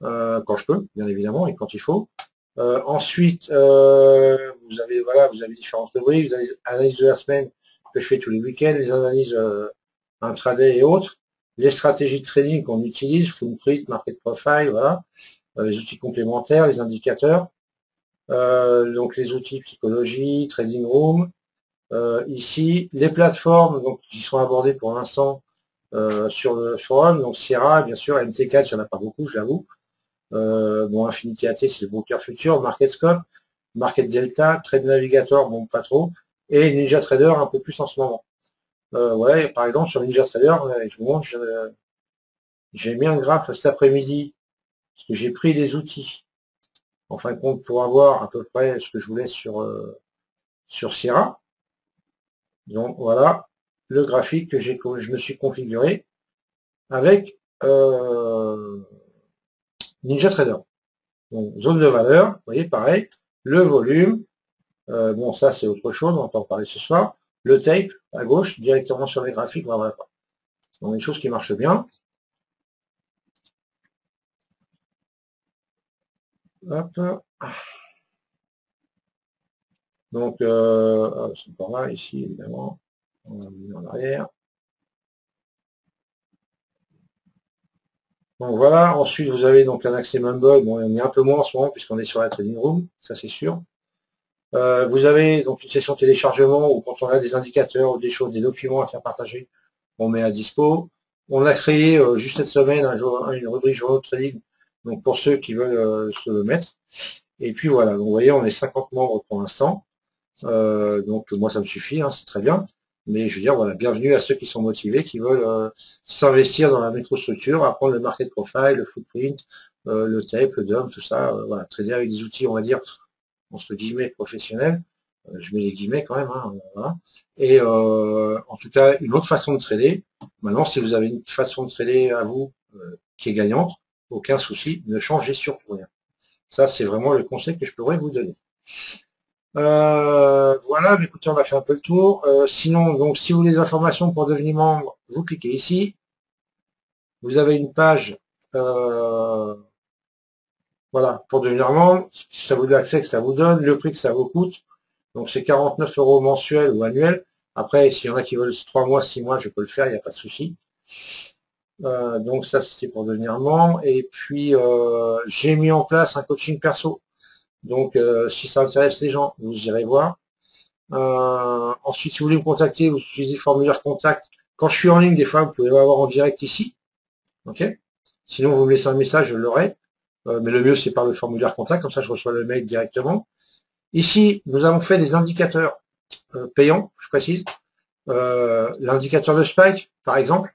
quand je peux, bien évidemment, et quand il faut. Ensuite, vous avez voilà, vous avez différentes rubriques, vous avez les analyses de la semaine que je fais tous les week-ends, les analyses intraday et autres, les stratégies de trading qu'on utilise, footprint, market profile, voilà, les outils complémentaires, les indicateurs, donc les outils psychologie, trading room, ici les plateformes donc qui sont abordées pour l'instant sur le forum, donc Sierra, bien sûr, MT4, il n'y en a pas beaucoup, je l'avoue. Bon, Infinity AT, c'est le broker futur, MarketScope, Market Delta, Trade Navigator, bon, pas trop, et Ninja Trader un peu plus en ce moment. Ouais, par exemple, sur Ninja Trader, je vous montre, j'ai mis un graphe cet après-midi, parce que j'ai pris des outils, en fin de compte, pour avoir à peu près ce que je voulais sur Sierra. Donc voilà le graphique que je me suis configuré avec Ninja Trader. Donc, zone de valeur, vous voyez, pareil, le volume, bon, ça c'est autre chose, on va en parler ce soir, le tape à gauche, directement sur les graphiques, voilà. Donc, une chose qui marche bien. Hop. Donc, c'est par là, ici, évidemment, on va venir en arrière. Donc voilà, ensuite vous avez donc un accès Mumble, bon on est un peu moins en ce moment puisqu'on est sur la trading room, ça c'est sûr. Vous avez donc une session téléchargement où quand on a des indicateurs ou des choses, des documents à faire partager, on met à dispo. On a créé juste cette semaine une rubrique journaux de trading, donc pour ceux qui veulent se le mettre. Et puis voilà, donc vous voyez, on est 50 membres pour l'instant. Donc moi ça me suffit, hein, c'est très bien. Mais je veux dire, voilà, bienvenue à ceux qui sont motivés, qui veulent s'investir dans la microstructure, apprendre le market profile, le footprint, le tape, le DOM, tout ça, voilà, trader avec des outils, on va dire, entre guillemets, professionnels. Je mets les guillemets quand même, hein, voilà. Et en tout cas, une autre façon de trader. Maintenant, si vous avez une façon de trader à vous qui est gagnante, aucun souci, ne changez surtout rien. Ça, c'est vraiment le conseil que je pourrais vous donner. Voilà, mais écoutez, on a fait un peu le tour. Sinon, donc, si vous voulez des informations pour devenir membre, vous cliquez ici. Vous avez une page, voilà, pour devenir membre. Ça vous donne l'accès que ça vous donne, le prix que ça vous coûte. Donc, c'est 49 € mensuel ou annuel. Après, s'il y en a qui veulent 3 mois, 6 mois, je peux le faire, il n'y a pas de souci. Donc, ça, c'est pour devenir membre. Et puis, j'ai mis en place un coaching perso. Donc, si ça intéresse les gens, vous irez voir. Ensuite, si vous voulez me contacter, vous utilisez le formulaire contact. Quand je suis en ligne, des fois, vous pouvez m'avoir en direct ici. Ok. Sinon, vous me laissez un message, je l'aurai. Mais le mieux, c'est par le formulaire contact. Comme ça, je reçois le mail directement. Ici, nous avons fait des indicateurs payants, je précise. L'indicateur de spike, par exemple,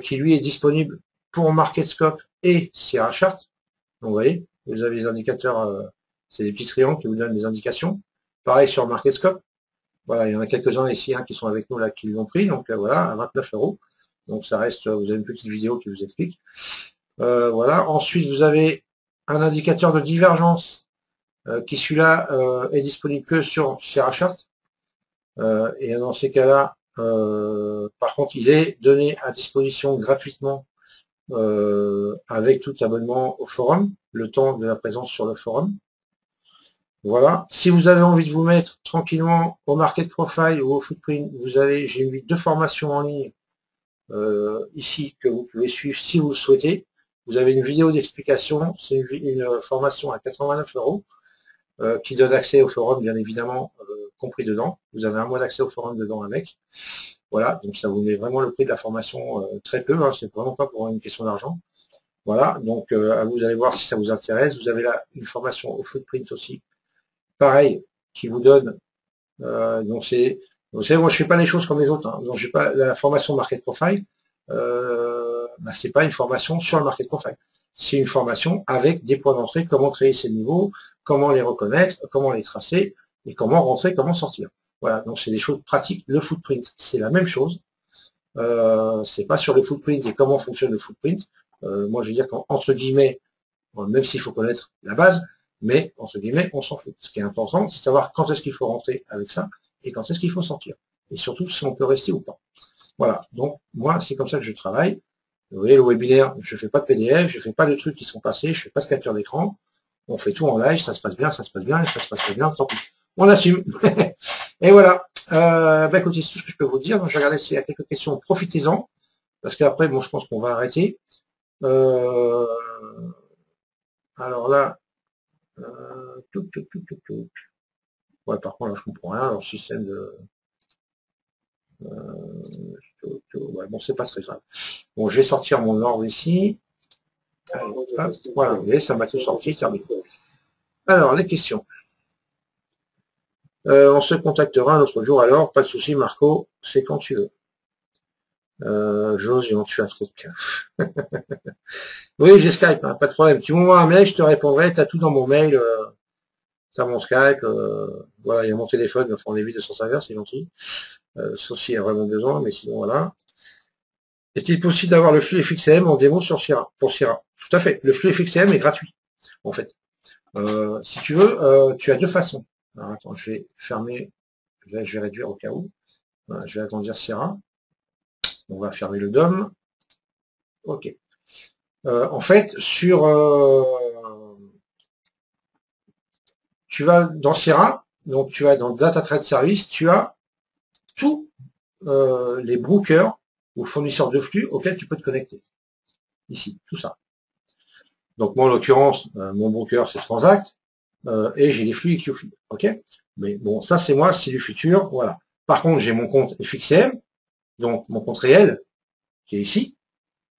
qui lui est disponible pour MarketScope et Sierra Chart. Donc, vous voyez, vous avez les indicateurs, c'est des petits triangles qui vous donnent des indications. Pareil sur MarketScope. Voilà, il y en a quelques-uns ici qui sont avec nous là qui l'ont pris, donc voilà, à 29 €. Donc ça reste, vous avez une petite vidéo qui vous explique. Voilà. Ensuite, vous avez un indicateur de divergence qui celui-là est disponible que sur Sierra Chart. Et dans ces cas-là, par contre, il est donné à disposition gratuitement avec tout abonnement au forum, le temps de la présence sur le forum. Voilà. Si vous avez envie de vous mettre tranquillement au market profile ou au footprint, j'ai mis 2 formations en ligne ici que vous pouvez suivre si vous le souhaitez. Vous avez une vidéo d'explication, c'est une formation à 89 € qui donne accès au forum, bien évidemment, compris dedans. Vous avez un mois d'accès au forum dedans avec. Voilà, donc ça vous met vraiment le prix de la formation très peu, hein, c'est vraiment pas pour une question d'argent. Voilà, donc à vous d'aller voir si ça vous intéresse. Vous avez là une formation au footprint aussi, pareil, qui vous donne, donc c'est, vous savez, moi je fais pas les choses comme les autres, hein, donc j'ai pas la formation market profile, c'est pas une formation sur le market profile, c'est une formation avec des points d'entrée, comment créer ces niveaux, comment les reconnaître, comment les tracer, et comment rentrer, comment sortir. Voilà, donc c'est des choses pratiques. Le footprint, c'est la même chose, c'est pas sur le footprint et comment fonctionne le footprint, moi je veux dire qu'entre guillemets, même s'il faut connaître la base, mais entre guillemets, on s'en fout. Ce qui est important, c'est de savoir quand est-ce qu'il faut rentrer avec ça et quand est-ce qu'il faut sortir. Et surtout, si on peut rester ou pas. Voilà, donc moi, c'est comme ça que je travaille. Vous voyez, le webinaire, je fais pas de PDF, je fais pas de trucs qui sont passés, je fais pas de capture d'écran. On fait tout en live, ça se passe bien, ça se passe bien, et ça se passe pas bien, tant pis. On assume. Et voilà. Bah écoutez, c'est tout ce que je peux vous dire. Donc, je vais regarder s'il y a quelques questions. Profitez-en. Parce qu'après, bon, je pense qu'on va arrêter. Alors là, ouais, par contre, là, je comprends rien. Alors, système de... ouais, bon, c'est pas très grave. Bon, je vais sortir mon ordre ici. Allez, hop, voilà, vous voyez, ça m'a tout sorti, terminé. Alors, les questions. On se contactera un autre jour alors, pas de souci Marco, c'est quand tu veux. Josion, tu as trop de cas. Oui, j'ai Skype, hein, pas de problème. Tu m'envoies un mail, je te répondrai, tu as tout dans mon mail, tu as mon Skype, voilà, il y a mon téléphone, enfin on évite de s'en servir, c'est gentil. Sauf s'il y a vraiment besoin, mais sinon voilà. Est-il possible d'avoir le flux FXM en démo sur Sierra, pour Sierra? Tout à fait, le flux FXM est gratuit, en fait. Si tu veux, tu as deux façons. Alors attends, je vais fermer, je vais réduire au cas où. Voilà, je vais agrandir Sierra. On va fermer le DOM. OK. En fait, tu vas dans Sierra, donc tu vas dans Data Trade Service, tu as tous les brokers ou fournisseurs de flux auxquels tu peux te connecter. Ici, tout ça. Donc moi, en l'occurrence, mon broker, c'est Transact, et j'ai les flux EQFlux. OK? Mais bon, ça, c'est moi, c'est du futur. Voilà. Par contre, j'ai mon compte FXM, donc mon compte réel, qui est ici.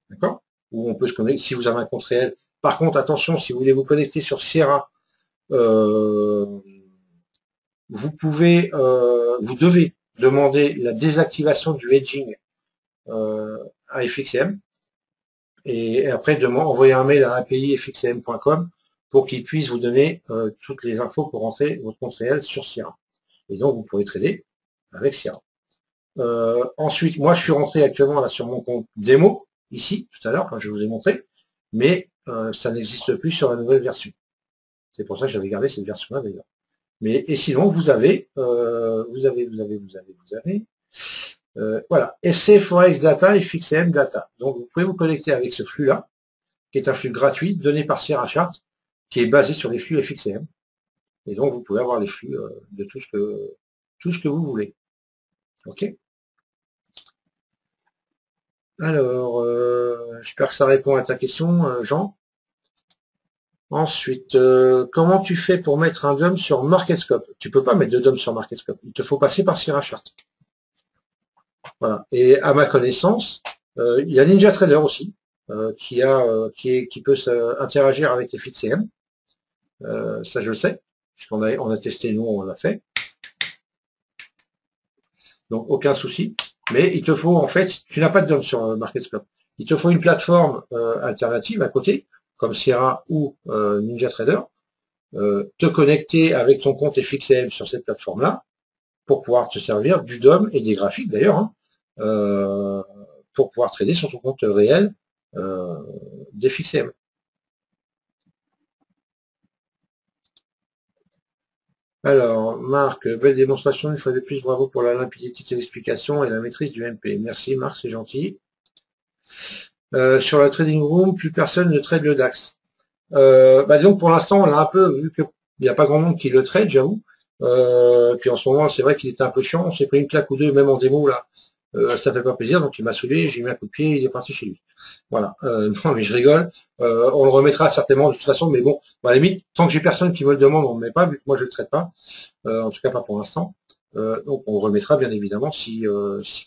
D'accord? Où on peut se connecter si vous avez un compte réel. Par contre, attention, si vous voulez vous connecter sur Sierra, vous devez demander la désactivation du hedging à FXM et après envoyer un mail à api-fxm.com pour qu'il puisse vous donner toutes les infos pour rentrer votre compte réel sur Sierra. Et donc, vous pourrez trader avec Sierra. Ensuite, moi, je suis rentré actuellement là sur mon compte démo, ici, tout à l'heure, quand je vous ai montré, mais ça n'existe plus sur la nouvelle version. C'est pour ça que j'avais gardé cette version-là d'ailleurs. Mais et sinon, voilà, SC Forex Data et FXM Data. Donc, vous pouvez vous connecter avec ce flux-là, qui est un flux gratuit donné par Sierra Chart, qui est basé sur les flux FXM. Et donc, vous pouvez avoir les flux de tout ce que vous voulez. OK? Alors, j'espère que ça répond à ta question, Jean. Ensuite, comment tu fais pour mettre un DOM sur MarketScope? Tu peux pas mettre de DOM sur MarketScope. Il te faut passer par Sierra Chart. Voilà. Et à ma connaissance, il y a NinjaTrader aussi, qui peut interagir avec les FXCM. Ça, je le sais, puisqu'on a testé, nous, on l'a fait. Donc, aucun souci. Mais il te faut, en fait, tu n'as pas de DOM sur MarketScope. Il te faut une plateforme alternative à côté, comme Sierra ou NinjaTrader, te connecter avec ton compte FXM sur cette plateforme-là, pour pouvoir te servir du DOM et des graphiques d'ailleurs, hein, pour pouvoir trader sur ton compte réel d'FXM. Alors, Marc, belle démonstration, une fois de plus, bravo pour la limpidité de l'explication et la maîtrise du MP. Merci Marc, c'est gentil. Sur la trading room, plus personne ne trade le DAX. Disons que pour l'instant, on a un peu, vu qu'il n'y a pas grand monde qui le trade, j'avoue. Puis en ce moment, c'est vrai qu'il était un peu chiant, on s'est pris une claque ou deux, même en démo, là. Ça fait pas plaisir, donc il m'a saoulé, j'ai mis un coup de pied, il est parti chez lui. Voilà. Non, mais je rigole. On le remettra certainement de toute façon, mais bon, à la limite, tant que j'ai personne qui me le demande, on ne le met pas, vu que moi je le traite pas. En tout cas, pas pour l'instant. Donc on le remettra bien évidemment si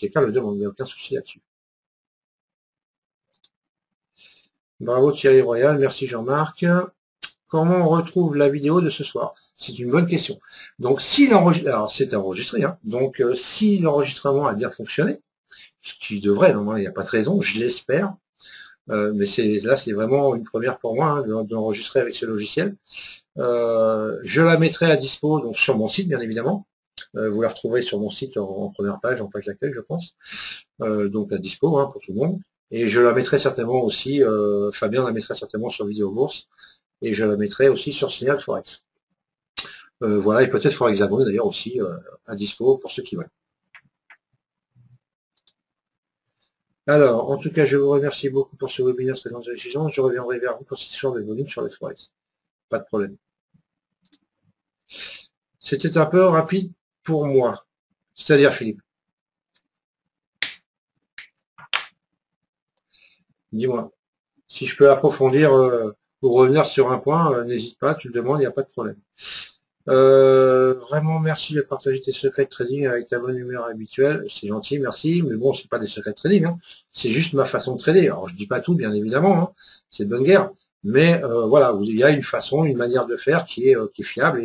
quelqu'un le demande, il n'y a aucun souci là-dessus. Bravo Thierry Royal, merci Jean-Marc. Comment on retrouve la vidéo de ce soir? C'est une bonne question. Donc, si l'enregistrement, alors c'est enregistré, hein, donc si l'enregistrement a bien fonctionné, ce qui devrait, normalement, il n'y a pas de raison, je l'espère, mais là, c'est vraiment une première pour moi hein, d'enregistrer avec ce logiciel. Je la mettrai à dispo donc sur mon site, bien évidemment. Vous la retrouverez sur mon site en première page, en page d'accueil, je pense. Donc à dispo hein, pour tout le monde. Et je la mettrai certainement aussi, Fabien la mettra certainement sur Vidéo Bourse, et je la mettrai aussi sur Signal Forex. Voilà, et peut-être Forex Abonné d'ailleurs aussi à dispo pour ceux qui veulent. Alors, en tout cas, je vous remercie beaucoup pour ce webinaire très enrichissant. Je reviendrai vers vous pour cette histoire de volume sur le Forex. pas de problème. C'était un peu rapide pour moi. C'est-à-dire, Philippe, dis-moi. Si je peux approfondir ou revenir sur un point, n'hésite pas, tu le demandes, il n'y a pas de problème. Vraiment, merci de partager tes secrets de trading avec ta bonne humeur habituelle. C'est gentil, merci. Mais bon, c'est pas des secrets de trading, hein. C'est juste ma façon de trader. Alors, je dis pas tout, bien évidemment, hein. C'est de bonne guerre. Mais voilà, il y a une façon, une manière de faire qui est fiable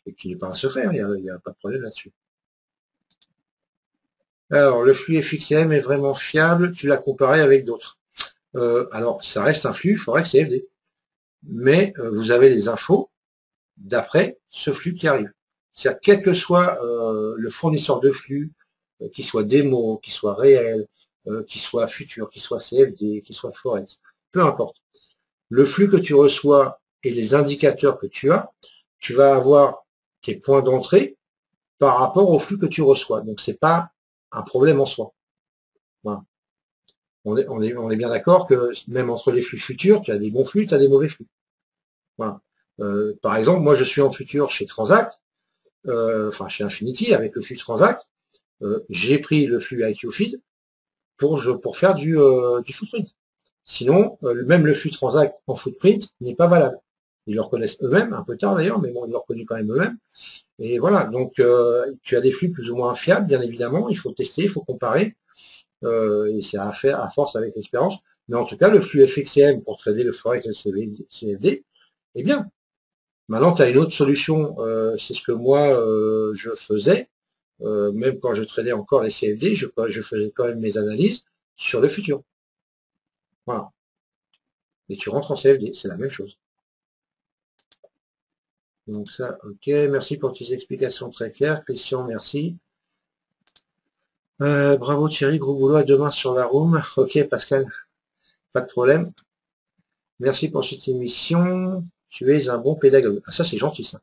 et qui n'est pas un secret, hein. Il y a pas de problème là-dessus. Alors, le flux FXM est vraiment fiable. Tu l'as comparé avec d'autres. Alors, ça reste un flux Forex CFD. Mais vous avez les infos d'après ce flux qui arrive. C'est-à-dire, quel que soit le fournisseur de flux, qu'il soit démo, qu'il soit réel, qu'il soit futur, qu'il soit CFD, qu'il soit Forex, peu importe. Le flux que tu reçois et les indicateurs que tu as, tu vas avoir tes points d'entrée par rapport au flux que tu reçois. Donc, c'est pas un problème en soi. Voilà. On est bien d'accord que même entre les flux futurs, tu as des bons flux, tu as des mauvais flux. Voilà. Par exemple, moi je suis en futur chez Transact, enfin chez Infinity avec le flux Transact, j'ai pris le flux IQFeed pour faire du footprint. Sinon, même le flux Transact en footprint n'est pas valable. Ils le reconnaissent eux-mêmes, un peu tard d'ailleurs, mais bon, ils le reconnaissent quand même eux-mêmes. Et voilà, donc tu as des flux plus ou moins fiables, bien évidemment, il faut tester, il faut comparer, et c'est à faire à force avec l'expérience. Mais en tout cas, le flux FXCM pour trader le Forex et le CFD est bien. Maintenant, tu as une autre solution, c'est ce que moi je faisais, même quand je tradais encore les CFD, je faisais quand même mes analyses sur le futur. Voilà. Et tu rentres en CFD, c'est la même chose. Donc ça, ok, merci pour tes explications très claires. Christian, merci. Bravo Thierry, gros boulot, à demain sur la room. Ok Pascal, pas de problème. Merci pour cette émission. Tu es un bon pédagogue. Ah, ça c'est gentil ça.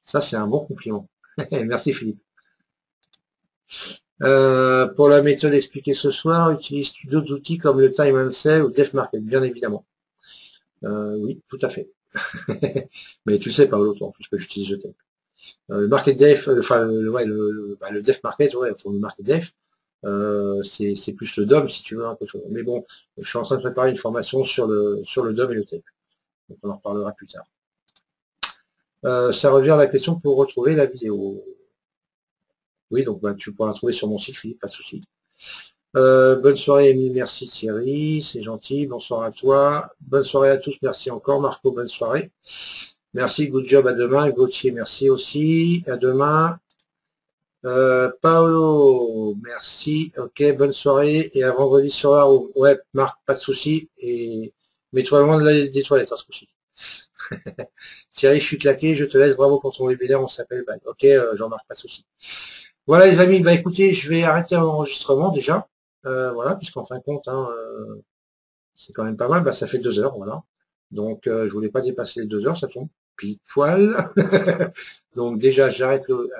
Ça c'est un bon compliment. Merci Philippe. Pour la méthode expliquée ce soir, utilises-tu d'autres outils comme le Time and Sell ou Def Market? Bien évidemment. Oui, tout à fait. Mais tu le sais, Paolo, toi, puisque j'utilise le tape. Le Market Def, enfin, le Def Market, ouais, le Market Def, c'est plus le DOM, si tu veux, un peu de chose. Mais bon, je suis en train de préparer une formation sur le DOM et le tape. Donc, on en reparlera plus tard. Ça revient à la question pour retrouver la vidéo. Oui, donc bah, tu pourras la trouver sur mon site, Philippe, pas de souci. Bonne soirée, Amy, merci Thierry, c'est gentil, bonsoir à toi. Bonne soirée à tous, merci encore. Marco, bonne soirée. Merci, good job, à demain. Gauthier, merci aussi, à demain. Paolo, merci, ok, bonne soirée, et à vendredi sur la roue. Ouais, Marc, pas de souci, et mets-toi loin des toilettes, hein, ce coup-ci. Thierry, je suis claqué, je te laisse, bravo pour ton webinaire, on s'appelle, bye. Ok, Jean-Marc, pas de souci. Voilà les amis, bah écoutez, je vais arrêter l'enregistrement déjà. Voilà, puisqu'en fin de compte, hein, c'est quand même pas mal, bah, ça fait 2 heures, voilà. Donc je voulais pas dépasser les 2 heures, ça tombe pile poil. Donc déjà j'arrête le